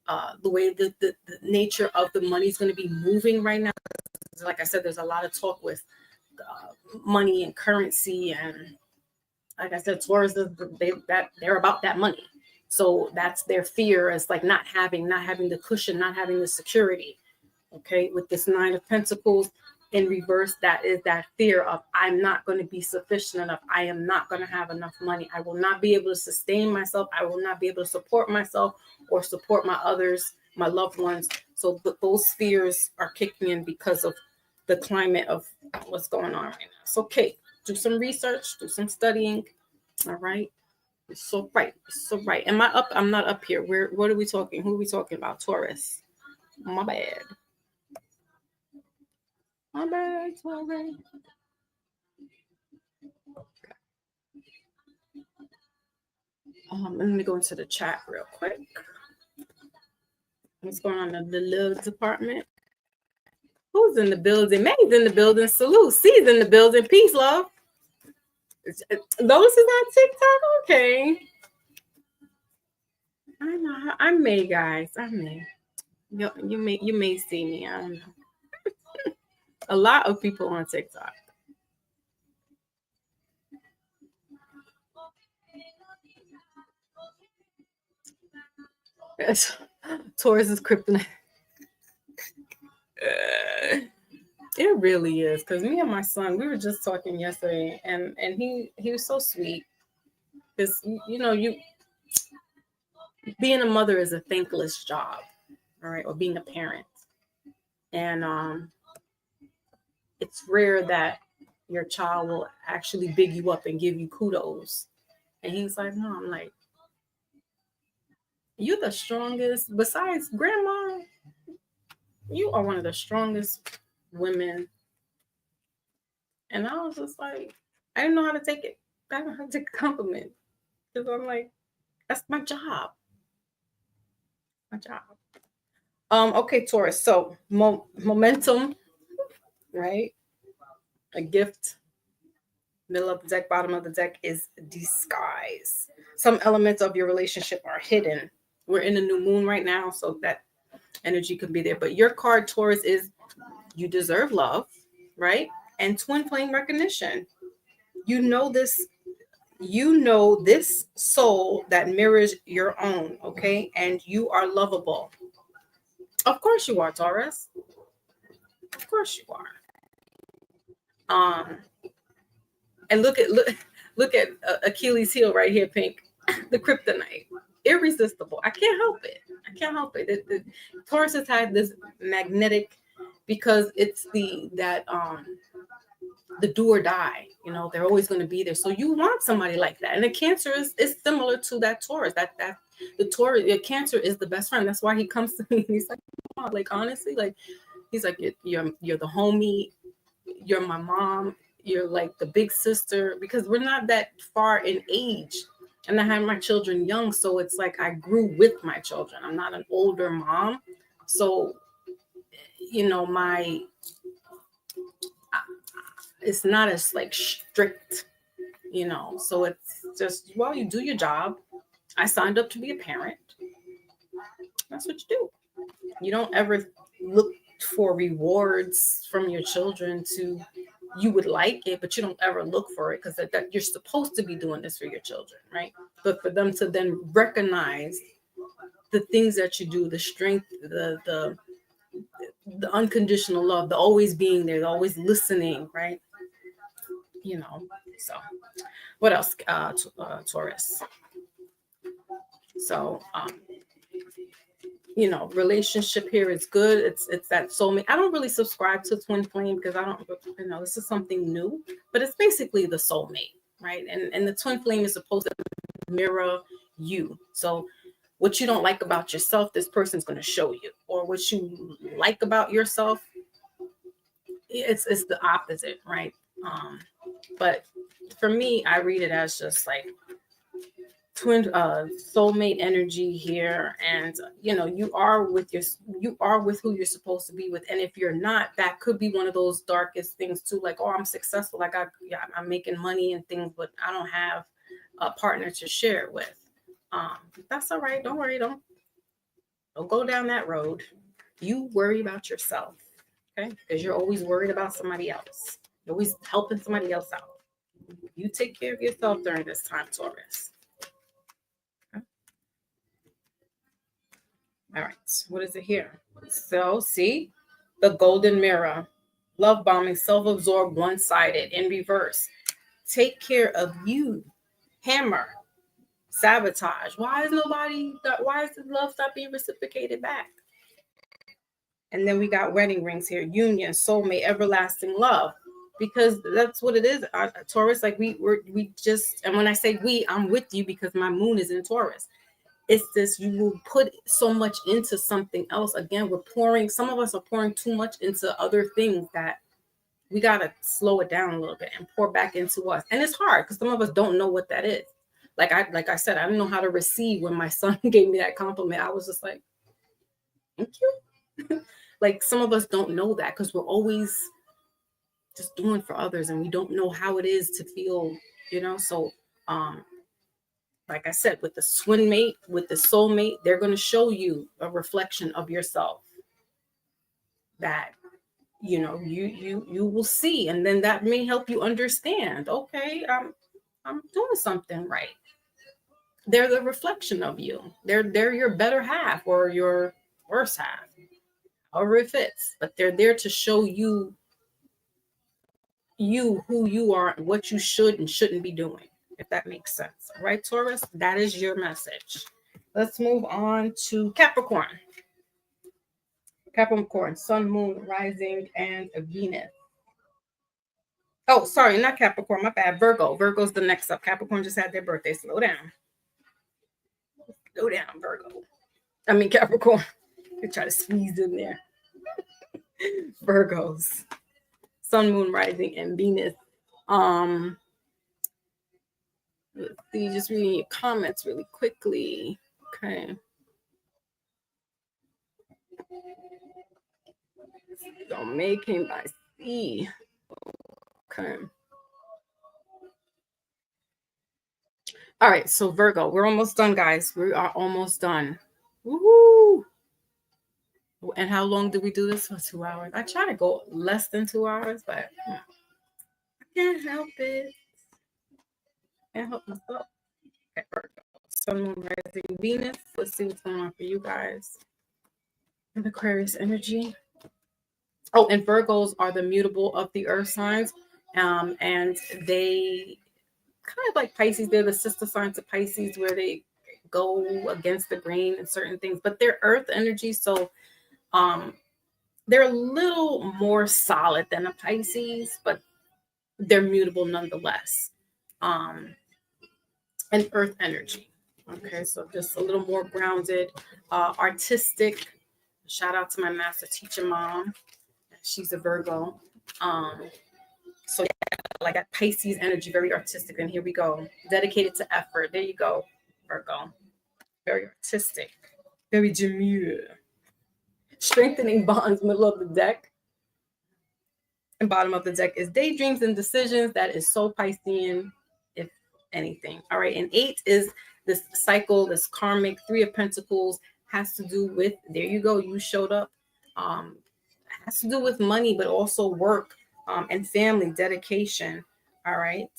the nature of the money is going to be moving right now. Like I said, there's a lot of talk with money and currency, and like I said, Taurus, they're about that money. So that's their fear, is like not having the cushion, not having the security. Okay, with this 9 of Pentacles in reverse, that is that fear of, I'm not going to be sufficient enough. I am not going to have enough money. I will not be able to sustain myself. I will not be able to support myself or support my others, my loved ones. So those fears are kicking in because of the climate of what's going on right now. So, okay, do some research, do some studying. All right. So right. Am I up? I'm not up here. What are we talking? Who are we talking about? Taurus. My bad. Taurus. Let me go into the chat real quick. What's going on in the little department? Who's in the building? May's in the building. Salute. C's in the building. Peace, love. Lois is on TikTok. Okay. I know. I may, guys. I may. You may see me. I don't know. A lot of people on TikTok. Taurus is kryptonite. It really is, because me and my son, we were just talking yesterday, and he was so sweet, because you being a mother is a thankless job, all right, or being a parent, and it's rare that your child will actually big you up and give you kudos. And he's like, no, I'm like, you're the strongest, besides grandma, you are one of the strongest women. And I was just like, I didn't know how to take it. I don't know how to take a compliment, because I'm like, that's my job. My job. Okay, Taurus. So momentum, right? A gift. Middle of the deck, bottom of the deck is disguise. Some elements of your relationship are hidden. We're in a new moon right now, so that energy could be there. But your card, Taurus, is you deserve love, right? And twin flame recognition. You know this soul that mirrors your own, okay? And you are lovable. Of course you are, Taurus. Of course you are. And look at Achilles' heel right here, Pink. The kryptonite. Irresistible. I can't help it. The Taurus has had this magnetic, because it's the do or die. They're always going to be there. So you want somebody like that. And the Cancer is similar to that Taurus. That the Taurus, your Cancer is the best friend. That's why he comes to me. He's like, oh, like honestly, like he's like, you're the homie. You're my mom. You're like the big sister, because we're not that far in age. And I had my children young, so it's like I grew with my children. I'm not an older mom, so it's not as like strict, so it's just, well, you do your job. I signed up to be a parent. That's what you do. You don't ever look for rewards from your children. You would like it, but you don't ever look for it, because that you're supposed to be doing this for your children, right? But for them to then recognize the things that you do, the strength, the unconditional love, the always being there, the always listening, right? So what else? Taurus. So relationship here is good. It's that soulmate. I don't really subscribe to twin flame, because I don't, this is something new, but it's basically the soulmate, right? And the twin flame is supposed to mirror you. So what you don't like about yourself, this person's going to show you, or what you like about yourself, it's the opposite, right? But for me, I read it as just like twin soulmate energy here, and you are with who you're supposed to be with. And if you're not, that could be one of those darkest things too, like, oh, I'm successful, like I'm making money and things, but I don't have a partner to share it with. That's all right, don't worry, don't go down that road. You worry about yourself, okay? Because you're always worried about somebody else. You're always helping somebody else out. You take care of yourself during this time, Taurus. All right, what is it here? So, see, the golden mirror, love bombing, self-absorbed, one-sided, in reverse. Take care of you, hammer, sabotage. Why is the love not being reciprocated back? And then we got wedding rings here, union, soulmate, everlasting love, because that's what it is. Taurus, like we just, and when I say we, I'm with you because my moon is in Taurus. It's this, you will put so much into something else. Again, some of us are pouring too much into other things that we got to slow it down a little bit and pour back into us. And it's hard because some of us don't know what that is. Like I said, I didn't know how to receive when my son gave me that compliment. I was just like, thank you. Like some of us don't know that because we're always just doing for others and we don't know how it is to feel, so like I said, with the twin mate, with the soulmate, they're going to show you a reflection of yourself that you will see, and then that may help you understand, okay, I'm doing something right. They're the reflection of you. They're your better half or your worse half, however it fits, but they're there to show you who you are and what you should and shouldn't be doing, if that makes sense. All right, Taurus, that is your message. Let's move on to Capricorn. Capricorn, sun, moon, rising, and Venus. Oh, sorry, not Capricorn, my bad. Virgo's the next up. Capricorn just had their birthday. Slow down, Virgo. I mean Capricorn. I try to squeeze in there. Virgos, sun, moon, rising, and Venus. Let's see, just reading your comments really quickly. Okay. So May came by sea. Okay. All right, so Virgo, we're almost done, guys. We are almost done. Woo! And how long did we do this for? 2 hours. I try to go less than 2 hours, but I can't help it. Can't help myself. Okay, Virgo. Sun, moon, rising, Venus. Let's see what's going on for you guys. And Aquarius energy. Oh, and Virgos are the mutable of the earth signs. And they kind of like Pisces, they're the sister signs of Pisces where they go against the grain in certain things, but they're earth energy. So they're a little more solid than a Pisces, but they're mutable nonetheless. And earth energy. Okay, so just a little more grounded, artistic. Shout out to my master teacher mom. She's a Virgo. So yeah, like that Pisces energy, very artistic. And here we go. Dedicated to effort. There you go, Virgo. Very artistic. Very demure. Strengthening bonds, middle of the deck. And bottom of the deck is daydreams and decisions. That is so Piscean, if anything. All right. And 8 is this cycle, this karmic. 3 of Pentacles has to do with, there you go, you showed up. Has to do with money, but also work and family, dedication. All right.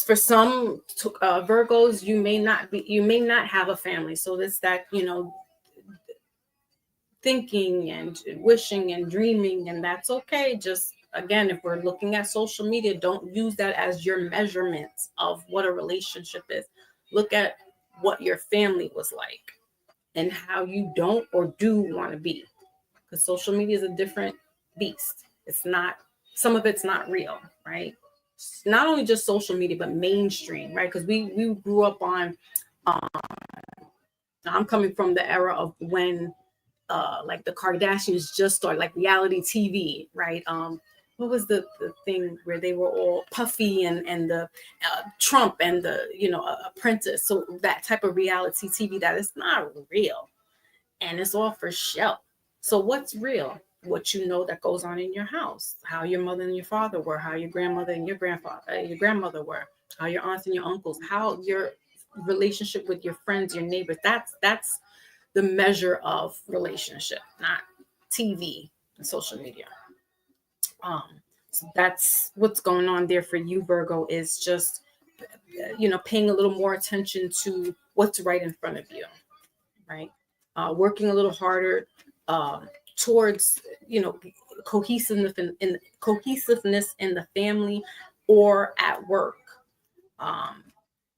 For some Virgos, you may not have a family. So it's that, thinking and wishing and dreaming, and that's okay. Just again, if we're looking at social media, don't use that as your measurement of what a relationship is. Look at what your family was like and how you don't or do want to be, because social media is a different beast. It's not, some of it's not real, right? not only just social media, but mainstream, right? Because we grew up on, I'm coming from the era of when like the Kardashians just started, like reality TV, right? What was the thing where they were all Puffy and the Trump and the Apprentice? So that type of reality TV that is not real, and it's all for show. So what's real? What you know that goes on in your house, how your mother and your father were, how your grandmother and your grandmother were, how your aunts and your uncles, how your relationship with your friends, your neighbors. That's the measure of relationship, not TV and social media. So that's what's going on there for you, Virgo, is just paying a little more attention to what's right in front of you, right? Working a little harder towards cohesiveness cohesiveness in the family or at work.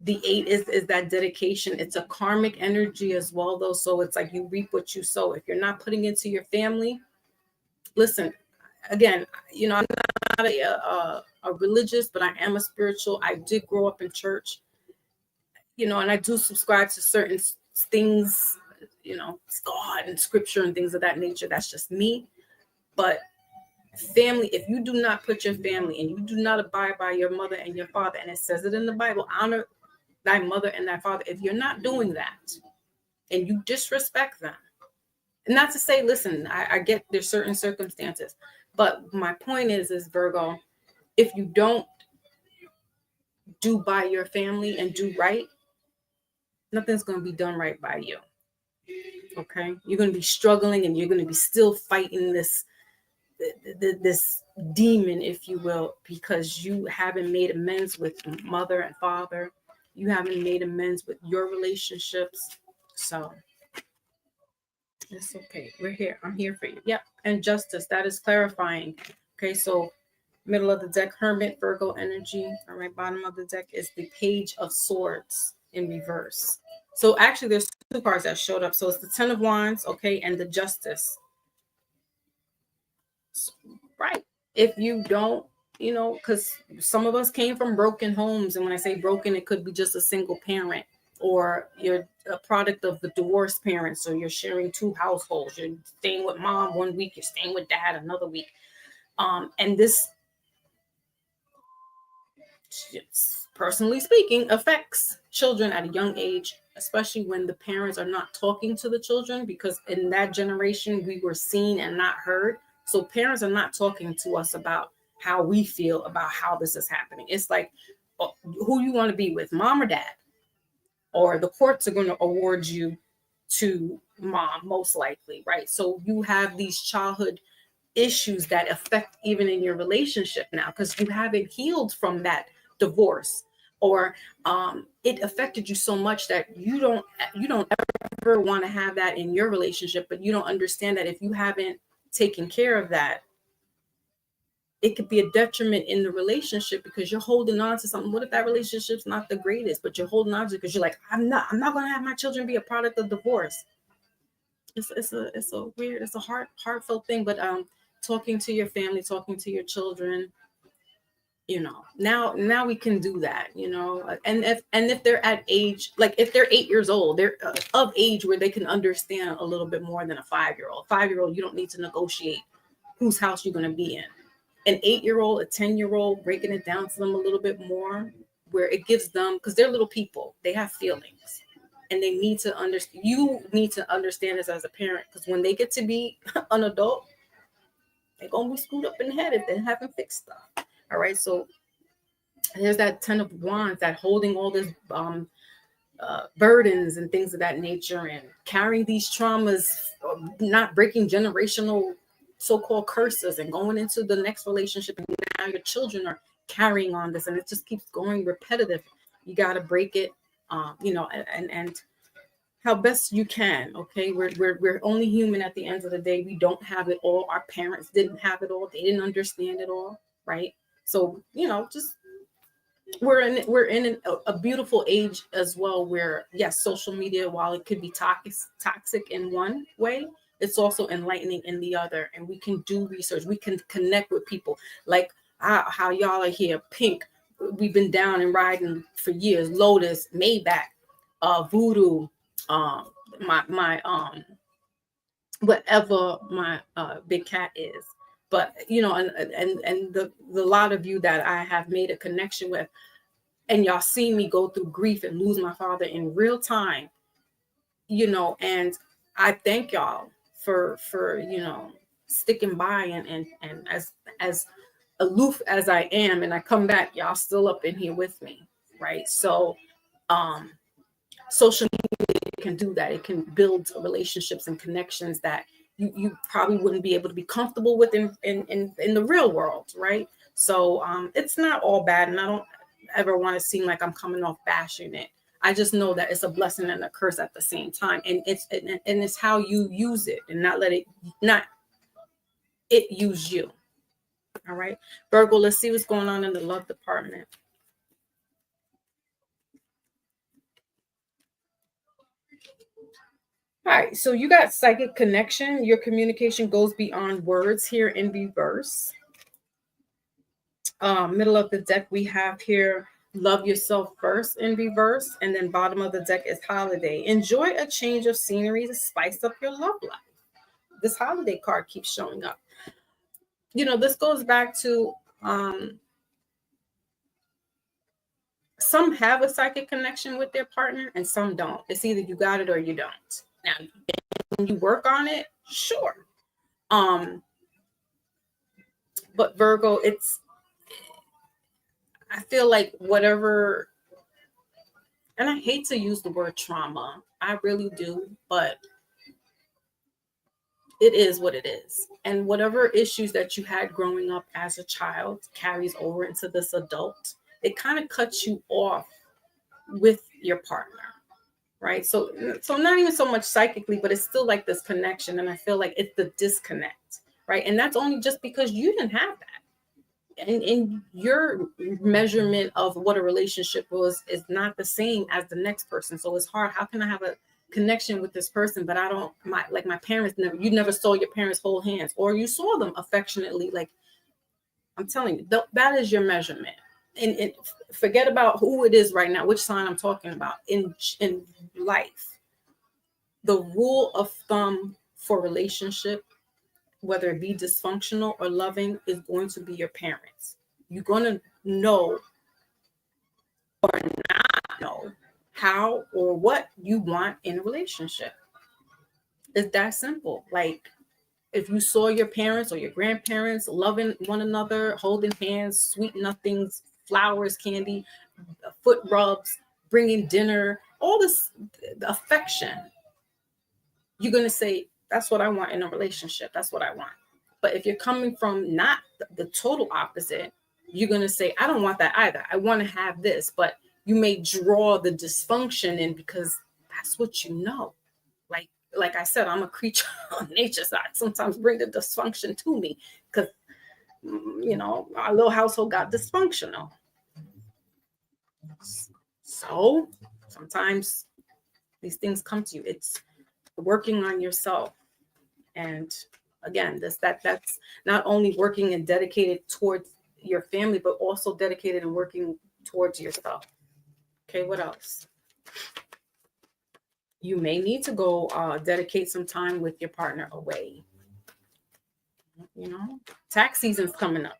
The 8 is that dedication. It's a karmic energy as well, though. So it's like you reap what you sow. If you're not putting into your family, listen, again, I'm not a religious, but I am a spiritual. I did grow up in church, and I do subscribe to certain things, God and scripture and things of that nature. That's just me. But family, if you do not put your family and you do not abide by your mother and your father, and it says it in the Bible, honor thy mother and thy father. If you're not doing that and you disrespect them, and not to say, listen, I get there's certain circumstances, but my point is Virgo, if you don't do by your family and do right, nothing's going to be done right by you. Okay, you're going to be struggling, and you're going to be still fighting this demon, if you will, because you haven't made amends with mother and father. You haven't made amends with your relationships. So it's okay. We're here. I'm here for you. Yep. And justice. That is clarifying. Okay. So middle of the deck, Hermit, Virgo energy. All right. Bottom of the deck is the Page of Swords in reverse. So actually, there's 2 cards that showed up. So it's the 10 of Wands. Okay. And the Justice. Right. If you don't, because some of us came from broken homes. And when I say broken, it could be just a single parent, or you're a product of the divorced parents. So you're sharing 2 households. You're staying with mom one week, you're staying with dad another week. And this, personally speaking, affects children at a young age, especially when the parents are not talking to the children, because in that generation, we were seen and not heard. So parents are not talking to us about how we feel about how this is happening. It's like, who you want to be with, mom or dad? Or the courts are going to award you to mom, most likely, right? So you have these childhood issues that affect even in your relationship now, because you haven't healed from that divorce, or it affected you so much that you don't ever want to have that in your relationship. But you don't understand that if you haven't taken care of that, it could be a detriment in the relationship, because you're holding on to something. What if that relationship's not the greatest, but you're holding on to it because you're like, I'm not going to have my children be a product of divorce. It's a weird, it's a heartfelt thing. But talking to your family, talking to your children, now we can do that, and if they're at age, like if they're 8 years old, they're of age where they can understand a little bit more than a 5-year-old. 5-year-old, you don't need to negotiate whose house you're going to be in. An 8-year-old, a 10-year-old, breaking it down to them a little bit more, where it gives them, because they're little people, they have feelings, and they need to understand. You need to understand this as a parent, because when they get to be an adult, they're gonna be screwed up in the head if they haven't fixed stuff. All right, so there's that 10 of Wands, that holding all this burdens and things of that nature, and carrying these traumas, not breaking generational so-called curses, and going into the next relationship, and now your children are carrying on this, and it just keeps going repetitive. You got to break it, and how best you can. Okay, we're only human at the end of the day. We don't have it all. Our parents didn't have it all. They didn't understand it all, right? So just we're in a beautiful age as well, where yes, social media, while it could be toxic in one way, it's also enlightening in the other. And we can do research, we can connect with people. Like how y'all are here. Pink, we've been down and riding for years. Lotus, Maybach, Voodoo, my whatever my big cat is. But and the lot of you that I have made a connection with, and y'all see me go through grief and lose my father in real time, and I thank y'all for sticking by, and as aloof as I am, and I come back, y'all still up in here with me, right? So social media can do that. It can build relationships and connections that you probably wouldn't be able to be comfortable with in the real world, right? So it's not all bad, and I don't ever want to seem like I'm coming off bashing it. I just know that it's a blessing and a curse at the same time, and it's how you use it, and not it use you. All right, Virgo, let's see what's going on in the love department. All right, so you got psychic connection. Your communication goes beyond words here in reverse. Middle of the deck, we have here love yourself first in reverse. And then bottom of the deck is holiday. Enjoy a change of scenery to spice up your love life. This holiday card keeps showing up. This goes back to some have a psychic connection with their partner and some don't. It's either you got it or you don't. Now, when you work on it, sure. But Virgo, I feel like whatever, and I hate to use the word trauma, I really do, but it is what it is. And whatever issues that you had growing up as a child carries over into this adult. It kind of cuts you off with your partner, right? So not even so much psychically, but it's still like this connection. And I feel like it's the disconnect, right? And that's only just because you didn't have that. And your measurement of what a relationship was is not the same as the next person. So it's hard. How can I have a connection with this person, but I don't, my parents you never saw your parents hold hands, or you saw them affectionately. Like, I'm telling you, that is your measurement. And forget about who it is right now, which sign I'm talking about in life. The rule of thumb for relationship, whether it be dysfunctional or loving, is going to be your parents. You're going to know or not know how or what you want in a relationship. It's that simple. Like, if you saw your parents or your grandparents loving one another, holding hands, sweet nothings, flowers, candy, foot rubs, bringing dinner, all this affection, you're going to say, that's what I want in a relationship. That's what I want. But if you're coming from not the total opposite, you're going to say, I don't want that either. I want to have this. But you may draw the dysfunction in because that's what you know. Like I said, I'm a creature on nature's side. Sometimes bring the dysfunction to me because, our little household got dysfunctional. So sometimes these things come to you. It's working on yourself. And again, that's not only working and dedicated towards your family, but also dedicated and working towards yourself. Okay, what else? You may need to go dedicate some time with your partner away. Tax season's coming up.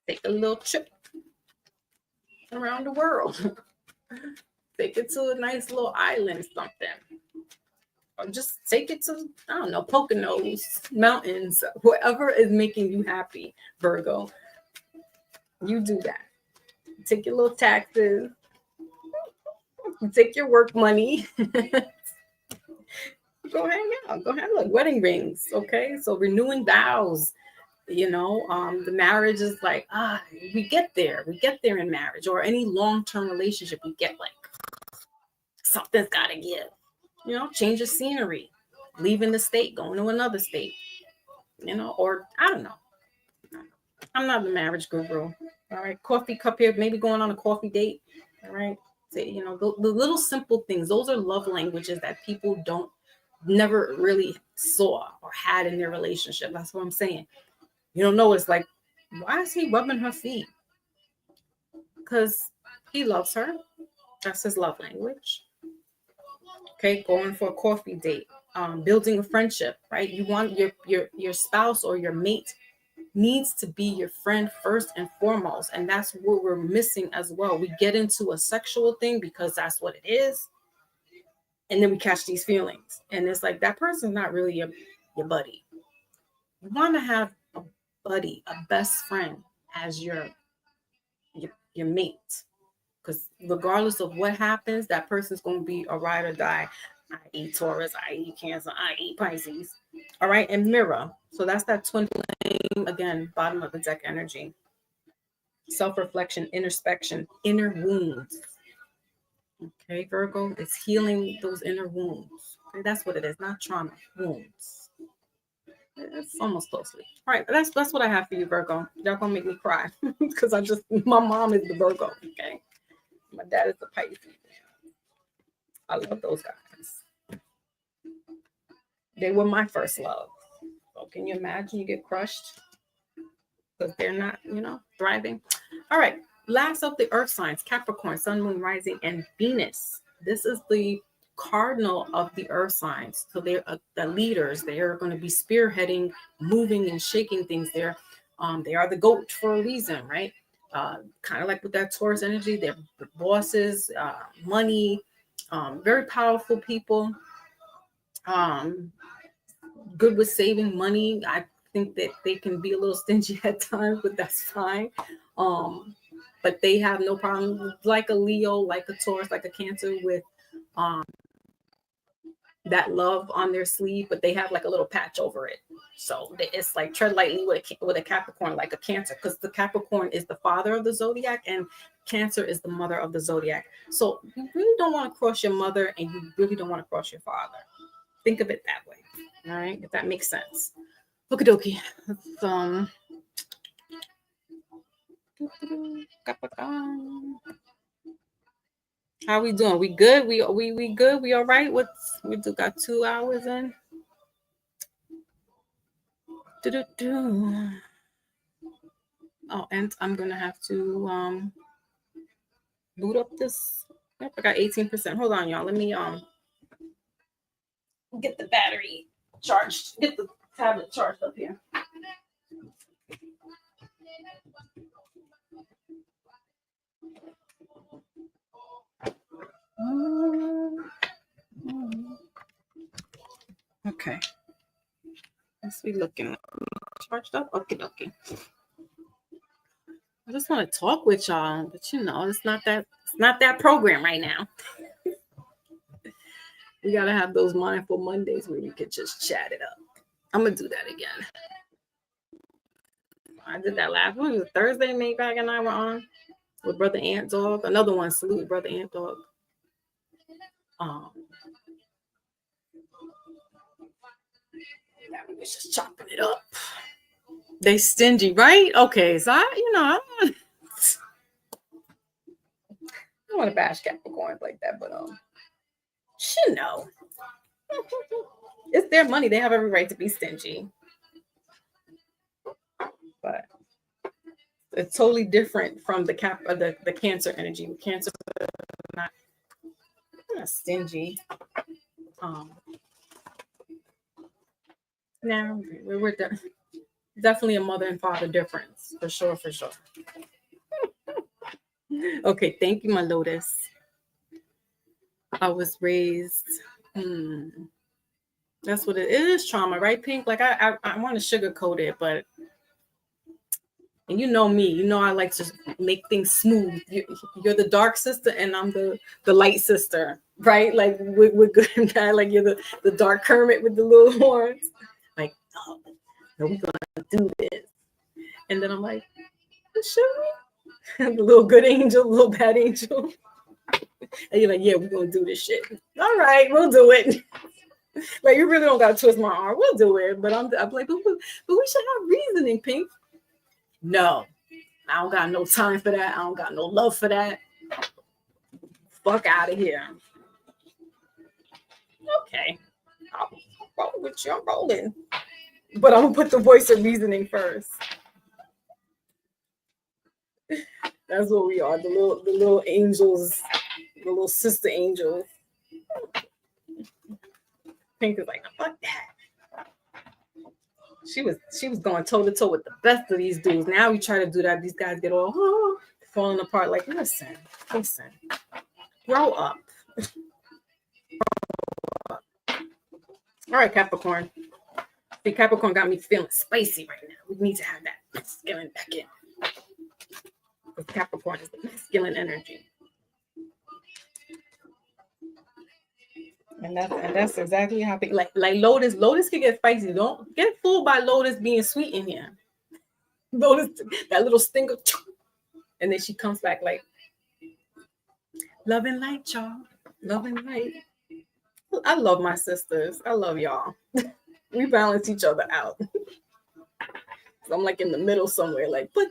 Take a little trip around the world. Take it to a nice little island, something. Or just take it to, I don't know, Poconos, mountains, whatever is making you happy, Virgo. You do that. Take your little taxes. Take your work money. Go hang out. Go have wedding rings. Okay. So renewing vows. The marriage is like, we get there. We get there in marriage or any long-term relationship. We get like something's got to give. Change of scenery, leaving the state, going to another state. Or I don't know. I'm not the marriage guru. All right. Coffee cup here, maybe going on a coffee date. All right. The little simple things, those are love languages that people never really saw or had in their relationship. That's what I'm saying. You don't know what it's like Why is he rubbing her feet? Because he loves her. That's his love language. Okay, going for a coffee date, building a friendship, right? You want your spouse or your mate needs to be your friend first and foremost, and that's what we're missing as well. We get into a sexual thing because that's what it is, and then we catch these feelings, and it's like that person's not really your buddy. You want to have a buddy, a best friend as your mate, because regardless of what happens, that person's going to be a ride or die. I eat Taurus, I eat Cancer, I eat Pisces. All right, and mirror. So that's that twin flame, again, bottom of the deck energy. Self-reflection, introspection, inner wounds. Okay, Virgo is healing those inner wounds. Okay, that's what it is, not trauma, wounds. It's almost closely. All right, that's what I have for you, Virgo. Y'all gonna make me cry because my mom is the Virgo. Okay, my dad is the Pisces. I love those guys. They were my first love. So can you imagine you get crushed because they're not, thriving? All right. Last of the earth signs, Capricorn, Sun, Moon, Rising, and Venus. This is the cardinal of the earth signs. So they're the leaders. They are going to be spearheading, moving, and shaking things there. They are the goat for a reason, right? Kind of like with that Taurus energy, they're the bosses, money, very powerful people. Good with saving money. I think that they can be a little stingy at times, but that's fine. But they have no problem, like a Leo, like a Taurus, like a Cancer, with that love on their sleeve, but they have like a little patch over it. So it's like tread lightly with a Capricorn, like a Cancer, because the Capricorn is the father of the zodiac and Cancer is the mother of the zodiac. So you really don't want to cross your mother and you really don't want to cross your father. Think of it that way. All right, if that makes sense. Okie dokie. How we doing? We good? We good? We all right? We got 2 hours in? Oh, and I'm gonna have to boot up this. Yep, I got 18%. Hold on, y'all. Let me get the battery charged. Get the tablet charged up here. Okay. Let's be looking charged up. Okay. I just want to talk with y'all, but it's not that program right now. We gotta have those mindful Mondays where we could just chat it up. I'm gonna do that again. I did that last one. It was Thursday. Maybach and I were on with Brother Ant Dog. Another one. Salute Brother Ant Dog. We was just chopping it up. They stingy, right? Okay, so I don't want to bash Capricorns like that, but it's their money. They have every right to be stingy. But it's totally different from the Cancer energy. Cancer not stingy. Now we're definitely a mother and father difference for sure. Okay, thank you, my Lotus. I was raised. That's what it is. Trauma, right, Pink? Like I want to sugarcoat it, but. And you know me, I like to make things smooth. You're the dark sister and I'm the light sister, right? Like we're good and bad. Like you're the dark Kermit with the little horns. Like, no, we're gonna do this. And then I'm like, should we? The little good angel, little bad angel. And you're like, yeah, we're gonna do this shit. All right, we'll do it. Like you really don't gotta twist my arm. We'll do it. But I'm like, but we should have reasoning, Pink. No, I don't got no time for that. I don't got no love for that. Fuck out of here. Okay. I'll roll with you. I'm rolling. But I'm going to put the voice of reasoning first. That's what we are. The little angels, the little sister angels. Pink is like, fuck that. She was going toe to toe with the best of these dudes. Now we try to do that. These guys get all falling apart. Like, listen, grow up. All right, Capricorn. See, Capricorn got me feeling spicy right now. We need to have that masculine back in. Because Capricorn is the masculine energy. And that's exactly how like Lotus can get spicy. Don't get fooled by Lotus being sweet in here. Lotus, that little stinger, and then she comes back like love and light, y'all. Love and light. I love my sisters. I love y'all. We balance each other out. So I'm like in the middle somewhere, like, but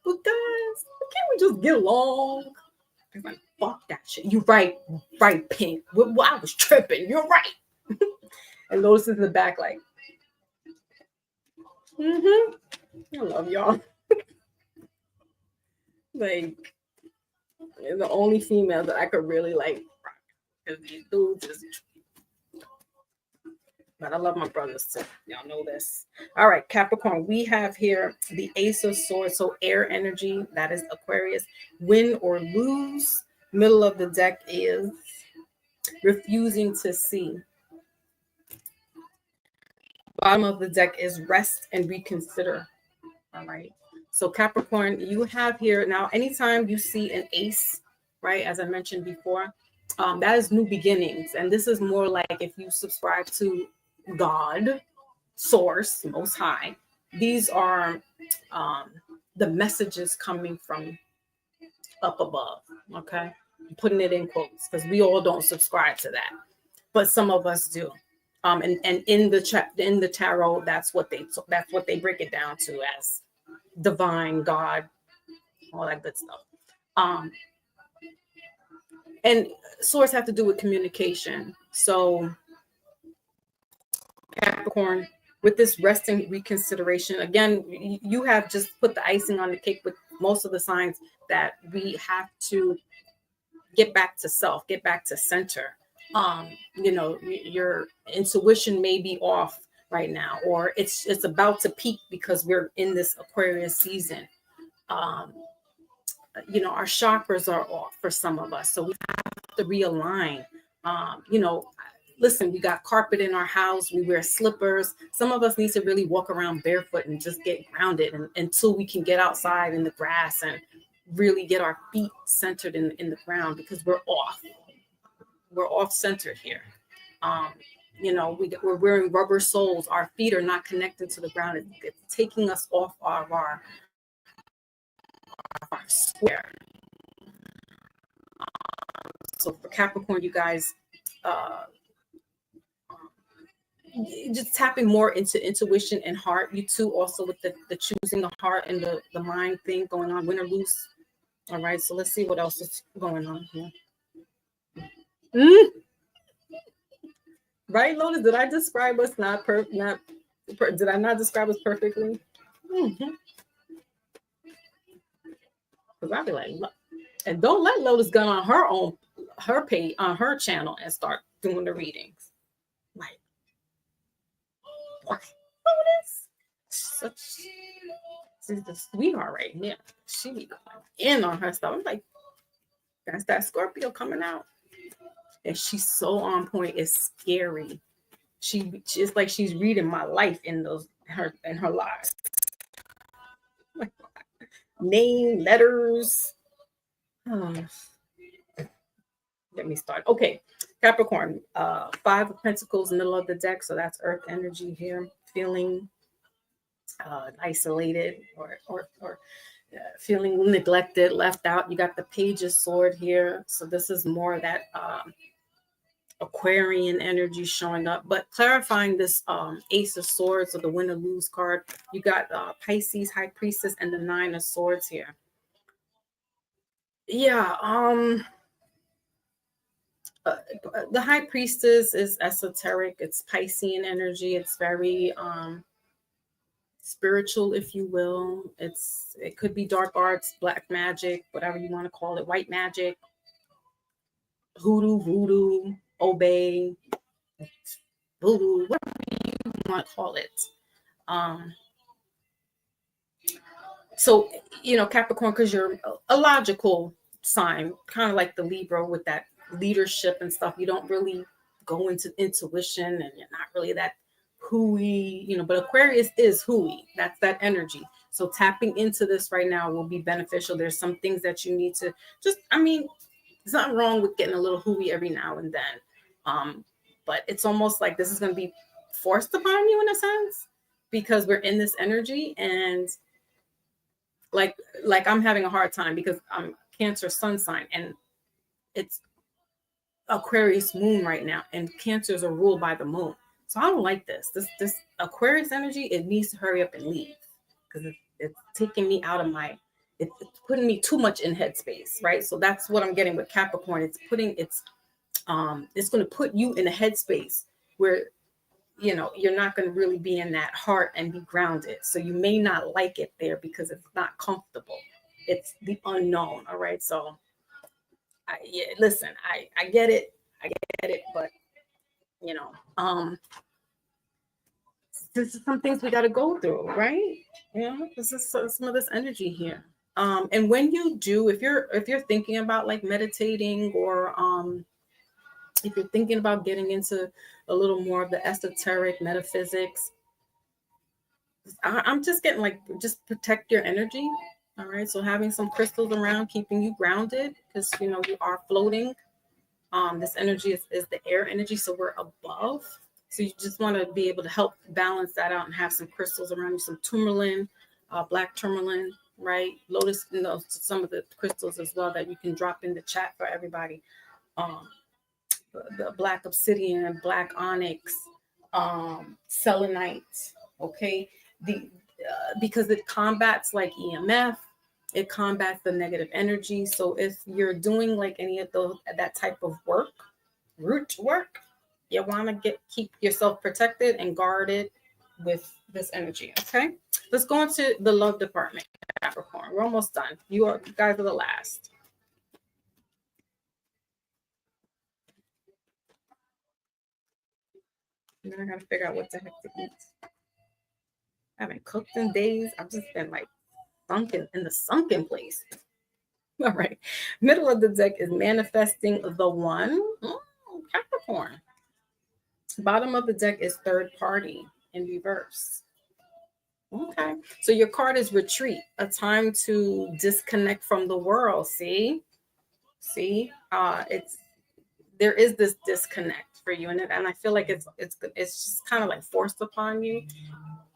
guys, can't we just get along? I'm like, fuck that shit. You right, Pink. Well, I was tripping. You're right. And Lotus is in the back, like, I love y'all. Like, they're the only female that I could really like. Because these dudes is. But I love my brothers too. Y'all know this. All right, Capricorn. We have here the Ace of Swords. So air energy. That is Aquarius. Win or lose. Middle of the deck is refusing to see. Bottom of the deck is rest and reconsider. All right. So Capricorn, you have here now, anytime you see an ace, right, as I mentioned before, that is new beginnings. And this is more like if you subscribe to God, Source, Most High. These are the messages coming from up above. Okay. I'm putting it in quotes because we all don't subscribe to that, but some of us do. And in the tarot, that's what they break it down to as divine, God, all that good stuff. And source have to do with communication. So Capricorn, with this resting reconsideration, again, you have just put the icing on the cake with most of the signs that we have to get back to self, get back to center. Your intuition may be off right now, or it's about to peak because we're in this Aquarius season. Our chakras are off for some of us, so we have to realign. Listen, we got carpet in our house, we wear slippers. Some of us need to really walk around barefoot and just get grounded until we can get outside in the grass and really get our feet centered in the ground, because we're off centered here. We're wearing rubber soles. Our feet are not connected to the ground. It's taking us off of our square. So for Capricorn, you guys, just tapping more into intuition and heart. You too, also with the choosing the heart and the mind thing going on, win or lose. All right, so let's see what else is going on here. Right, Lotus? Did I describe us did I not describe us perfectly? Because I'd be like, and don't let Lotus go on her page, on her channel, and start doing the readings. Like, what? Lotus? She's the sweetheart right here. She be going in on her stuff. I'm like, that's that Scorpio coming out. And she's so on point. It's scary. It's like she's reading my life in her lives. Like, name, letters. Let me start. Okay, Capricorn, 5 of Pentacles, middle of the deck. So that's Earth energy here. Feeling isolated or feeling neglected, left out. You got the Page of Sword here. So this is more that Aquarian energy showing up, but clarifying this Ace of Swords or the Win or Lose card. You got Pisces, High Priestess, and the 9 of Swords here. Yeah, the High Priestess is esoteric. It's Piscean energy. It's very spiritual, if you will. It could be dark arts, black magic, whatever you want to call it, white magic, hoodoo, voodoo, obey, voodoo, whatever you want to call it. Um, so Capricorn, because you're a logical sign, kind of like the Libra with that leadership and stuff. You don't really go into intuition, and you're not really that hooey, but Aquarius is hooey. That's that energy. So tapping into this right now will be beneficial. There's some things that you need to there's nothing wrong with getting a little hooey every now and then. But it's almost like this is going to be forced upon you in a sense, because we're in this energy. And like I'm having a hard time because I'm Cancer sun sign, and it's Aquarius moon right now, and Cancers are ruled by the moon. So I don't like this Aquarius energy. It needs to hurry up and leave, because it's taking me out of my, it's putting me too much in headspace, right? So that's what I'm getting with Capricorn. It's going to put you in a headspace where you're not going to really be in that heart and be grounded. So you may not like it there because it's not comfortable. It's the unknown. All right. So listen, I get it. But this is some things we got to go through, right? This is some of this energy here. And when you do, if you're thinking about like meditating, or if you're thinking about getting into a little more of the esoteric metaphysics, I'm just getting like, just protect your energy. All right. So having some crystals around, keeping you grounded, because you are floating. This energy is the air energy, so we're above. So you just want to be able to help balance that out and have some crystals around you, some tourmaline, black tourmaline, right? Lotus, some of the crystals as well that you can drop in the chat for everybody. The black obsidian, black onyx, selenite, okay? Because it combats like EMF, it combats the negative energy. So if you're doing like any of that type of work, root work, you want to keep yourself protected and guarded with this energy. Okay, let's go into the love department, Capricorn. We're almost done. You guys are the last. And then I gotta figure out what the heck to eat. I haven't cooked in days. I've just been like sunken in the sunken place. All right. Middle of the deck is manifesting the one. Capricorn. Bottom of the deck is third party in reverse. Okay. So your card is retreat, a time to disconnect from the world. See, there is this disconnect for you, and I feel like it's just kind of like forced upon you,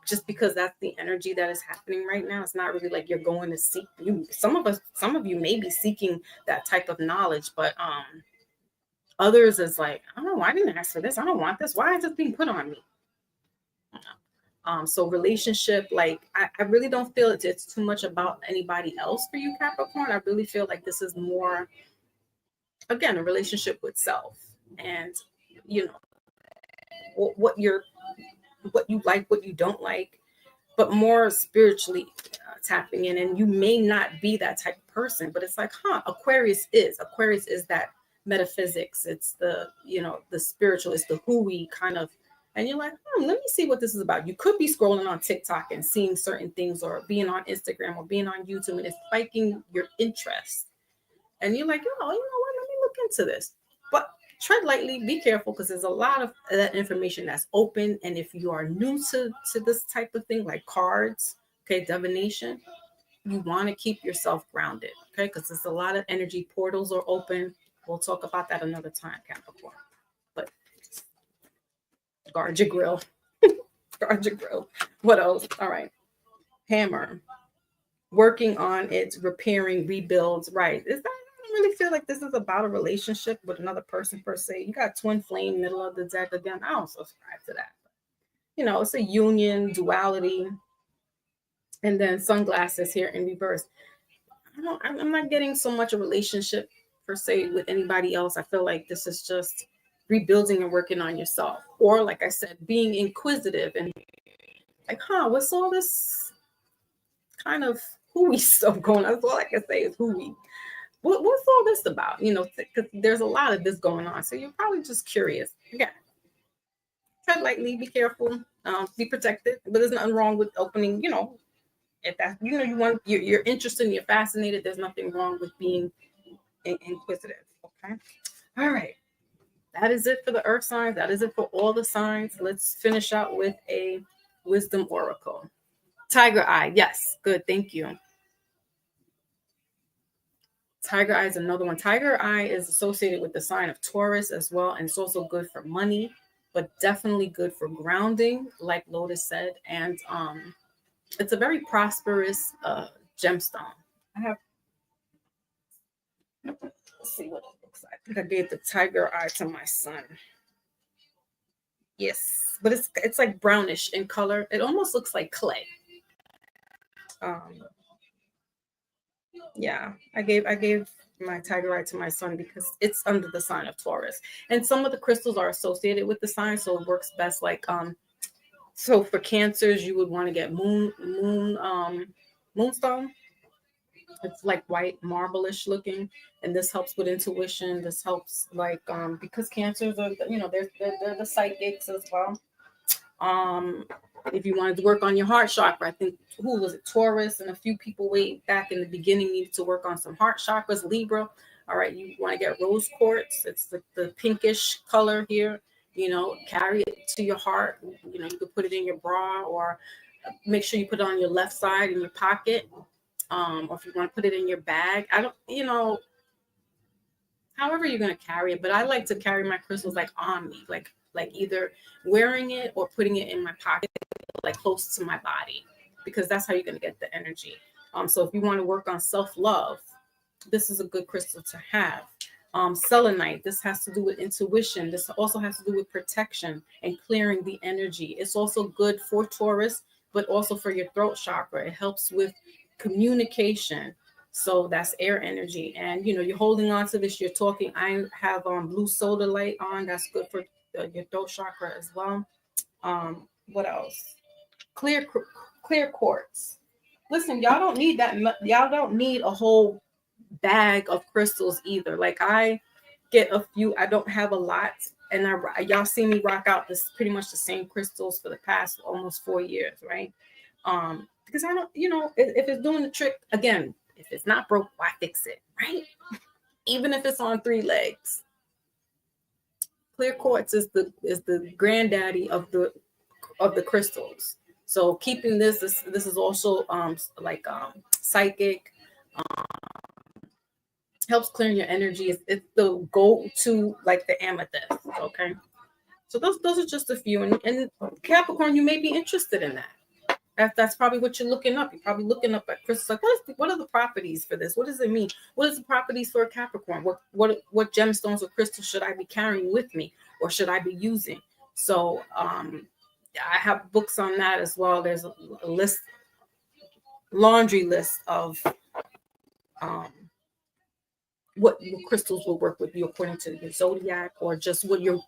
just because that's the energy that is happening right now. It's not really like you're going to seek you. Some of you may be seeking that type of knowledge, but others is like, oh, I didn't ask for this. I don't want this. Why is this being put on me? So relationship, like I really don't feel it's too much about anybody else for you, Capricorn. I really feel like this is more, again, a relationship with self, and what you like, what you don't like, but more spiritually tapping in. And you may not be that type of person, but it's like, Aquarius is that metaphysics. It's the the spiritual. It's the hooey kind of. And you're like, let me see what this is about. You could be scrolling on TikTok and seeing certain things, or being on Instagram or being on YouTube, and it's spiking your interest. And you're like, you know what? Let me look into this. But tread lightly, be careful, because there's a lot of that information that's open. And if you are new to this type of thing, like cards, okay, divination, you want to keep yourself grounded, okay? Because there's a lot of energy portals are open. We'll talk about that another time, Capricorn. But guard your grill. Guard your grill. What else? All right. Hammer. Working on it, repairing, rebuilds. Right. I don't really feel like this is about a relationship with another person per se. You got twin flame, middle of the deck again. I don't subscribe to that. It's a union, duality. And then sunglasses here in reverse. I'm not getting so much a relationship per se with anybody else. I feel like this is just rebuilding and working on yourself, or like I said, being inquisitive and like, what's all this kind of hooey stuff going on? That's all I can say is hooey. What's all this about? Because there's a lot of this going on. So you're probably just curious. Again, tread lightly, be careful, be protected. But there's nothing wrong with opening, if that, you're interested and you're fascinated, there's nothing wrong with being inquisitive. Okay. All right. That is it for the earth signs. That is it for all the signs. Let's finish out with a wisdom oracle. Tiger eye. Yes. Good. Thank you. Tiger eye is another one. Tiger eye is associated with the sign of Taurus as well. And it's also good for money, but definitely good for grounding, like Lotus said. And it's a very prosperous gemstone. I have, let's see what it looks like. I think I gave the tiger eye to my son. Yes, but it's like brownish in color. It almost looks like clay. Yeah, I gave my tiger eye to my son because it's under the sign of Taurus, and some of the crystals are associated with the sign, so it works best. Like so for cancers, you would want to get moonstone. It's like white marble-ish looking, and this helps with intuition. This helps like because cancers are they're the psychics as well. If you wanted to work on your heart chakra, I think who was it, Taurus, and a few people way back in the beginning needed to work on some heart chakras. Libra, all right, you want to get rose quartz. It's the pinkish color here. Carry it to your heart. You could put it in your bra, or make sure you put it on your left side in your pocket. Or if you want to put it in your bag, however you're going to carry it. But I like to carry my crystals like on me, like either wearing it or putting it in my pocket, like close to my body, because that's how you're going to get the energy. So if you want to work on self-love, this is a good crystal to have. Selenite, this has to do with intuition. This also has to do with protection and clearing the energy. It's also good for Taurus, but also for your throat chakra. It helps with communication. So that's air energy. And, you're holding on to this, you're talking. I have blue soda light on. That's good for your throat chakra as well. What else? Clear quartz. Listen, y'all don't need that. Y'all don't need a whole bag of crystals either. Like I get a few. I don't have a lot, and y'all see me rock out this pretty much the same crystals for the past almost 4 years, right? Because I don't, if it's doing the trick, again, if it's not broke, why fix it, right? Even if it's on 3 legs. Clear quartz is the granddaddy of the crystals. So keeping this is also psychic, helps clear your energy. It's the go-to, like the amethyst. Okay, so those are just a few. And Capricorn, you may be interested in that. That's probably what you're looking up. You're probably looking up at crystals. Like, what are the properties for this? What does it mean? What is the properties for a Capricorn? What gemstones or crystals should I be carrying with me, or should I be using? So I have books on that as well. There's a laundry list of what crystals will work with you according to your zodiac, or just what your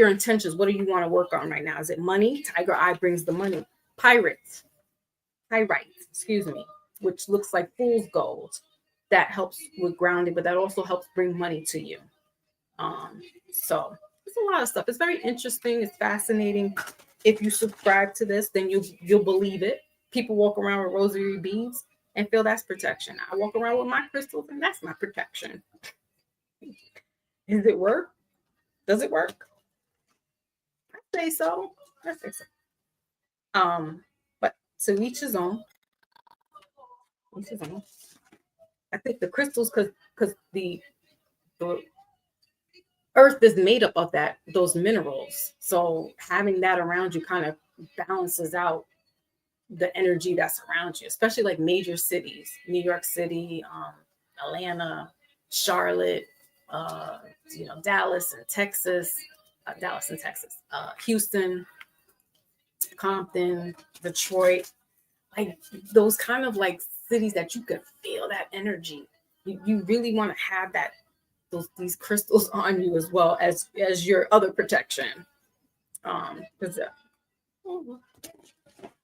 intentions. What do you want to work on right now? Is it money? Tiger eye brings the money. Pyrite, excuse me, which looks like fool's gold. That helps with grounding, but that also helps bring money to you. So it's a lot of stuff. It's very interesting. It's fascinating. If you subscribe to this, then you'll believe it. People walk around with rosary beads and feel that's protection. I walk around with my crystals and that's my protection. Does it work? Does it work? I say so. But to each his own. I think the crystals, because the earth is made up of those minerals. So having that around you kind of balances out the energy that's around you, especially like major cities, New York City, Atlanta, Charlotte, Dallas and Texas, Houston, Compton, Detroit, like those kind of like cities that you could feel that energy. You really want to have these crystals on you as well as your other protection.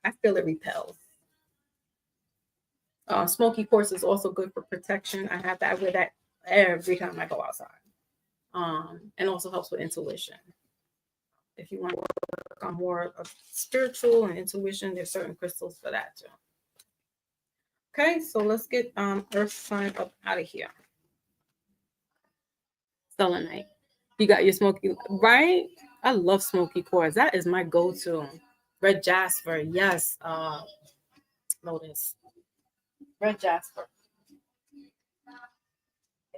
I feel it repels. Smoky quartz is also good for protection. I have that. I wear that every time I go outside. And also helps with intuition. If you want to work on more of spiritual and intuition, there's certain crystals for that too. Okay, so let's get earth sign up out of here. Selenite. You got your smoky, right? I love smoky quartz. That is my go-to. Red jasper, yes. Lotus. Red jasper.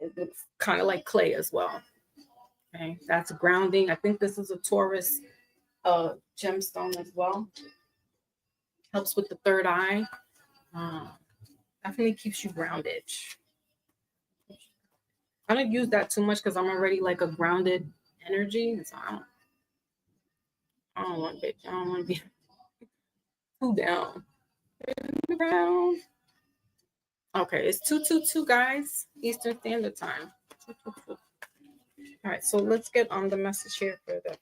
It looks kind of like clay as well. Okay, that's grounding. I think this is a Taurus gemstone as well. Helps with the third eye. Definitely keeps you grounded. I don't use that too much because I'm already like a grounded energy. So I don't want to be too down. Ground. Okay, it's 222 guys, Eastern Standard Time. 222. All right, so let's get on the message here for the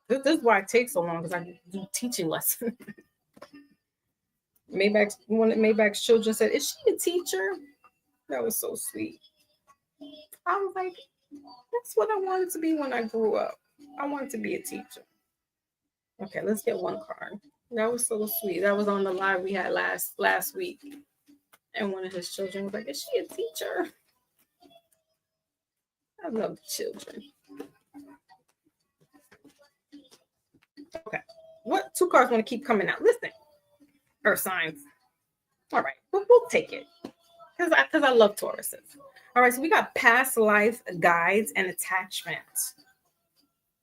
This is why it takes so long, because I do teaching lessons. One of Maybach's children said, "Is she a teacher?" That was so sweet. I was like, that's what I wanted to be when I grew up. I wanted to be a teacher. Okay, let's get one card. That was so sweet. That was on the live we had last week. And one of his children was like, "Is she a teacher?" I love children. Okay. What two cards want to keep coming out? Listen. Earth signs. All right. We'll take it. Because I love Tauruses. All right. So we got past life guides and attachments.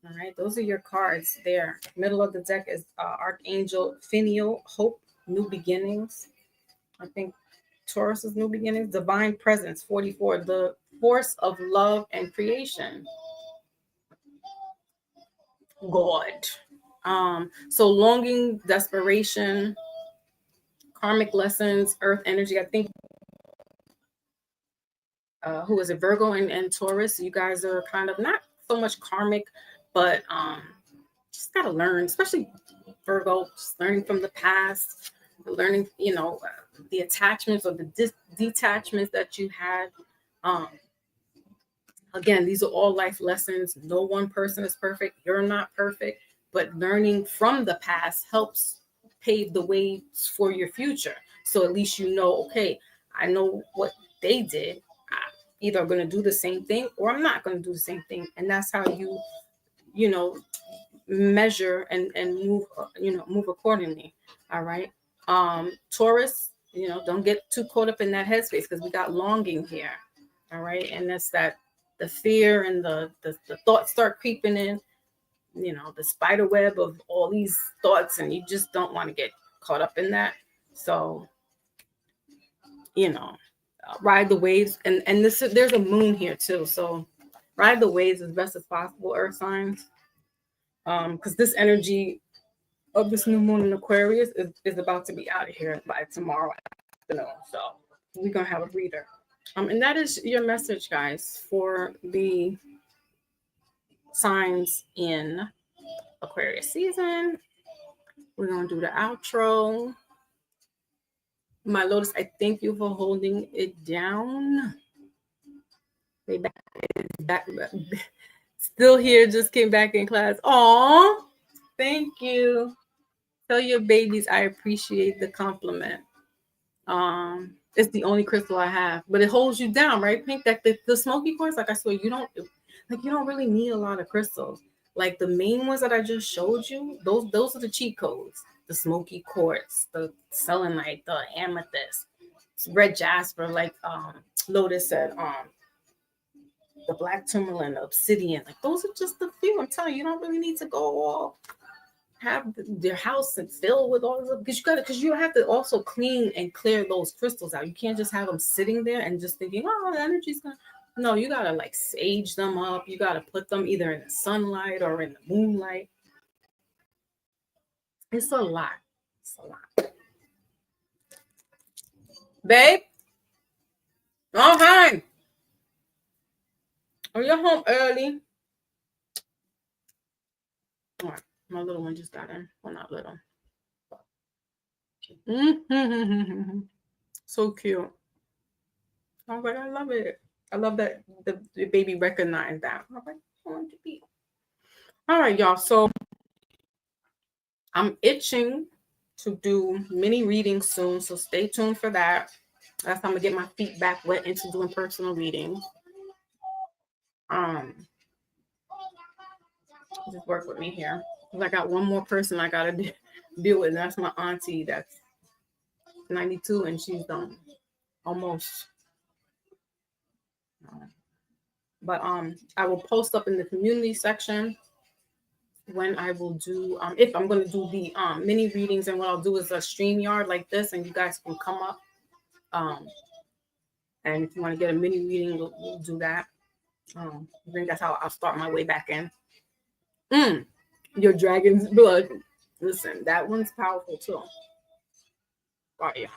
All right. Those are your cards there. Middle of the deck is Archangel Finial, Hope, New Beginnings. I think Taurus is New Beginnings. Divine Presence, 44. The force of love and creation. God. So longing, desperation, karmic lessons, earth energy. I think who is it, Virgo and Taurus, you guys are kind of not so much karmic, but just gotta learn, especially Virgo, just learning from the past, learning, the attachments or the detachments that you had. Again, these are all life lessons. No one person is perfect. You're not perfect, but learning from the past helps pave the way for your future. So at least you know, okay, I know what they did. I'm either going to do the same thing or I'm not going to do the same thing. And that's how you measure and move accordingly. All right. Taurus, don't get too caught up in that headspace because we got longing here. All right. And that's that the fear and the thoughts start creeping in, the spider web of all these thoughts, and you just don't want to get caught up in that. So, ride the waves. And there's a moon here too. So ride the waves as best as possible, earth signs. Because this energy of this new moon in Aquarius is about to be out of here by tomorrow afternoon. So we're going to have a breather. And that is your message, guys, for the signs in Aquarius season. We're going to do the outro. My Lotus, I thank you for holding it down. Back. Still here, just came back in class. Aw, thank you. Tell your babies I appreciate the compliment. It's the only crystal I have, but it holds you down, right? Pink, that the smoky quartz, like I swear, you don't really need a lot of crystals. Like the main ones that I just showed you, those are the cheat codes. The smoky quartz, the selenite, the amethyst, red jasper, like Lotus said, the black tourmaline, the obsidian. Like those are just the few. I'm telling you, you don't really need to go all have their house and fill with all of them, because you have to also clean and clear those crystals out. You can't just have them sitting there and just thinking, oh, the energy's gonna. No, you gotta like sage them up. You gotta put them either in the sunlight or in the moonlight. It's a lot. Babe. Oh, hi. Oh, you're home early. All right, my little one just got in. Well, not little. Mm-hmm. So cute. I was like, I love it. I love that the baby recognized that. I was like, I want to be. All right, y'all. So I'm itching to do mini readings soon. So stay tuned for that. That's how I'm gonna get my feet back wet into doing personal readings. Just work with me here. Cause I got one more person I gotta deal with, and that's my auntie. That's 92, and she's almost. But I will post up in the community section when I will do if I'm going to do the mini readings, and what I'll do is a StreamYard like this, and you guys can come up. And if you want to get a mini reading, we'll do that. I think that's how I'll start my way back in. Your dragon's blood. Listen, that one's powerful too. Oh yeah.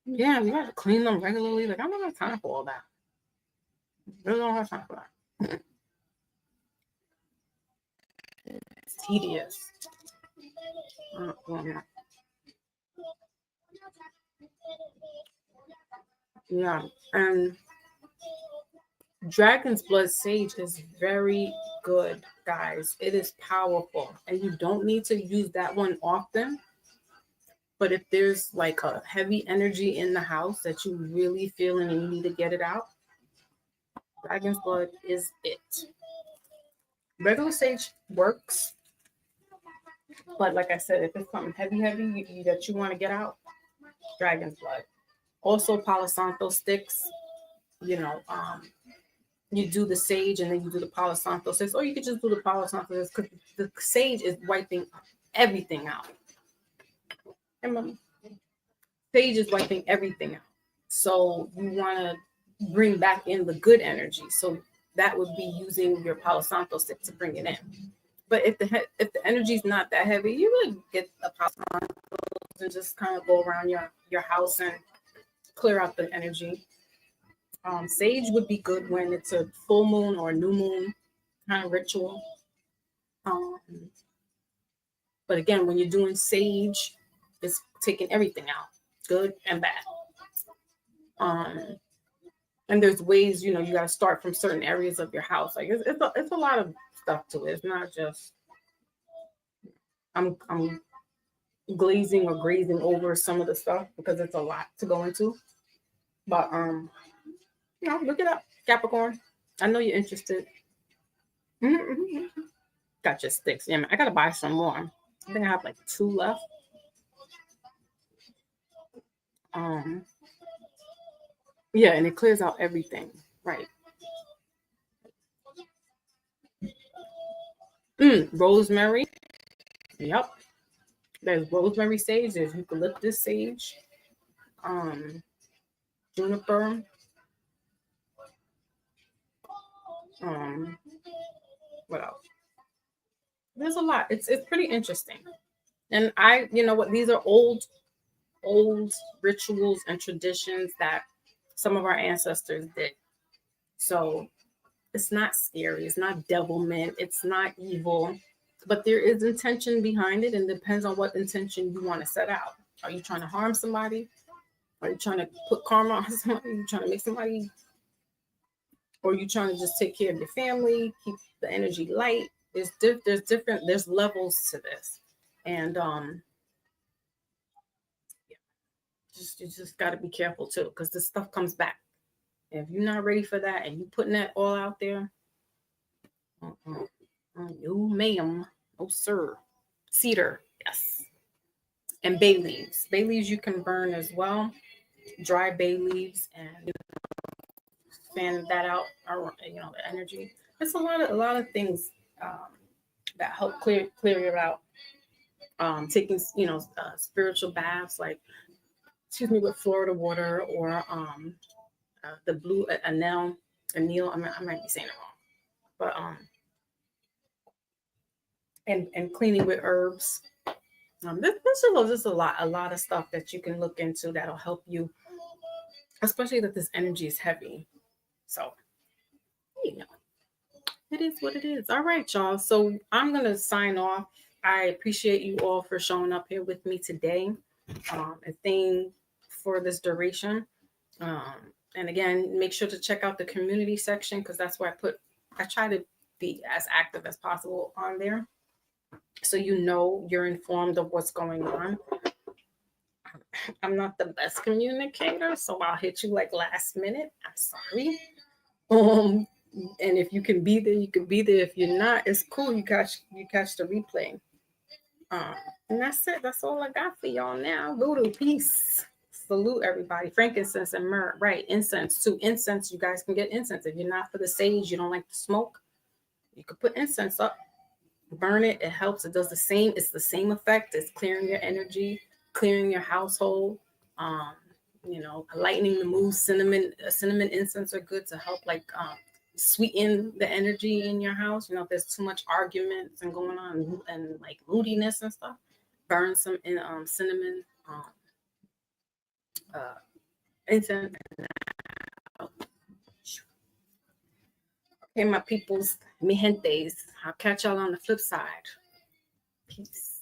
Yeah, we got to clean them regularly. Like, I don't have time for all that. I really don't have time for that. It's tedious. Yeah, and Dragon's Blood Sage is very good, guys. It is powerful, and you don't need to use that one often. But if there's like a heavy energy in the house that you really feel and you need to get it out, Dragon's Blood is it. Regular sage works, but like I said, if it's something heavy that you want to get out, Dragon's Blood. Also, Palo Santo sticks. You know, you do the sage and then you do the Palo Santo sticks, or you could just do the Palo Santo sticks because the sage is wiping everything out. And sage is wiping everything out. So you want to bring back in the good energy. So that would be using your Palo Santo stick to bring it in. But if the energy is not that heavy, you would get a Palo Santo and just kind of go around your house and clear out the energy. Sage would be good when it's a full moon or a new moon kind of ritual. But again, when you're doing sage, it's taking everything out, good and bad. And there's ways, you got to start from certain areas of your house. Like it's a lot of stuff to it. It's not just I'm glazing or grazing over some of the stuff because it's a lot to go into. But look it up, Capricorn. I know you're interested. Mm-hmm. Got your sticks. Yeah, I gotta buy some more. I think I have like 2 left. Yeah, and it clears out everything. Right. Rosemary. Yep. There's rosemary sage. There's eucalyptus sage. Juniper. What else? There's a lot. It's pretty interesting. And these are old rituals and traditions that some of our ancestors did. So it's not scary. It's not devilment. It's not evil. But there is intention behind it, and depends on what intention you want to set out. Are you trying to harm somebody? Are you trying to put karma on somebody? Are you trying to make somebody? Or are you trying to just take care of your family, keep the energy light? There's levels to this. And you just got to be careful too, because this stuff comes back. And if you're not ready for that and you putting that all out there, no ma'am, no sir. Cedar, yes. And bay leaves. Bay leaves you can burn as well. Dry bay leaves and fan that out, or the energy. It's a lot of things that help clear it out. Taking spiritual baths, like with Florida water, or the blue Anil. I might be saying it wrong, but and cleaning with herbs. There's just a lot of stuff that you can look into that'll help you, especially that this energy is heavy. So, It is what it is. All right, y'all. So I'm gonna sign off. I appreciate you all for showing up here with me today, and staying for this duration. And again, make sure to check out the community section because that's where I try to be as active as possible on there. So you're informed of what's going on. I'm not the best communicator, so I'll hit you like last minute. I'm sorry. Um, and if you can be there, you can be there. If you're not, it's cool. You catch the replay. Um, and that's it. That's all I got for y'all now. Voodoo, peace. Salute everybody. Frankincense and myrrh. Right. Incense too. Incense, you guys can get incense. If you're not for the sage, you don't like the smoke, you could put incense up, burn it. It helps. It does the same. It's the same effect. It's clearing your energy, clearing your household. Um, lightening the mood. Cinnamon incense are good to help sweeten the energy in your house. If there's too much arguments and going on and like moodiness and stuff, burn some cinnamon incense. Okay, my peoples, mi gentes. I'll catch y'all on the flip side. Peace.